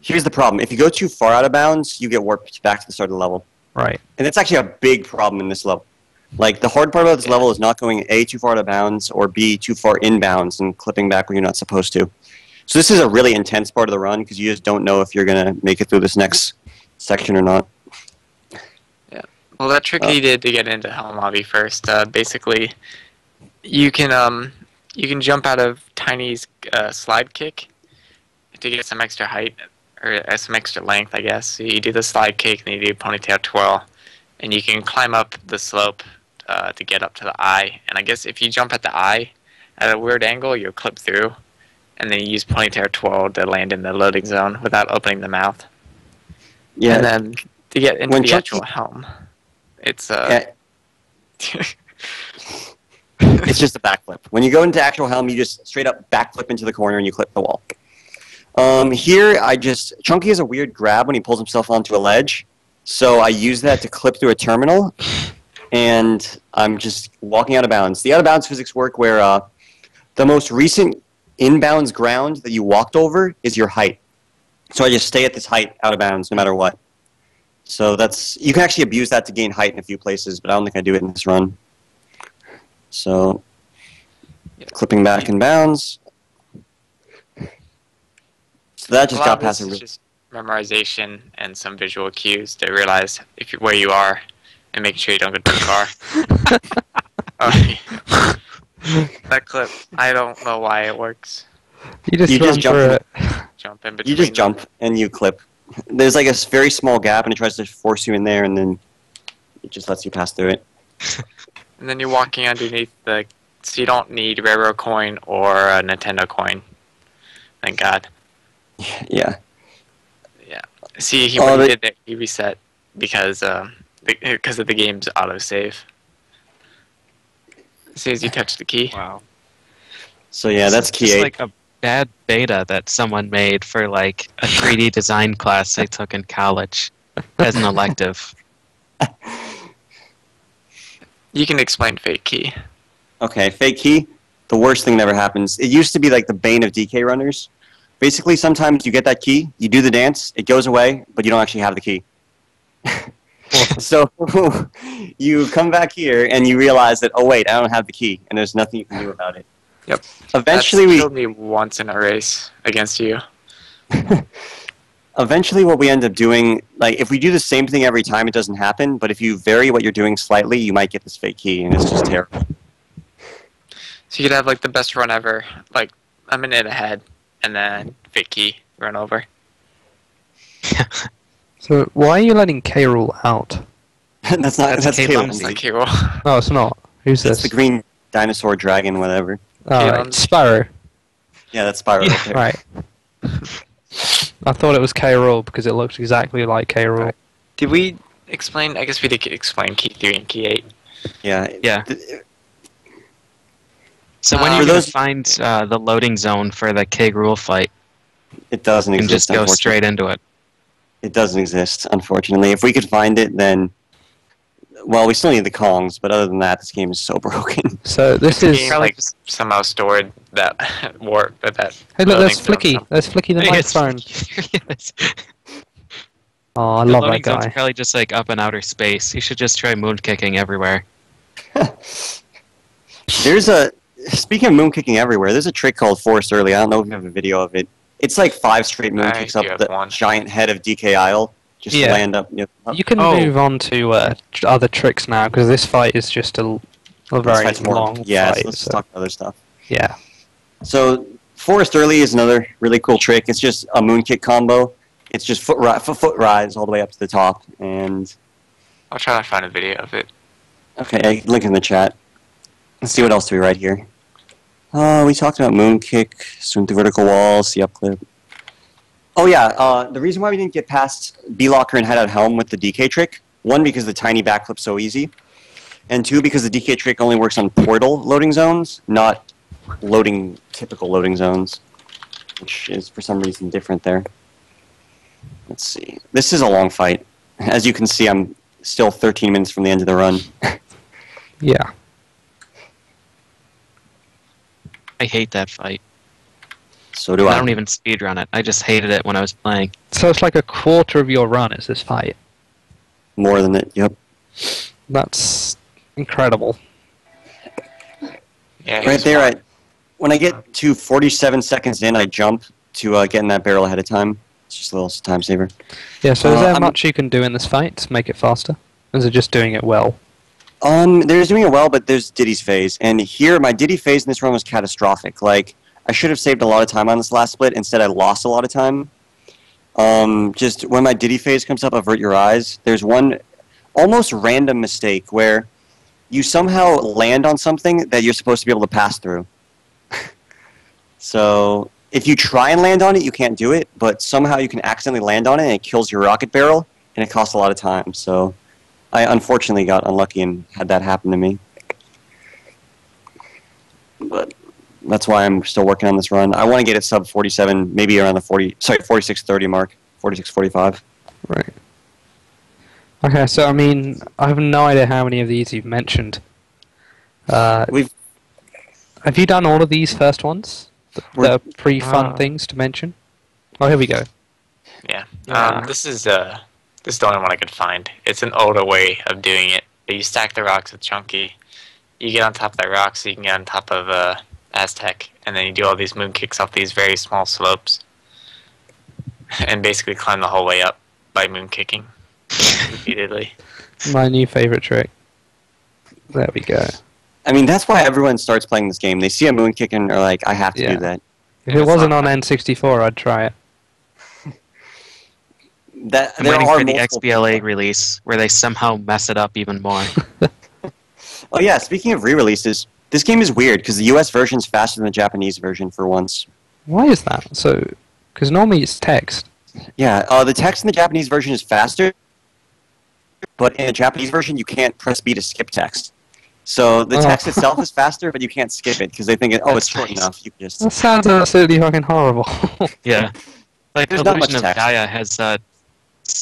Here's the problem. If you go too far out of bounds, you get warped back to the start of the level. Right. And that's actually a big problem in this level. Like, the hard part about this level is not going A, too far out of bounds, or B, too far inbounds and clipping back when you're not supposed to. So this is a really intense part of the run, because you just don't know if you're going to make it through this next section or not. Well, that trick he did to get into Helm Lobby first, basically, you can jump out of Tiny's slide kick to get some extra height, or some extra length, I guess. So you do the slide kick, and you do ponytail twirl, and you can climb up the slope to get up to the eye. And I guess if you jump at the eye at a weird angle, you'll clip through, and then you use ponytail twirl to land in the loading zone without opening the mouth. Yeah. And then to get into When the Chucky- actual helm, it's Yeah, it's just a backflip. When you go into actual helm, you just straight up backflip into the corner and you clip the wall. Here, Chunky has a weird grab when he pulls himself onto a ledge, So I use that to clip through a terminal, and I'm just walking out of bounds. The out of bounds physics work where the most recent inbounds ground that you walked over is your height. So I just stay at this height out of bounds no matter what. So you can actually abuse that to gain height in a few places, but I don't think I do it in this run. So clipping back in bounds. So that just got past it. Just memorization and some visual cues to realize where you are and making sure you don't go too far. That clip, I don't know why it works. You just jump. Jump in between. You just jump and you clip. There's like a very small gap, and it tries to force you in there, and then it just lets you pass through it. And then you're walking underneath so you don't need railroad coin or a Nintendo coin. Thank God. Yeah. Yeah. See, what he did there, he reset because of the game's autosave. As soon as you touch the key. Wow. So yeah, that's key 8. Like a bad beta that someone made for like a 3D design class they took in college as an elective. You can explain fake key. Okay, fake key, the worst thing that ever happens. It used to be like the bane of DK runners. Basically, sometimes you get that key, you do the dance, it goes away, but you don't actually have the key. So you come back here and you realize that, oh wait, I don't have the key, and there's nothing you can do about it. Yep. Eventually, That's killed me once in a race against you. Eventually, what we end up doing, like if we do the same thing every time, it doesn't happen. But if you vary what you're doing slightly, you might get this fake key, and it's just terrible. So you could have like the best run ever, like a minute ahead, and then fake key run over. So why are you letting K. Rool out? That's Caleb. It's like K. Rool. No, it's not. Who's this? It's the green dinosaur dragon, whatever. Oh, right. Spyro. Yeah, that's Spyro. Yeah, right. I thought it was K. Rool because it looks exactly like K. Rool. Did we explain? I guess we did explain key 3 and key 8. Yeah. Yeah. So when you find the loading zone for the K. Rool fight, it doesn't you can exist. just go straight into it. It doesn't exist, unfortunately. If we could find it, then... Well, we still need the Kongs, but other than that, this game is so broken. So this is... Probably somehow stored that warp, but that... Hey look, there's Flicky. There's Flicky the microphone. Oh, I love that guy. Zone's probably just like up in outer space. You should just try moonkicking everywhere. There's a... Speaking of moonkicking everywhere, there's a trick called Forest Early. I don't know if you have a video of it. It's like 5 straight moonkicks up the giant head of DK Isle. Just to land up. You can move on to other tricks now, because this fight is just a very long fight. Yeah, so let's talk about other stuff. Yeah. So, Forest Early is another really cool trick. It's just a moonkick combo. It's just foot rides all the way up to the top. And I'll try to find a video of it. Okay, link in the chat. Let's see what else do we write here. We talked about moonkick, swim through vertical walls, see up clip. Oh yeah, the reason why we didn't get past B-Locker and Head Out Helm with the DK trick, 1, because the tiny backflip's so easy, and 2, because the DK trick only works on portal loading zones, not typical loading zones, which is for some reason different there. Let's see. This is a long fight. As you can see, I'm still 13 minutes from the end of the run. Yeah. I hate that fight. So do I. I don't even speedrun it. I just hated it when I was playing. So it's like a quarter of your run is this fight? More than it, yep. That's incredible. Yeah, right there, when I get to 47 seconds in, I jump to get in that barrel ahead of time. It's just a little time saver. Yeah, so is there much you can do in this fight to make it faster? Or is it just doing it well? There's doing it well, but there's Diddy's phase. And here, my Diddy phase in this run was catastrophic. Like, I should have saved a lot of time on this last split. Instead, I lost a lot of time. Just when my Diddy phase comes up, avert your eyes. There's one almost random mistake where you somehow land on something that you're supposed to be able to pass through. So if you try and land on it, you can't do it, but somehow you can accidentally land on it and it kills your rocket barrel, and it costs a lot of time. So I unfortunately got unlucky and had that happen to me. But that's why I'm still working on this run. I want to get it sub 47, maybe around the 46:30 mark, 46:45. Right. Okay, so I mean, I have no idea how many of these you've mentioned. Have you done all of these first ones? The pre-fun things to mention? Oh, here we go. Yeah. This is the only one I could find. It's an older way of doing it. You stack the rocks with Chunky. You get on top of that rock so you can get on top of Aztec, and then you do all these moon kicks off these very small slopes, and basically climb the whole way up by moon kicking repeatedly. My new favorite trick. There we go. I mean, that's why everyone starts playing this game. They see a moon kick and are like, I have to do that. If it wasn't on N64, I'd try it. I'm waiting for the XBLA release, where they somehow mess it up even more. Oh yeah, speaking of re-releases, this game is weird, because the US version's faster than the Japanese version for once. Why is that? So, because normally it's text. Yeah, the text in the Japanese version is faster, but in the Japanese version you can't press B to skip text. So the text itself is faster, but you can't skip it, because they think, it's short enough. You just... That sounds absolutely fucking horrible. Yeah. Like, There's the not much version of text. Gaia has,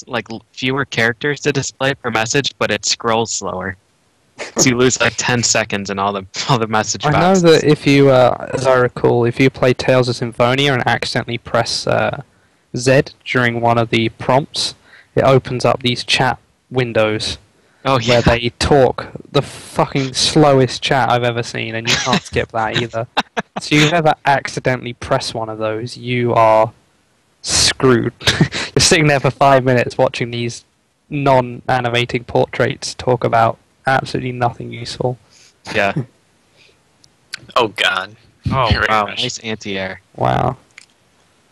like, fewer characters to display per message, but it scrolls slower. So you lose, like, 10 seconds in all the message boxes. I know that if you, as I recall, if you play Tales of Symphonia and accidentally press Z during one of the prompts, it opens up these chat windows. Oh, yeah. Where they talk the fucking slowest chat I've ever seen, and you can't skip that either. So if you ever accidentally press one of those, you are screwed. You're sitting there for 5 minutes watching these non-animating portraits talk about absolutely nothing useful. Yeah. Oh, God. Oh, wow. Nice anti-air. Wow.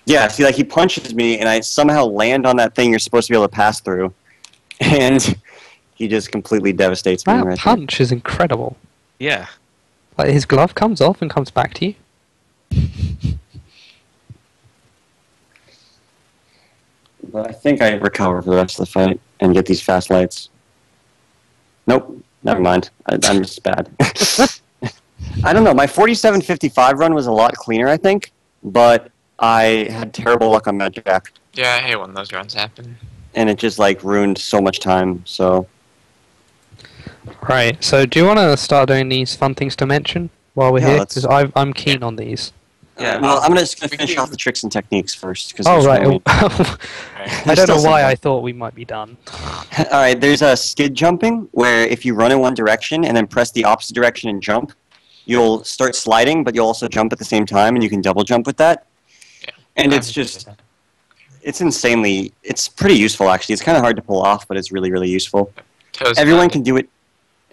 Yeah, see, like, he punches me, and I somehow land on that thing you're supposed to be able to pass through. And... he just completely devastates me. That punch is incredible. Yeah. Like, his glove comes off and comes back to you. But I think I recover for the rest of the fight and get these fast lights. Nope, never mind. I'm just bad. I don't know. My 4755 run was a lot cleaner, I think, but I had terrible luck on that jack. Yeah, I hate when those runs happen. And it just, like, ruined so much time, so... Right, so do you want to start doing these fun things to mention while we're here? Because I'm keen on these. Yeah, well, I'm just going to finish off the tricks and techniques first. Cause right. I don't know why I thought we might be done. Alright, there's a skid jumping, where if you run in one direction and then press the opposite direction and jump, you'll start sliding, but you'll also jump at the same time, and you can double jump with that. Yeah. And it's just... it's insanely... it's pretty useful, actually. It's kind of hard to pull off, but it's really, really useful. Everyone can do it.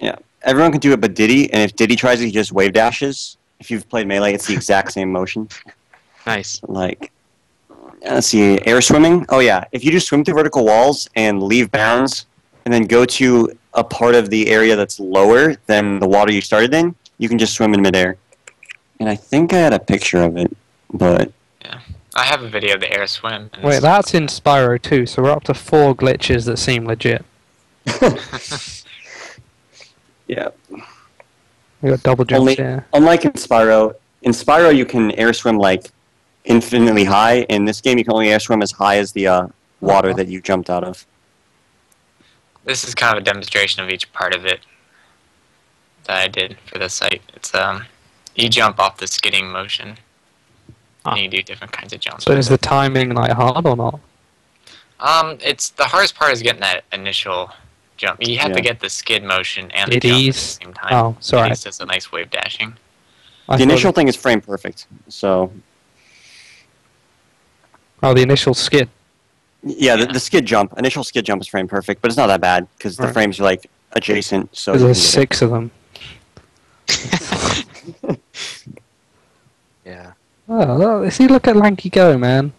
Yeah, everyone can do it but Diddy, and if Diddy tries it, he just wave dashes. If you've played Melee, it's the exact same motion. Nice. Like, let's see, air swimming. Oh yeah, if you just swim through vertical walls and leave bounds, and then go to a part of the area that's lower than the water you started in, you can just swim in midair. And I think I had a picture of it, but... yeah, I have a video of the air swim. Wait, that's in Spyro 2, so we're up to 4 glitches that seem legit. Yeah. We got double jumps here. Unlike in Spyro you can air swim like infinitely high. In this game, you can only air swim as high as the water that you jumped out of. This is kind of a demonstration of each part of it that I did for the site. It's you jump off the skidding motion, and you do different kinds of jumps. So is the timing like hard or not? It's the hardest part is getting that initial jump. You have to get the skid motion and the jump at the same time. Oh, sorry. It's just a nice wave dashing. The initial thing is frame perfect, so... oh, the initial skid. Yeah, the skid jump. Initial skid jump is frame perfect, but it's not that bad, because the frames are, like, adjacent, so... There's 6 of them. Yeah. Oh, see, look at Lanky go, man.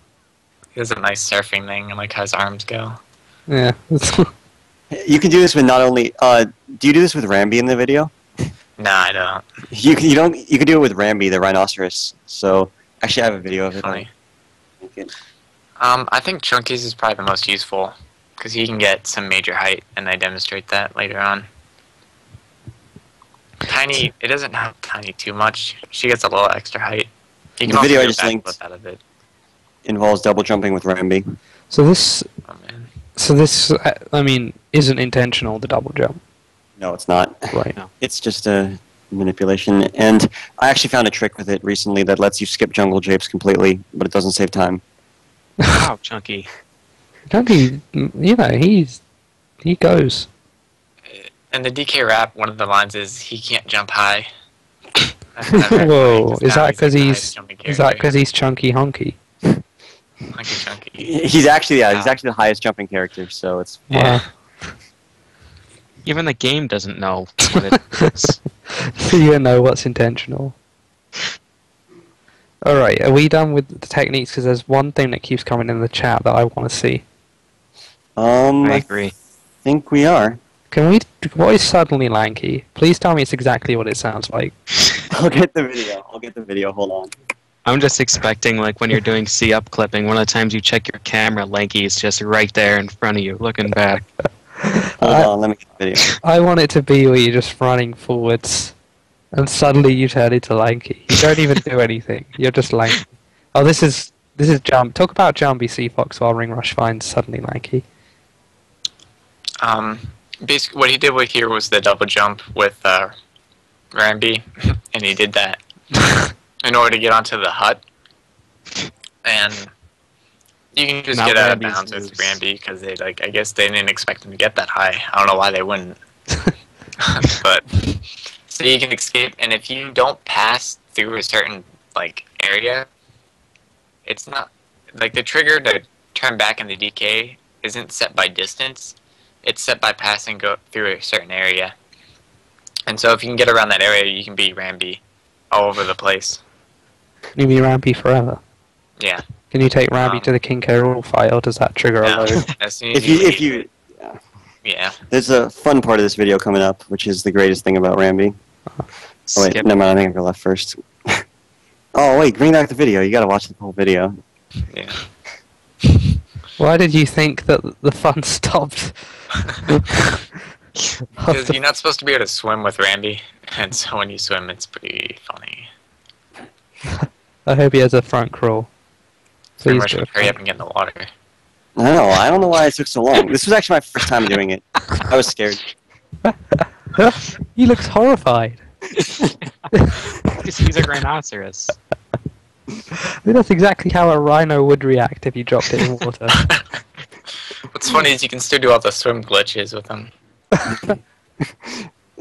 He has a nice surfing thing, and like how his arms go. Yeah. You can do this with not only... do you do this with Rambi in the video? Nah, I don't. You can do it with Rambi, the rhinoceros. So, actually I have a video of it. Funny. I think Chunky's is probably the most useful, because he can get some major height, and I demonstrate that later on. Tiny, it doesn't have Tiny too much. She gets a little extra height. You can The video I also just linked out of it. involves double jumping with Rambi. So this... Oh, man. So this, I mean, isn't intentional, the double jump. No, it's not. Right. No. It's just a manipulation. And I actually found a trick with it recently that lets you skip jungle japes completely, but it doesn't save time. Wow, Chunky. Chunky, you know, he goes. In the DK rap, one of the lines is, he can't jump high. Whoa, is that because he's he's chunky honky? Hunky Chunky? He's actually the highest jumping character, so it's... Yeah. Even the game doesn't know what it is. So you don't know what's intentional. Alright, are we done with the techniques? Because there's one thing that keeps coming in the chat that I want to see. I agree. I think we are. Can we... What is suddenly Lanky? Please tell me it's exactly what it sounds like. I'll get the video. Hold on. I'm just expecting, like, when you're doing C-up clipping, one of the times you check your camera, Lanky is just right there in front of you, looking back. Hold on, let me get the video. I want it to be where you're just running forwards, and suddenly you turn into Lanky. You don't even do anything. You're just Lanky. Oh, this is Jump. Talk about Jumpy Seafox while Ring Rush finds suddenly Lanky. Basically, what he did here was the double jump with Ramby, and he did that in order to get onto the hut. And you can just get out of bounds with Ramby because they I guess they didn't expect him to get that high. I don't know why they wouldn't. But so you can escape, and if you don't pass through a certain area, it's not the trigger to turn back in the DK isn't set by distance. It's set by passing through a certain area. And so if you can get around that area, you can be Ramby all over the place. You be Ramby forever? Yeah. Can you take Ramby to the King K. Rool fight, or does that trigger a load? As soon as yeah. There's a fun part of this video coming up, which is the greatest thing about Ramby. Oh wait, never mind, I think I go left first. Oh wait, bring back the video. You gotta watch the whole video. Yeah. Why did you think that the fun stopped? Because you're not supposed to be able to swim with Ramby, and so when you swim, it's pretty funny. I hope he has a front crawl. Please do. Hurry up and get in the water. I don't know why it took so long. This was actually my first time doing it. I was scared. He looks horrified. He's a rhinoceros. I mean, that's exactly how a rhino would react if you dropped it in water. What's funny is you can still do all the swim glitches with them.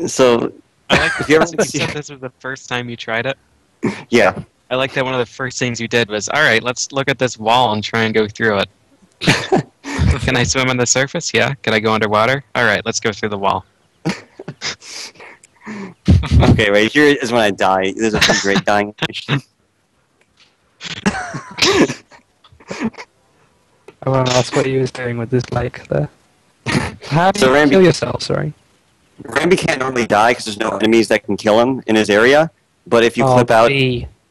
So, I like if you ever said this was the first time you tried it. Yeah. I like that one of the first things you did was, alright, let's look at this wall and try and go through it. Can I swim on the surface? Yeah. Can I go underwater? Alright, let's go through the wall. Okay, wait, here is when I die. There's a pretty great dying animation. I want to ask what he was doing with this lake there. How do So you Ramby- kill yourself, sorry? Ramby can't normally die because there's no enemies that can kill him in his area. But if you clip out...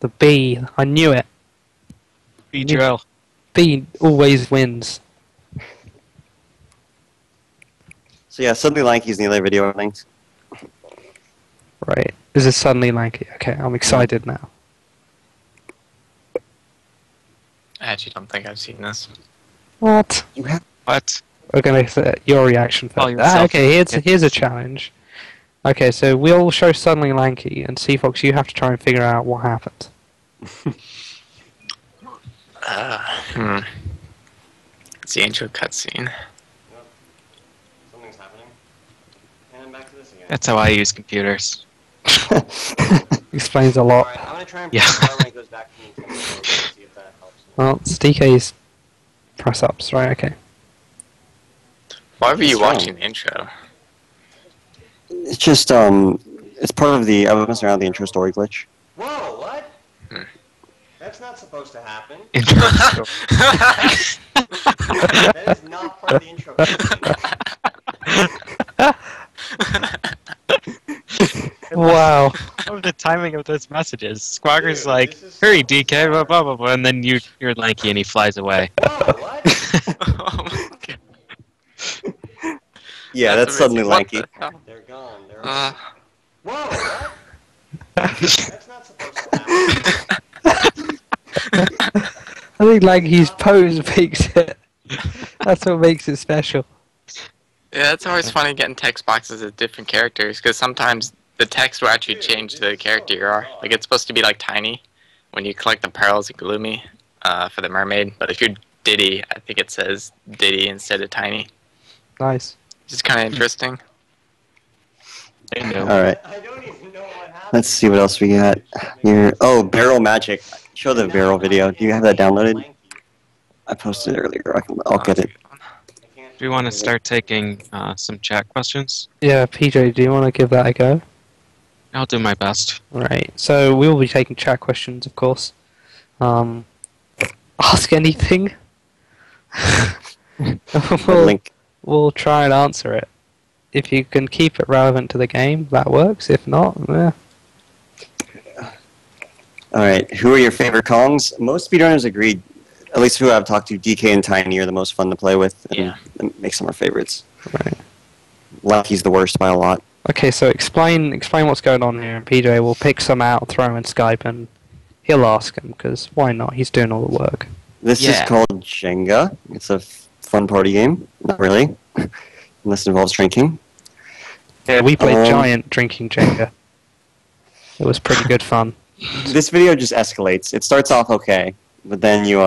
The bee. I knew it. Bee drill. Bee always wins. So yeah, suddenly Lanky's in the other video links. Right. This is suddenly Lanky. Okay, I'm excited now. I actually don't think I've seen this. What? You have... What? We're gonna set your reaction first. Okay, here's a challenge. Okay, so we'll show suddenly Lanky, and Seafox, you have to try and figure out what happened. It's the intro cutscene. Something's happening. And back to this again. That's how I use computers. Explains a lot. Alright, I'm gonna try and Yeah. when it goes back to Nintendo, see if that helps. Well, it's DK's press-ups, right? Okay. Why were you What's wrong? watching the intro? It's just, it's part of the... I was messing around with the intro story glitch. Whoa, what? That's not supposed to happen. That is not part of the intro Wow. Of the timing of those messages. Squawker's like, hurry DK, blah blah blah blah, and then you're Lanky and he flies away. Whoa, what? Oh my god. Yeah, that's suddenly amazing. Lanky. What the hell? They're gone. They're Uh, Whoa, what? That's not supposed to happen. I think Lanky's pose makes it. That's what makes it special. Yeah, it's always funny getting text boxes of different characters, because sometimes the text will actually change the character you are. Like, it's supposed to be, like, tiny when you collect the pearls in Gloomy for the mermaid, but if you're Diddy, I think it says Diddy instead of tiny. Nice. Which is kind of interesting. Alright. Let's see what else we got here. Oh, Barrel Magic. Show the Barrel video. Do you have that downloaded? I posted it earlier. I'll get it. Do you want to start taking some chat questions? Yeah, PJ, do you want to give that a go? I'll do my best. Right. So we will be taking chat questions, of course. Ask anything. We'll try and answer it. If you can keep it relevant to the game, that works. If not, yeah. Alright, who are your favorite Kongs? Most speedrunners agreed, at least who I've talked to, DK and Tiny are the most fun to play with. And Yeah. It makes them our favorites. Right. Lanky's the worst by a lot. Okay, so explain what's going on here, and PJ will pick some out, throw him in Skype, and he'll ask him, because why not? He's doing all the work. This is called Jenga. It's a fun party game. Not really. Unless it involves drinking. Yeah, we played giant drinking Jenga. It was pretty good fun. This video just escalates. It starts off okay, but then you,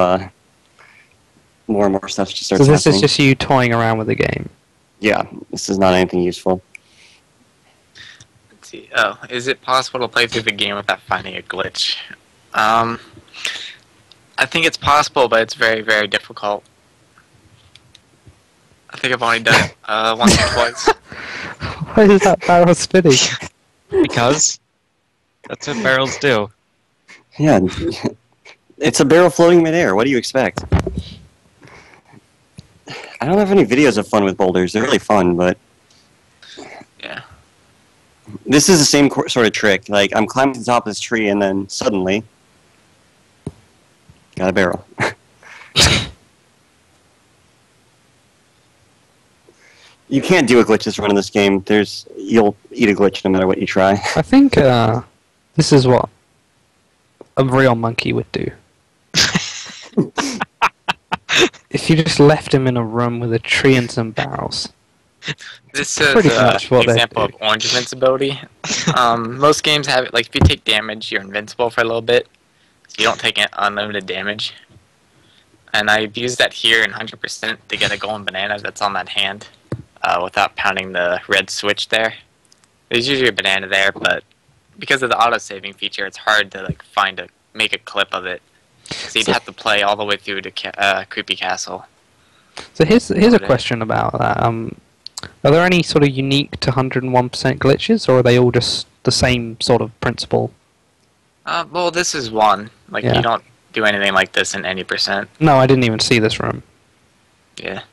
more and more stuff just starts So this happening. is just you toying around with the game? Yeah, this is not anything useful. Let's see. Oh, is it possible to play through the game without finding a glitch? I think it's possible, but it's very, very difficult. I think I've only done it once or twice. Why is that barrel spinning? Because that's what barrels do. Yeah, it's a barrel floating midair. What do you expect? I don't have any videos of fun with boulders. They're really fun, but... Yeah. This is the same sort of trick. Like, I'm climbing to the top of this tree, and then suddenly... got a barrel. You can't do a glitchless run in this game. You'll eat a glitch no matter what you try. I think this is what a real monkey would do. If you just left him in a room with a tree and some barrels. This is pretty much what an they example do. of orange invincibility. Most games have it, like, if you take damage, you're invincible for a little bit. So you don't take unlimited damage. And I've used that here in 100% to get a golden banana that's on that hand. Without pounding the red switch there. There's usually a banana there, but because of the auto-saving feature, it's hard to make a clip of it. So you'd have to play all the way through to Creepy Castle. So here's a question about that. Are there any sort of unique to 101% glitches, or are they all just the same sort of principle? Well, this is one. Like, Yeah. you don't do anything like this in any percent. No, I didn't even see this room. Yeah.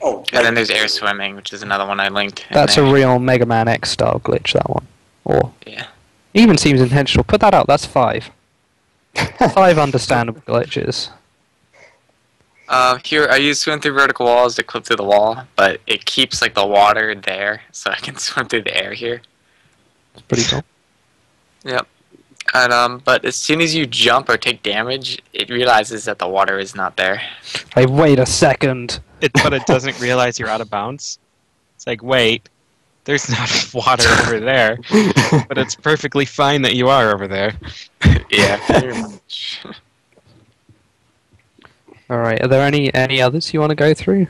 Oh, And then there's air swimming, which is another one I linked. in That's a there. real Mega Man X style glitch, that one. Or Yeah. even seems intentional. Put that out. That's 5. 5 understandable glitches. Here, I use swim through vertical walls to clip through the wall, but it keeps, like, the water there, so I can swim through the air here. It's pretty cool. Yep. And, but as soon as you jump or take damage, it realizes that the water is not there. Hey, wait a second. But it doesn't realize you're out of bounds. It's like, wait, there's not water over there, but it's perfectly fine that you are over there. Yeah, pretty much. Alright, are there any others you want to go through?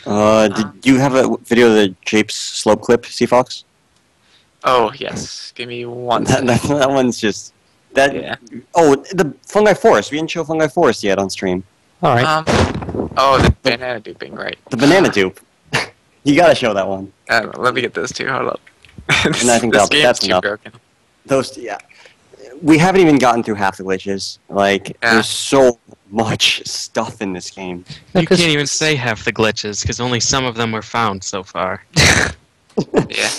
Did you have a video of the Japes slope clip, Seafox? Oh, yes. Give me one That one's just... Yeah. Oh, the Fungi Forest. We didn't show Fungi Forest yet on stream. Alright. Oh, the banana duping, right. The banana dupe. You gotta show that one. Let me get those two. Hold up. And I think this that's game's too enough. broken. Those, yeah. We haven't even gotten through half the glitches. Like, Yeah. there's so much stuff in this game. You can't even say half the glitches, because only some of them were found so far. Yeah.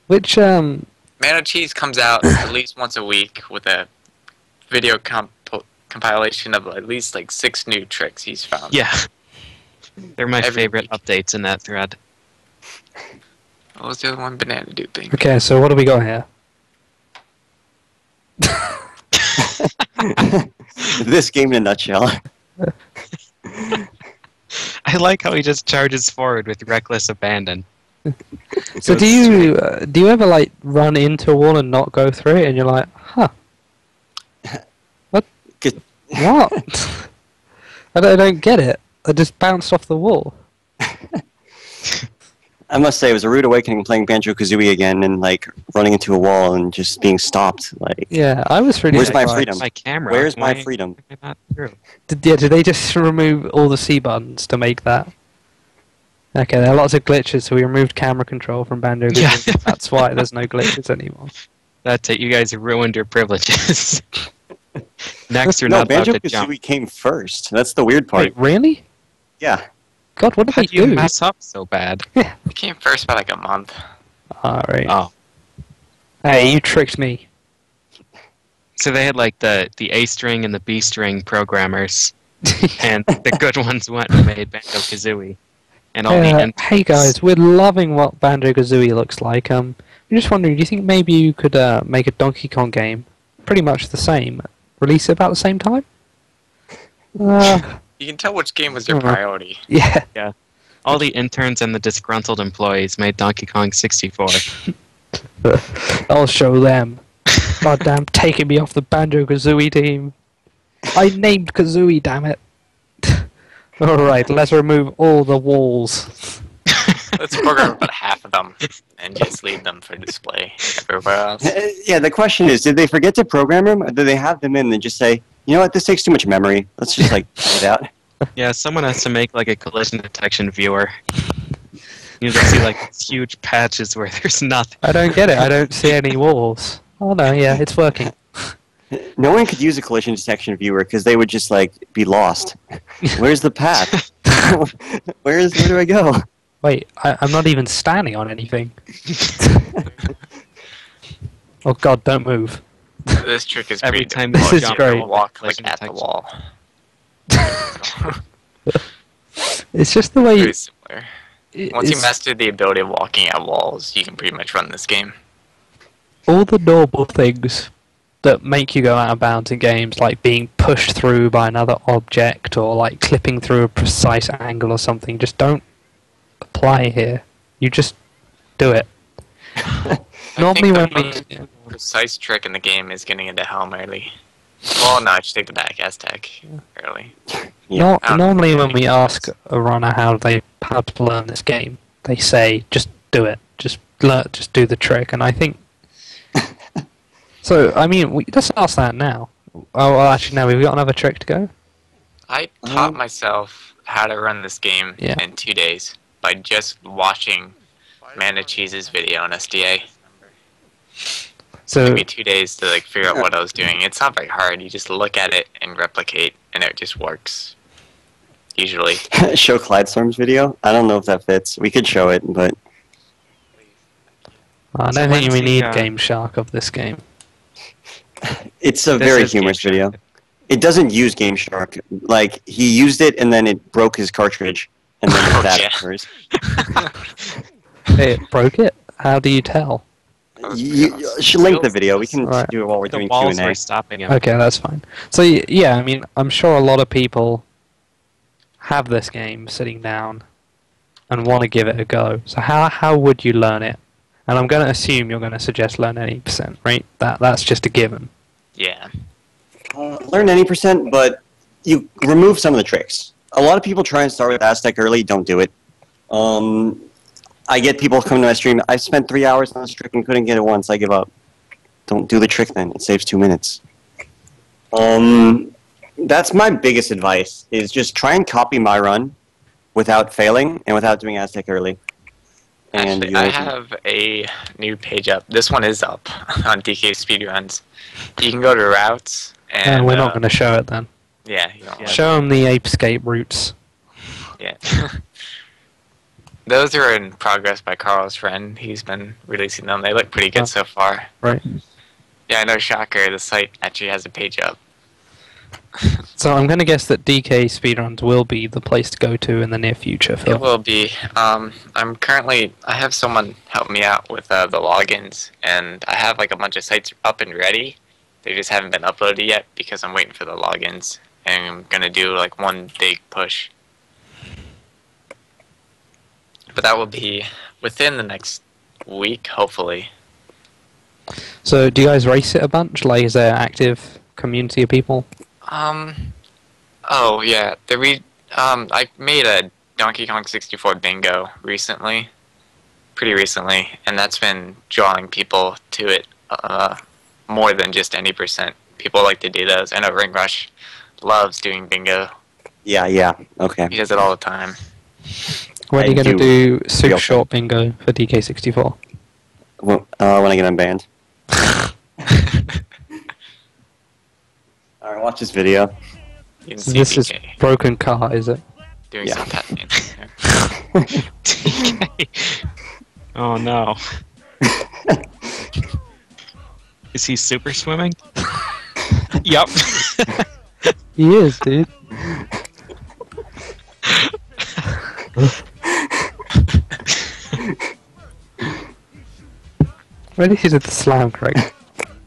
Which, Mana Cheese comes out at least once a week with a video compilation of at least, like, 6 new tricks he's found. Yeah. They're my Every favorite week. updates in that thread. What was the other one? Banana duping. okay, so what do we got here? This game in a nutshell. I I like how he just charges forward with reckless abandon. So do you ever like run into a wall and not go through it, and you're like, huh? What? What? I don't get it. I just bounced off the wall. I must say, it was a rude awakening playing Banjo-Kazooie again and like running into a wall and just being stopped. Like, yeah, I was really. Where's my freedom? My camera. Where's my freedom? Am I not through? Did they just remove all the C buttons to make that? Okay, there are lots of glitches, so we removed camera control from Banjo-Kazooie. Yeah. That's why there's no glitches anymore. That's it. You guys have ruined your privileges. Next, you're No, not allowed to jump. Banjo-Kazooie came first. That's the weird part. Wait, really? Yeah. God, what did How they do you do? mess up so bad? It came first by like a month. Alright. Oh, Hey, you tricked me. so they had like the A string and the B string programmers, and the good ones went and made Banjo-Kazooie. And all the hey guys, we're loving what Banjo-Kazooie looks like. We're just wondering, do you think maybe you could make a Donkey Kong game pretty much the same? Release it about the same time? You can tell which game was your priority. Yeah. all the interns and the disgruntled employees made Donkey Kong 64. I'll show them. Goddamn, taking me off the Banjo-Kazooie team. I named Kazooie, damn it. Alright, let's remove all the walls. Let's program about half of them and just leave them for display everywhere else. Yeah, the question is, did they forget to program them, or did they have them in and just say, you know what, this takes too much memory. Let's just, like, get it out. Yeah, someone has to make like a collision detection viewer. You just see like these huge patches where there's nothing. I don't get it, I don't see any walls. Oh no, yeah, it's working. No one could use a collision detection viewer because they would just, like, be lost. Where's the path? Where do I go? Wait, I'm not even standing on anything. Oh god, don't move. This trick is Every pretty time difficult. This is You have great. to walk Collision like at the detection. wall. It's just the way Very similar. Once you it's- master the ability of walking at walls, you can pretty much run this game. all the normal things that make you go out of bounds in games, like being pushed through by another object or like clipping through a precise angle or something, just don't apply here. You just do it. Normally I when think we... the precise trick in the game is getting into Helm early. Well, no, I should take the back Aztec early. Yeah. Normally when we ask a runner how to learn this game, they say, just do it. Just do the trick. And I think... So, I mean, let's ask that now. Oh, well, actually, no, we've got another trick to go. I taught myself how to run this game Yeah. in 2 days by just watching Mana Cheese's video on SDA. It So, took me 2 days to like figure out what I was doing. It's not very hard. You just look at it and replicate, and it just works. Usually. Show Clydestorm's video? I don't know if that fits. We could show it, but... I So don't think when's we the, need Game Shark of this game. It's a This very is humorous Game video. Shark. It doesn't use Game Shark. Like, he used it and then it broke his cartridge. And then Oh, that yeah. occurs. It broke it? How do you tell? You should link the video. We can Right. do it while we're The doing walls Q&A. were stopping him. Okay, that's fine. So, yeah, I mean, I'm sure a lot of people have this game sitting down and want to give it a go. So how would you learn it? And I'm going to assume you're going to suggest learn 80%, right? That's just a given. Yeah. Learn any percent, but you remove some of the tricks. A lot of people try and start with Aztec early. Don't do it. I get people coming to my stream. I spent 3 hours on this trick and couldn't get it once. I give up. Don't do the trick then. It saves 2 minutes. That's my biggest advice, is just try and copy my run without failing and without doing Aztec early. And Actually, I have a new page up. This one is up on DK Speedruns. You can go to routes and we're not going to show it then. Yeah, you don't Show them the Apescape routes. Yeah. Those are in progress by Carl's friend. He's been releasing them. They look pretty good so far. Right. Yeah, I know, shocker, the site actually has a page up. So I'm going to guess that DK Speedruns will be the place to go to in the near future, Phil. It will be. I have someone help me out with the logins, and I have like a bunch of sites up and ready. They just haven't been uploaded yet because I'm waiting for the logins, and I'm going to do like one big push. but that will be within the next week, hopefully. So, do you guys race it a bunch? Like, is there an active community of people? Oh yeah, I made a Donkey Kong 64 bingo recently, pretty recently, and that's been drawing people to it more than just any percent. People like to do those. I know Ring Rush loves doing bingo. Yeah, okay. He does it all the time. When are you going to do super short bingo for DK64? When I get unbanned. Alright, watch this video. You can see This is DK broken car, is it? doing some tap dancing there. DK. Oh no. Is he super swimming? Yep. He is, dude. Ready to the slam, Craig?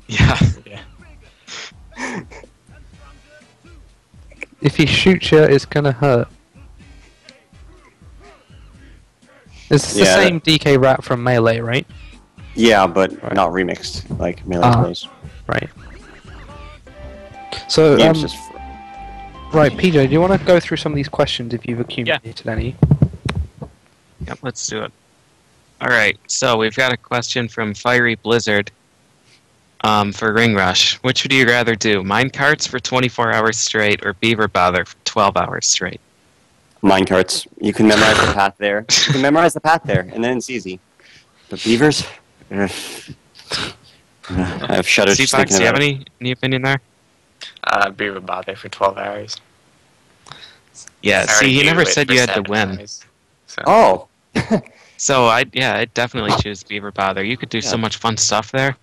Yeah. If he shoots you, it's gonna hurt. It's the same DK rap from Melee, right? Yeah, but not remixed like Melee plays. Right. So, right, PJ, do you want to go through some of these questions if you've accumulated any? Yep, let's do it. Alright, so we've got a question from Fiery Blizzard for Ring Rush. Which would you rather do, minecarts for 24 hours straight or beaver bother for 12 hours straight? Minecarts. You can memorize the path there. You can memorize the path there, and then it's easy. But beavers? I have shuddered just C-Fox, thinking do you have about it. any opinion there? Beaver bother for 12 hours. Yeah, I see, already he do never it said for you had to 7 win. hours, so. Oh! So, I'd definitely choose beaver bother. You could do so much fun stuff there.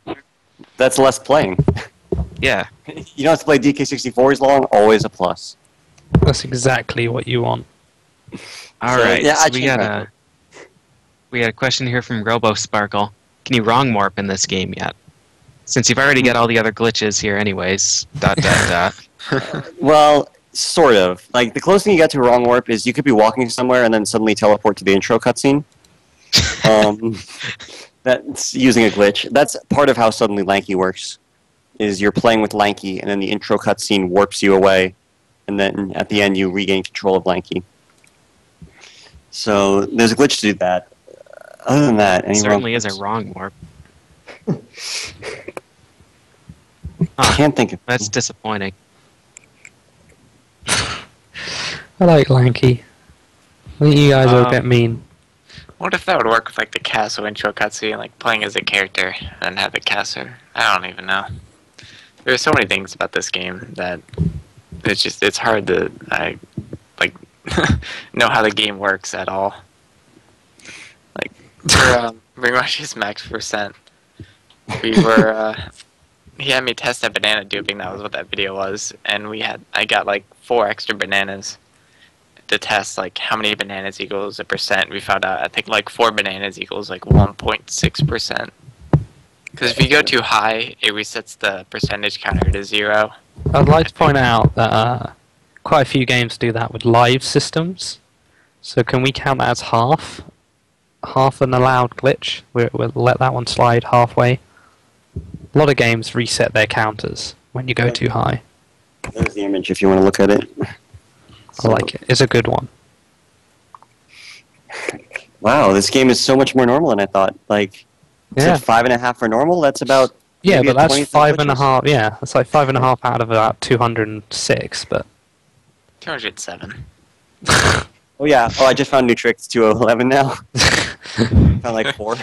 That's less playing. Yeah. You don't have to play DK64 as long, always a plus. That's exactly what you want. Alright, yeah, so I we got a question here from Robo Sparkle. Can you wrong warp in this game yet? Since you've already got all the other glitches here anyways. ... Well, sort of. Like, the closest thing you get to a wrong warp is you could be walking somewhere and then suddenly teleport to the intro cutscene. That's using a glitch. That's part of how suddenly Lanky works. Is you're playing with Lanky and then the intro cutscene warps you away, and then at the end you regain control of Lanky. So there's a glitch to do that. Other than that, any certainly wrong is a wrong warp. I can't think of. That's disappointing. I like Lanky. I think you guys are a bit mean. What if that would work with like the castle intro cutscene, like playing as a character and have the castle? I don't even know. There's so many things about this game that it's hard to know how the game works at all. Like for Ring Rush's max percent, we were he had me test that banana duping. That was what that video was, and I got like 4 extra bananas to test like how many bananas equals a percent. We found out I think like 4 bananas equals like 1.6%. Because if you go too high, it resets the percentage counter to 0. I'd like to point out that quite a few games do that with live systems. So can we count that as half an allowed glitch? We'll let that one slide halfway. A lot of games reset their counters when you go too high. There's the image if you want to look at it. I like it. It's a good one. Wow, this game is so much more normal than I thought. Like, Yeah. 5.5 for normal. That's about Yeah, but that's 20 5.5. Yeah, that's like 5.5 out of about 206. But 207. Oh yeah. Oh, I just found a new trick. It's 2011 now. Found like 4.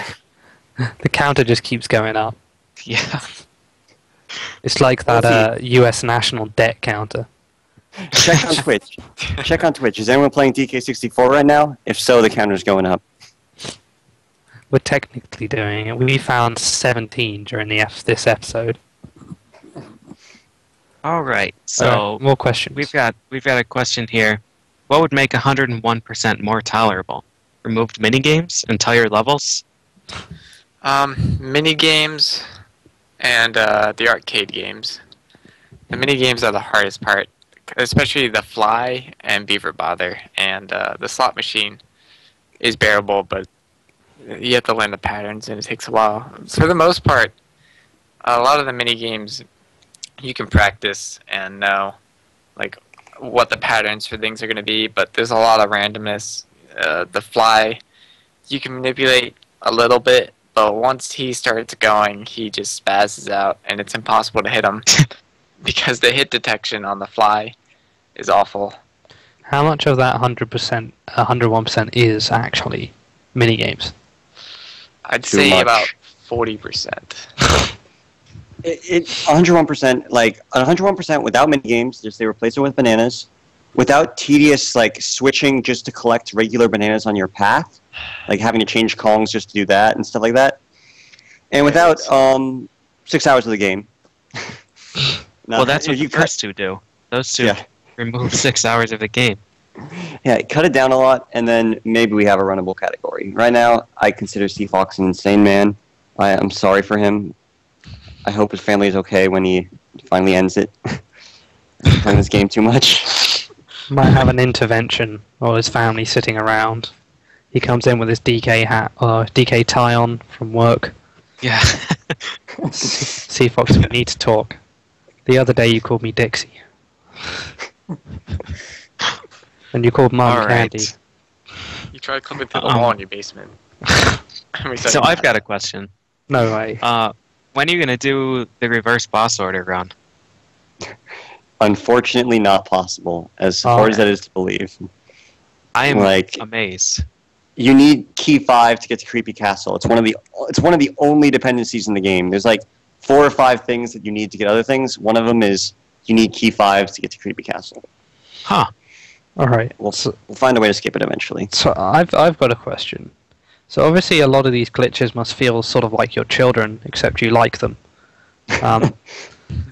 the counter just keeps going up. Yeah. It's like that U.S. national debt counter. Check on Twitch. Check on Twitch. Is anyone playing DK64 right now? If so, the counter's going up. We're technically doing it. We found 17 during this episode. All right. So more questions. we've got a question here. What would make 101% more tolerable? Removed minigames, entire levels? Mini games and the arcade games. The mini games are the hardest part, especially the fly and beaver bother and the slot machine. is bearable, but you have to learn the patterns, and it takes a while. For the most part, a lot of the mini games you can practice and know like what the patterns for things are going to be, but there's a lot of randomness. The fly, you can manipulate a little bit, but once he starts going, he just spazzes out, and it's impossible to hit him because the hit detection on the fly is awful. How much of that 100%, 101% is actually mini games? I'd say about 40%. It 101%, like 101% without mini games. Just they replace it with bananas, without tedious like switching just to collect regular bananas on your path, like having to change columns just to do that and stuff like that, and without 6 hours of the game. Well, that's what the first two do. Those two remove 6 hours of the game. Yeah, cut it down a lot, and then maybe we have a runnable category. Right now, I consider Seafox an insane man. I'm sorry for him. I hope his family is okay when he finally ends it. Playing this game too much. Might have an intervention, or his family sitting around. He comes in with his DK hat or DK tie on from work. Yeah. Seafox, we need to talk. The other day you called me Dixie. And you called Mom Candy. You tried climbing through the wall in your basement. So I've got a question. No way. When are you going to do the reverse boss order run? Unfortunately, not possible, as hard as that is to believe. I am amazed. You need key 5 to get to Creepy Castle. It's one of the only dependencies in the game. There's like 4 or 5 things that you need to get other things. One of them is you need key 5 to get to Creepy Castle. Huh. All right. We'll find a way to skip it eventually. So I've got a question. So obviously a lot of these glitches must feel sort of like your children, except you like them.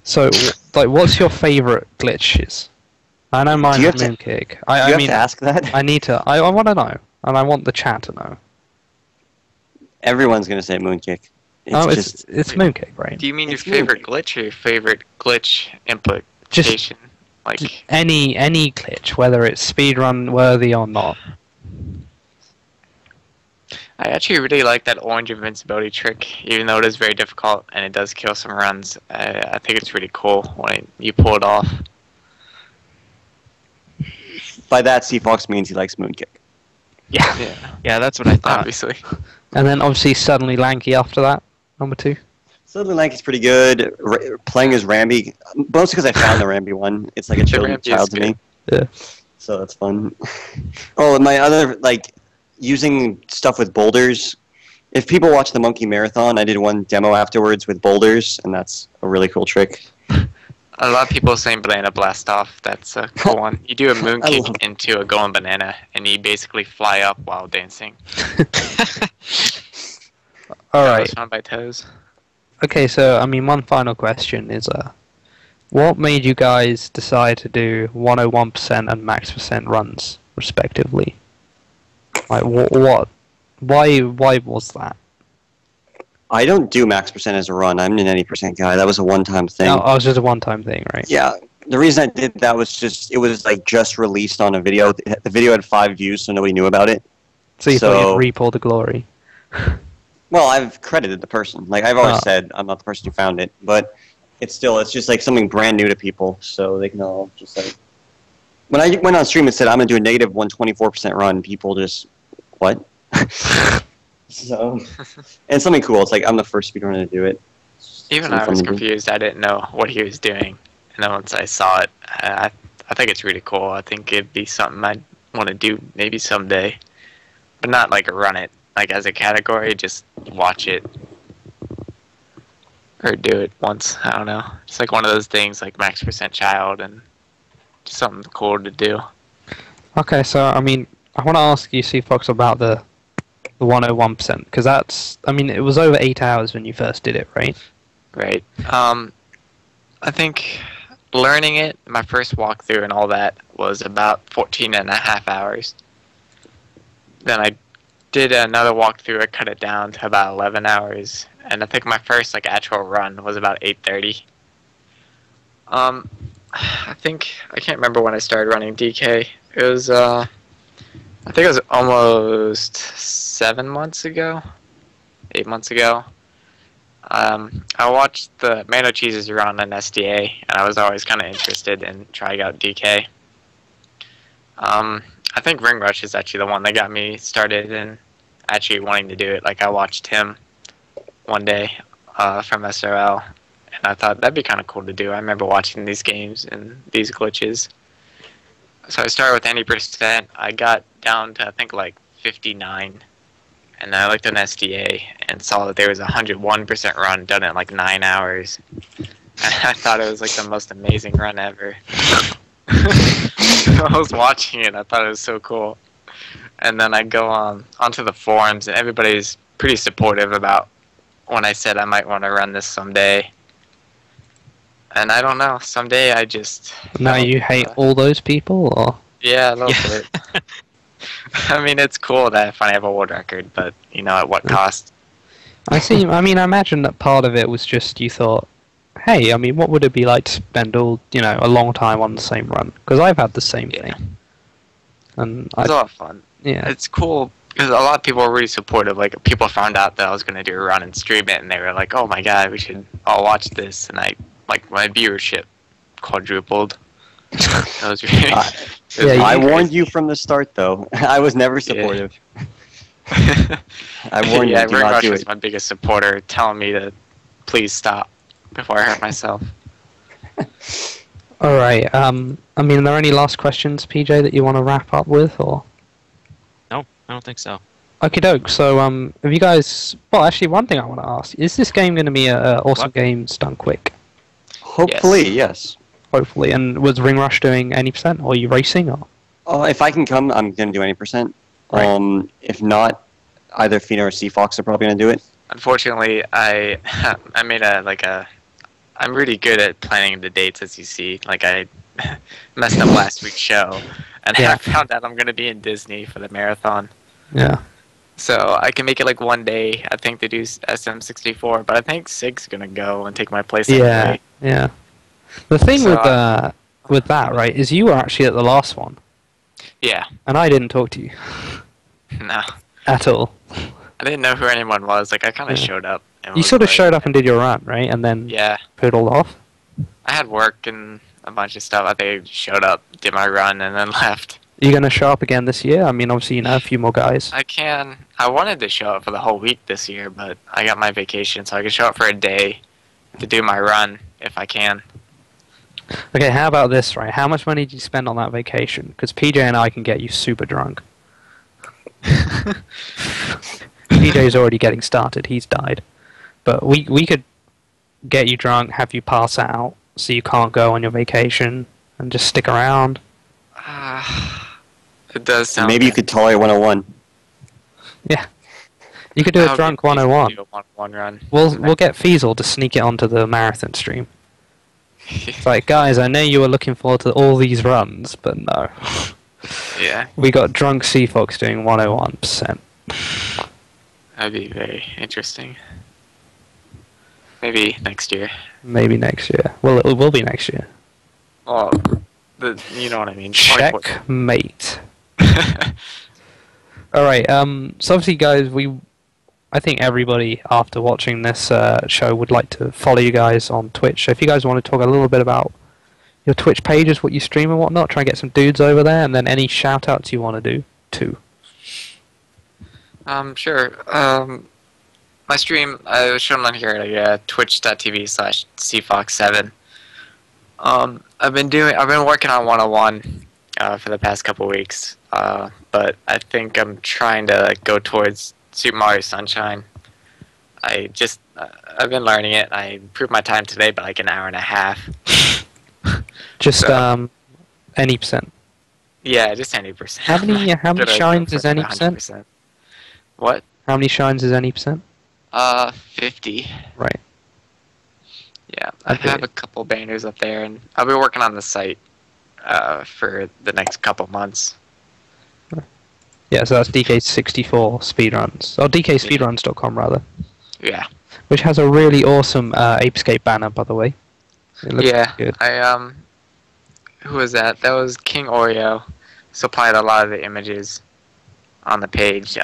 So, like, what's your favorite glitches? I know mine is Moonkick. I mean, to ask that? I need to. I want to know, and I want the chat to know. Everyone's going to say Moonkick. It's Moonkick, right? Do you mean your favorite glitch or your favorite glitch implication? Just any glitch, whether it's speedrun worthy or not. I actually really like that orange invincibility trick, even though it is very difficult and it does kill some runs. I think it's really cool when you pull it off. By that, Seafox means he likes Moonkick. Yeah, that's what I thought. Obviously. And then obviously suddenly Lanky after that, number 2. Suddenly Lanky's pretty good. Playing as Ramby, mostly because I found the Ramby one. It's like a child to me. Yeah. So that's fun. Oh, and my other, like, using stuff with boulders. If people watch the Monkey Marathon, I did one demo afterwards with boulders, and that's a really cool trick. A lot of people are saying banana blast off. That's a cool one. You do a moonkick into a going banana, and you basically fly up while dancing. All right. Found by toes. Okay, so I mean, one final question is, what made you guys decide to do 101% and max percent runs, respectively? Like, what? Why was that? I don't do max percent as a run. I'm an 80% guy. That was a one-time thing. Oh, it was just a one-time thing, right? Yeah. The reason I did that was just, it was like just released on a video. The video had 5 views, so nobody knew about it. So you thought you'd reap all the glory? Well, I've credited the person. Like, I've always said I'm not the person who found it. But it's just like something brand new to people, so they can all just like... When I went on stream and said I'm going to do a negative 124% run, people just... What? So, and something cool. It's like I'm the first speedrunner to do it. Even I was confused. I didn't know what he was doing, and then once I saw it, I think it's really cool. I think it'd be something I'd want to do maybe someday, but not like run it like as a category. Just watch it or do it once. I don't know. It's like one of those things like max percent child and just something cool to do. Okay, so I mean, I want to ask you, Seafox, about the 101%, because that's, I mean, it was over 8 hours when you first did it, right? Right. I think learning it, my first walkthrough and all that was about 14.5 hours. Then I did another walkthrough, I cut it down to about 11 hours, and I think my first like actual run was about 8:30. I think, I can't remember when I started running DK. It was I think it was almost 7 months ago, 8 months ago. I watched the Mano Cheeses run on SDA, and I was always kind of interested in trying out DK. I think Ring Rush is actually the one that got me started in actually wanting to do it. Like, I watched him one day from SRL, and I thought that'd be kind of cool to do. I remember watching these games and these glitches. So I started with any %. I got down to, I think, like 59. And then I looked on SDA and saw that there was a 101% run done in like 9 hours. And I thought it was like the most amazing run ever. I was watching it, I thought it was so cool. And then I go onto the forums, and everybody's pretty supportive about when I said I might want to run this someday. And I don't know, someday I just... Now you hate all those people, or...? Yeah, a little bit. I mean, it's cool that I finally have a world record, but, you know, at what cost? I see. I mean, I imagine that part of it was just you thought, hey, I mean, what would it be like to spend a long time on the same run? Because I've had the same thing. And it's a lot of fun. Yeah. It's cool because a lot of people were really supportive. Like, people found out that I was going to do a run and stream it, and they were like, oh my god, we should all watch this. And my viewership quadrupled. That was really... I warned you from the start, though. I was never supportive. Yeah. I warned you. Ring Rush was my biggest supporter, telling me to please stop before I hurt myself. All right. I mean, are there any last questions, PJ, that you want to wrap up with, or? No, I don't think so. Okie doke. So, have you guys? Well, actually, one thing I want to ask: is this game going to be a awesome games done quick? Hopefully, yes. Hopefully. And was Ring Rush doing any %? Or are you racing? Or? Oh, if I can come, I'm going to do any %. Right. If not, either Fina or C-Fox are probably going to do it. Unfortunately, I made I'm really good at planning the dates, as you see. Like, I messed up last week's show, and I found out I'm going to be in Disney for the marathon. Yeah. So I can make it like one day, I think, to do SM64, but I think Sig's going to go and take my place. Yeah, yeah. The thing with that, right, is you were actually at the last one. Yeah. And I didn't talk to you. No. At all. I didn't know who anyone was. Like, I kind of showed up. You sort of showed up and did your run, right? And then poodled off? I had work and a bunch of stuff. I think I showed up, did my run, and then left. Are you going to show up again this year? I mean, obviously, a few more guys. I can. I wanted to show up for the whole week this year, but I got my vacation, so I can show up for a day to do my run if I can. Okay, how about this, right? How much money did you spend on that vacation? Because PJ and I can get you super drunk. PJ's already getting started. He's died. But we could get you drunk, have you pass out, so you can't go on your vacation, and just stick around. It does sound Maybe you could tolerate 101. Yeah. You could do a drunk 101. Do a 101 run. We'll get Feasel to sneak it onto the marathon stream. It's like, guys, I know you were looking forward to all these runs, but no. Yeah. We got drunk C-Fox doing 101%. That'd be very interesting. Maybe next year. Maybe next year. Well, it will be next year. Well, you know what I mean. Checkmate. Alright, so obviously, guys, I think everybody, after watching this show, would like to follow you guys on Twitch. So if you guys want to talk a little bit about your Twitch pages, what you stream and whatnot, try and get some dudes over there, and then any shout-outs you want to do, too. Sure. My stream, I was shown on here at twitch.tv/cfox7. I've been working on 101 for the past couple weeks, but I think I'm trying to go towards Super Mario Sunshine. I've been learning it. I improved my time today by like an hour and a half. Just any %. Yeah, just any %. How many shines is any %? What? How many shines is any %? 50. Right. Yeah, I have a couple banners up there, and I'll be working on the site for the next couple months. Yeah, so that's DK64 Speedruns. Or DKSpeedruns.com, rather. Yeah. Which has a really awesome Apescape banner, by the way. It looks good. Who was that? That was King Oreo. Supplied a lot of the images. on the page.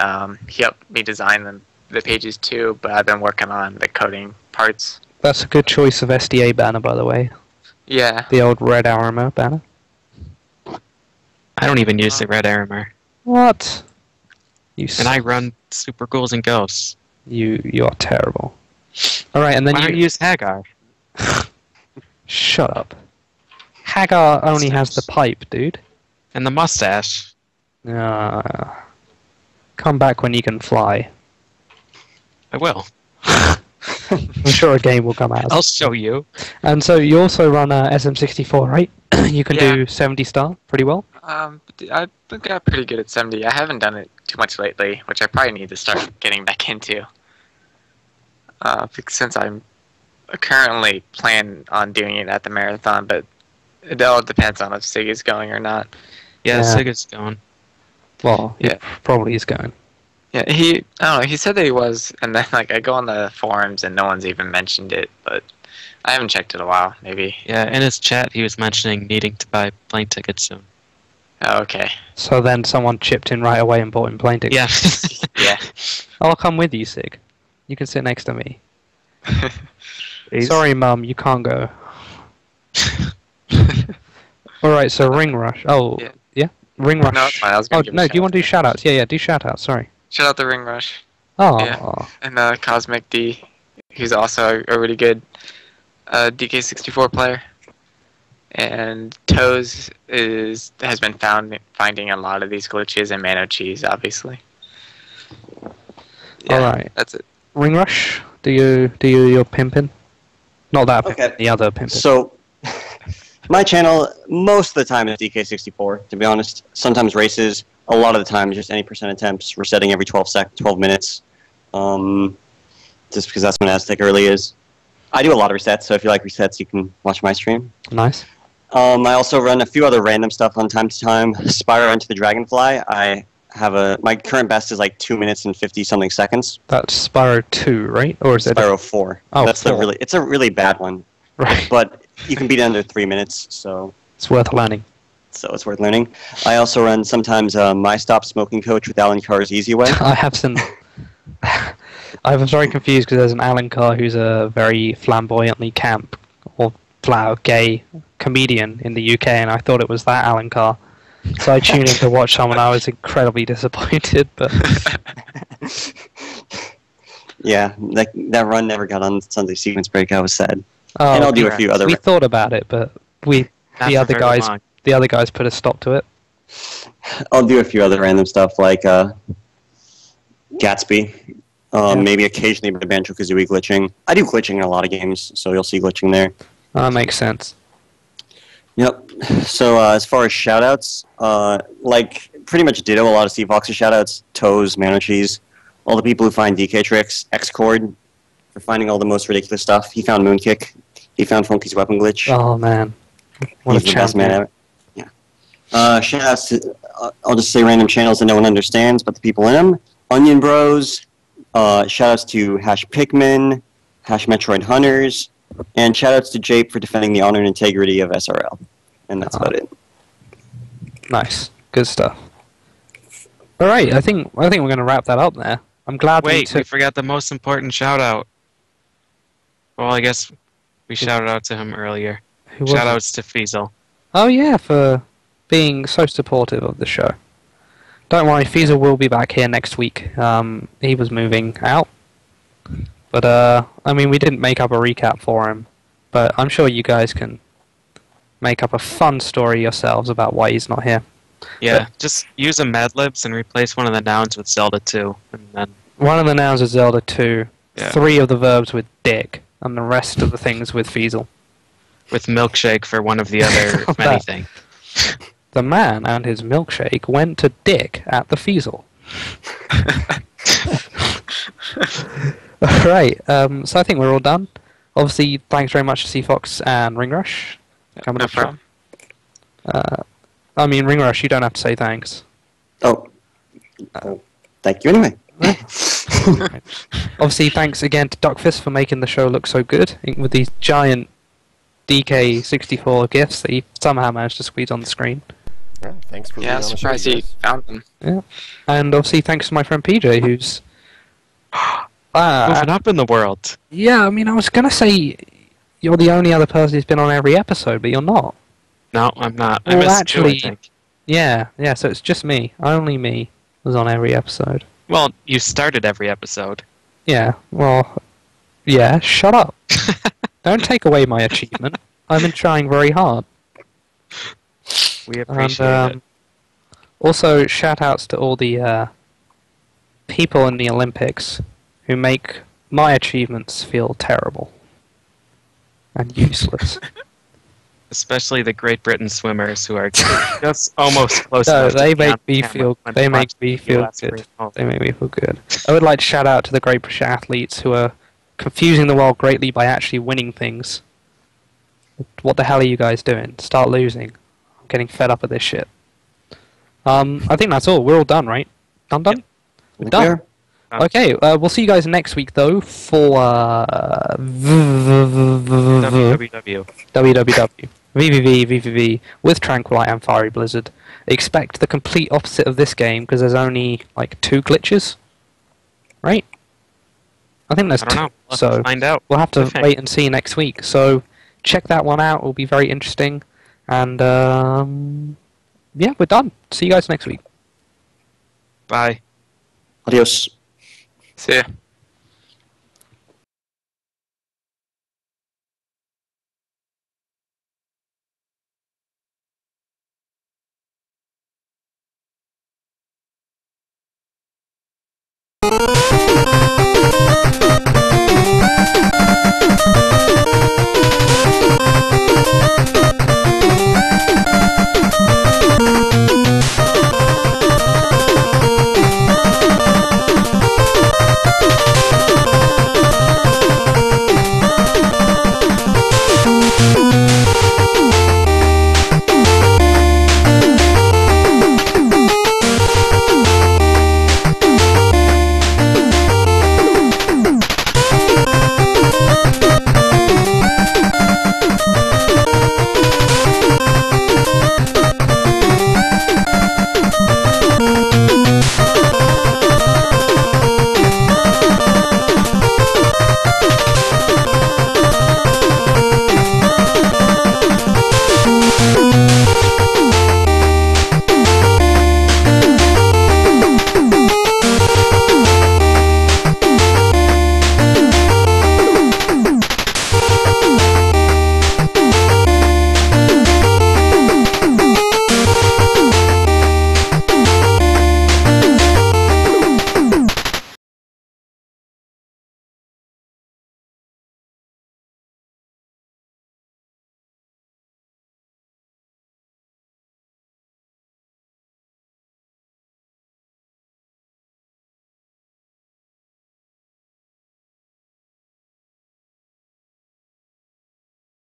He helped me design the pages too, but I've been working on the coding parts. That's a good choice of SDA banner, by the way. Yeah. The old red armor banner. I don't even use the red armor. What? And I run Super Ghouls and Ghosts. You are terrible. Alright, and then Why don't you use Hagar? Shut up. Hagar only has the pipe, dude. And the mustache. Come back when you can fly. I will. I'm sure a game will come out. I'll show you. And so you also run SM64, right? You can do 70 star pretty well. I got pretty good at 70. I haven't done it too much lately, which I probably need to start getting back into. Since I'm currently planning on doing it at the marathon, but it all depends on if Sig is going or not. Yeah, Sig is going. Well, yeah, probably is going. Yeah, I don't know, he said that he was, and then like I go on the forums and no one's even mentioned it, but I haven't checked it in a while, maybe. Yeah, in his chat he was mentioning needing to buy plane tickets soon. Oh, okay. So then someone chipped in right away and bought him plane tickets. Yeah. Yeah. I'll come with you, Sig. You can sit next to me. Sorry, Mum, you can't go. Alright, so Ring Rush. Oh, yeah? Ring Rush. No, it's fine. I was gonna give no, do you want to do shoutouts? Yeah, do shoutouts, sorry. Shout out to Ring Rush. Oh. Yeah. And Cosmic D, who's also a really good DK64 player. And Toes has been finding a lot of these glitches, and Mano Cheese, obviously. Yeah, alright. That's it. Ring Rush, do your pimpin'? Not that pimpin', the other pimpin'. So, my channel, most of the time is DK64, to be honest. Sometimes races, a lot of the time just any percent attempts, resetting every 12 minutes. Just because that's when Aztec early is. I do a lot of resets, so if you like resets, you can watch my stream. Nice. I also run a few other random stuff on time to time. Spyro into the Dragonfly. I have my current best is like 2 minutes and 50-something seconds. That's Spyro 2, right? Or is it Spyro 4? Oh, that's 4. It's a really bad one. Right. But you can beat it under 3 minutes, so it's worth learning. So it's worth learning. I also run sometimes My Stop Smoking Coach with Alan Carr's Easy Way. I have some. I was very confused because there's an Alan Carr who's a very flamboyantly camp or flat gay comedian in the UK, and I thought it was that Alan Carr. So I tuned in to watch some, and I was incredibly disappointed. But yeah, that run never got on Sunday Sequence Break. I was sad. Oh, and I'll do a few other. We thought about it, but the other guys put a stop to it. I'll do a few other random stuff like Gatsby. Maybe occasionally a bit of Banjo-Kazooie glitching. I do glitching in a lot of games, so you'll see glitching there. That makes sense. Yep. So as far as shoutouts, like pretty much ditto a lot of Steve Fox's shoutouts. Toes, Mano Cheese, all the people who find DK tricks, Xcord for finding all the most ridiculous stuff. He found Moonkick. He found Funky's weapon glitch. Oh man, what he's the best man ever. Yeah. Shoutouts to I'll just say random channels that no one understands, but the people in them. Onion Bros. Shoutouts to Hash Pikmin, Hash Metroid Hunters, and shoutouts to Jape for defending the honor and integrity of SRL. And that's about it. Nice, good stuff. All right, I think we're going to wrap that up there. I'm glad. Wait, we forgot the most important shout out. Well, I guess we shouted out to him earlier. Shoutouts to Fiesel. Oh yeah, for being so supportive of the show. Don't worry, Fiesel will be back here next week. He was moving out. But, I mean, we didn't make up a recap for him. But I'm sure you guys can make up a fun story yourselves about why he's not here. Yeah, just use a Mad Libs and replace one of the nouns with Zelda 2. And then one of the nouns is Zelda 2, yeah. 3 of the verbs with dick, and the rest of the things with Fiesel. With milkshake for one of the other many things. The man and his milkshake went to dick at the Fiesel. Alright, so I think we're all done. Obviously, thanks very much to CFox and Ringrush. Coming up front. I mean, Ringrush, you don't have to say thanks. Oh. Thank you anyway. Obviously, thanks again to Duckfist for making the show look so good with these giant DK64 GIFs that he somehow managed to squeeze on the screen. Right, thanks for being Yeah, on the show, surprised you he guys. found them. Yeah. And obviously, thanks to my friend PJ, who's. Moving up in the world. Yeah, I mean, I was going to say you're the only other person who's been on every episode, but you're not. No, I'm not. I Well, missed actually, two, I think. Yeah, so it's just me. Only me was on every episode. Well, you started every episode. Yeah, well, yeah, shut up. Don't take away my achievement. I've been trying very hard. We appreciate it. Also, shout-outs to all the people in the Olympics who make my achievements feel terrible and useless. Especially the Great Britain swimmers who are just almost close No, enough. they to be on make me camera feel. when They make watching me the feel US good. free fall. They make me feel good. I would like to shout out to the Great British athletes who are confusing the world greatly by actually winning things. What the hell are you guys doing? Start losing. I'm getting fed up of this shit. I think that's all. We're all done, right? Done? Yep. We're done. Okay, we'll see you guys next week, though, for WWW. VVV with Tranquilite and Fiery Blizzard. Expect the complete opposite of this game because there's only like 2 glitches, right? I think there's I don't know. 2. We'll have So to find out. we'll have to Okay. wait and see next week. So check that one out. It'll be very interesting. And yeah, we're done. See you guys next week. Bye. Adios. See ya.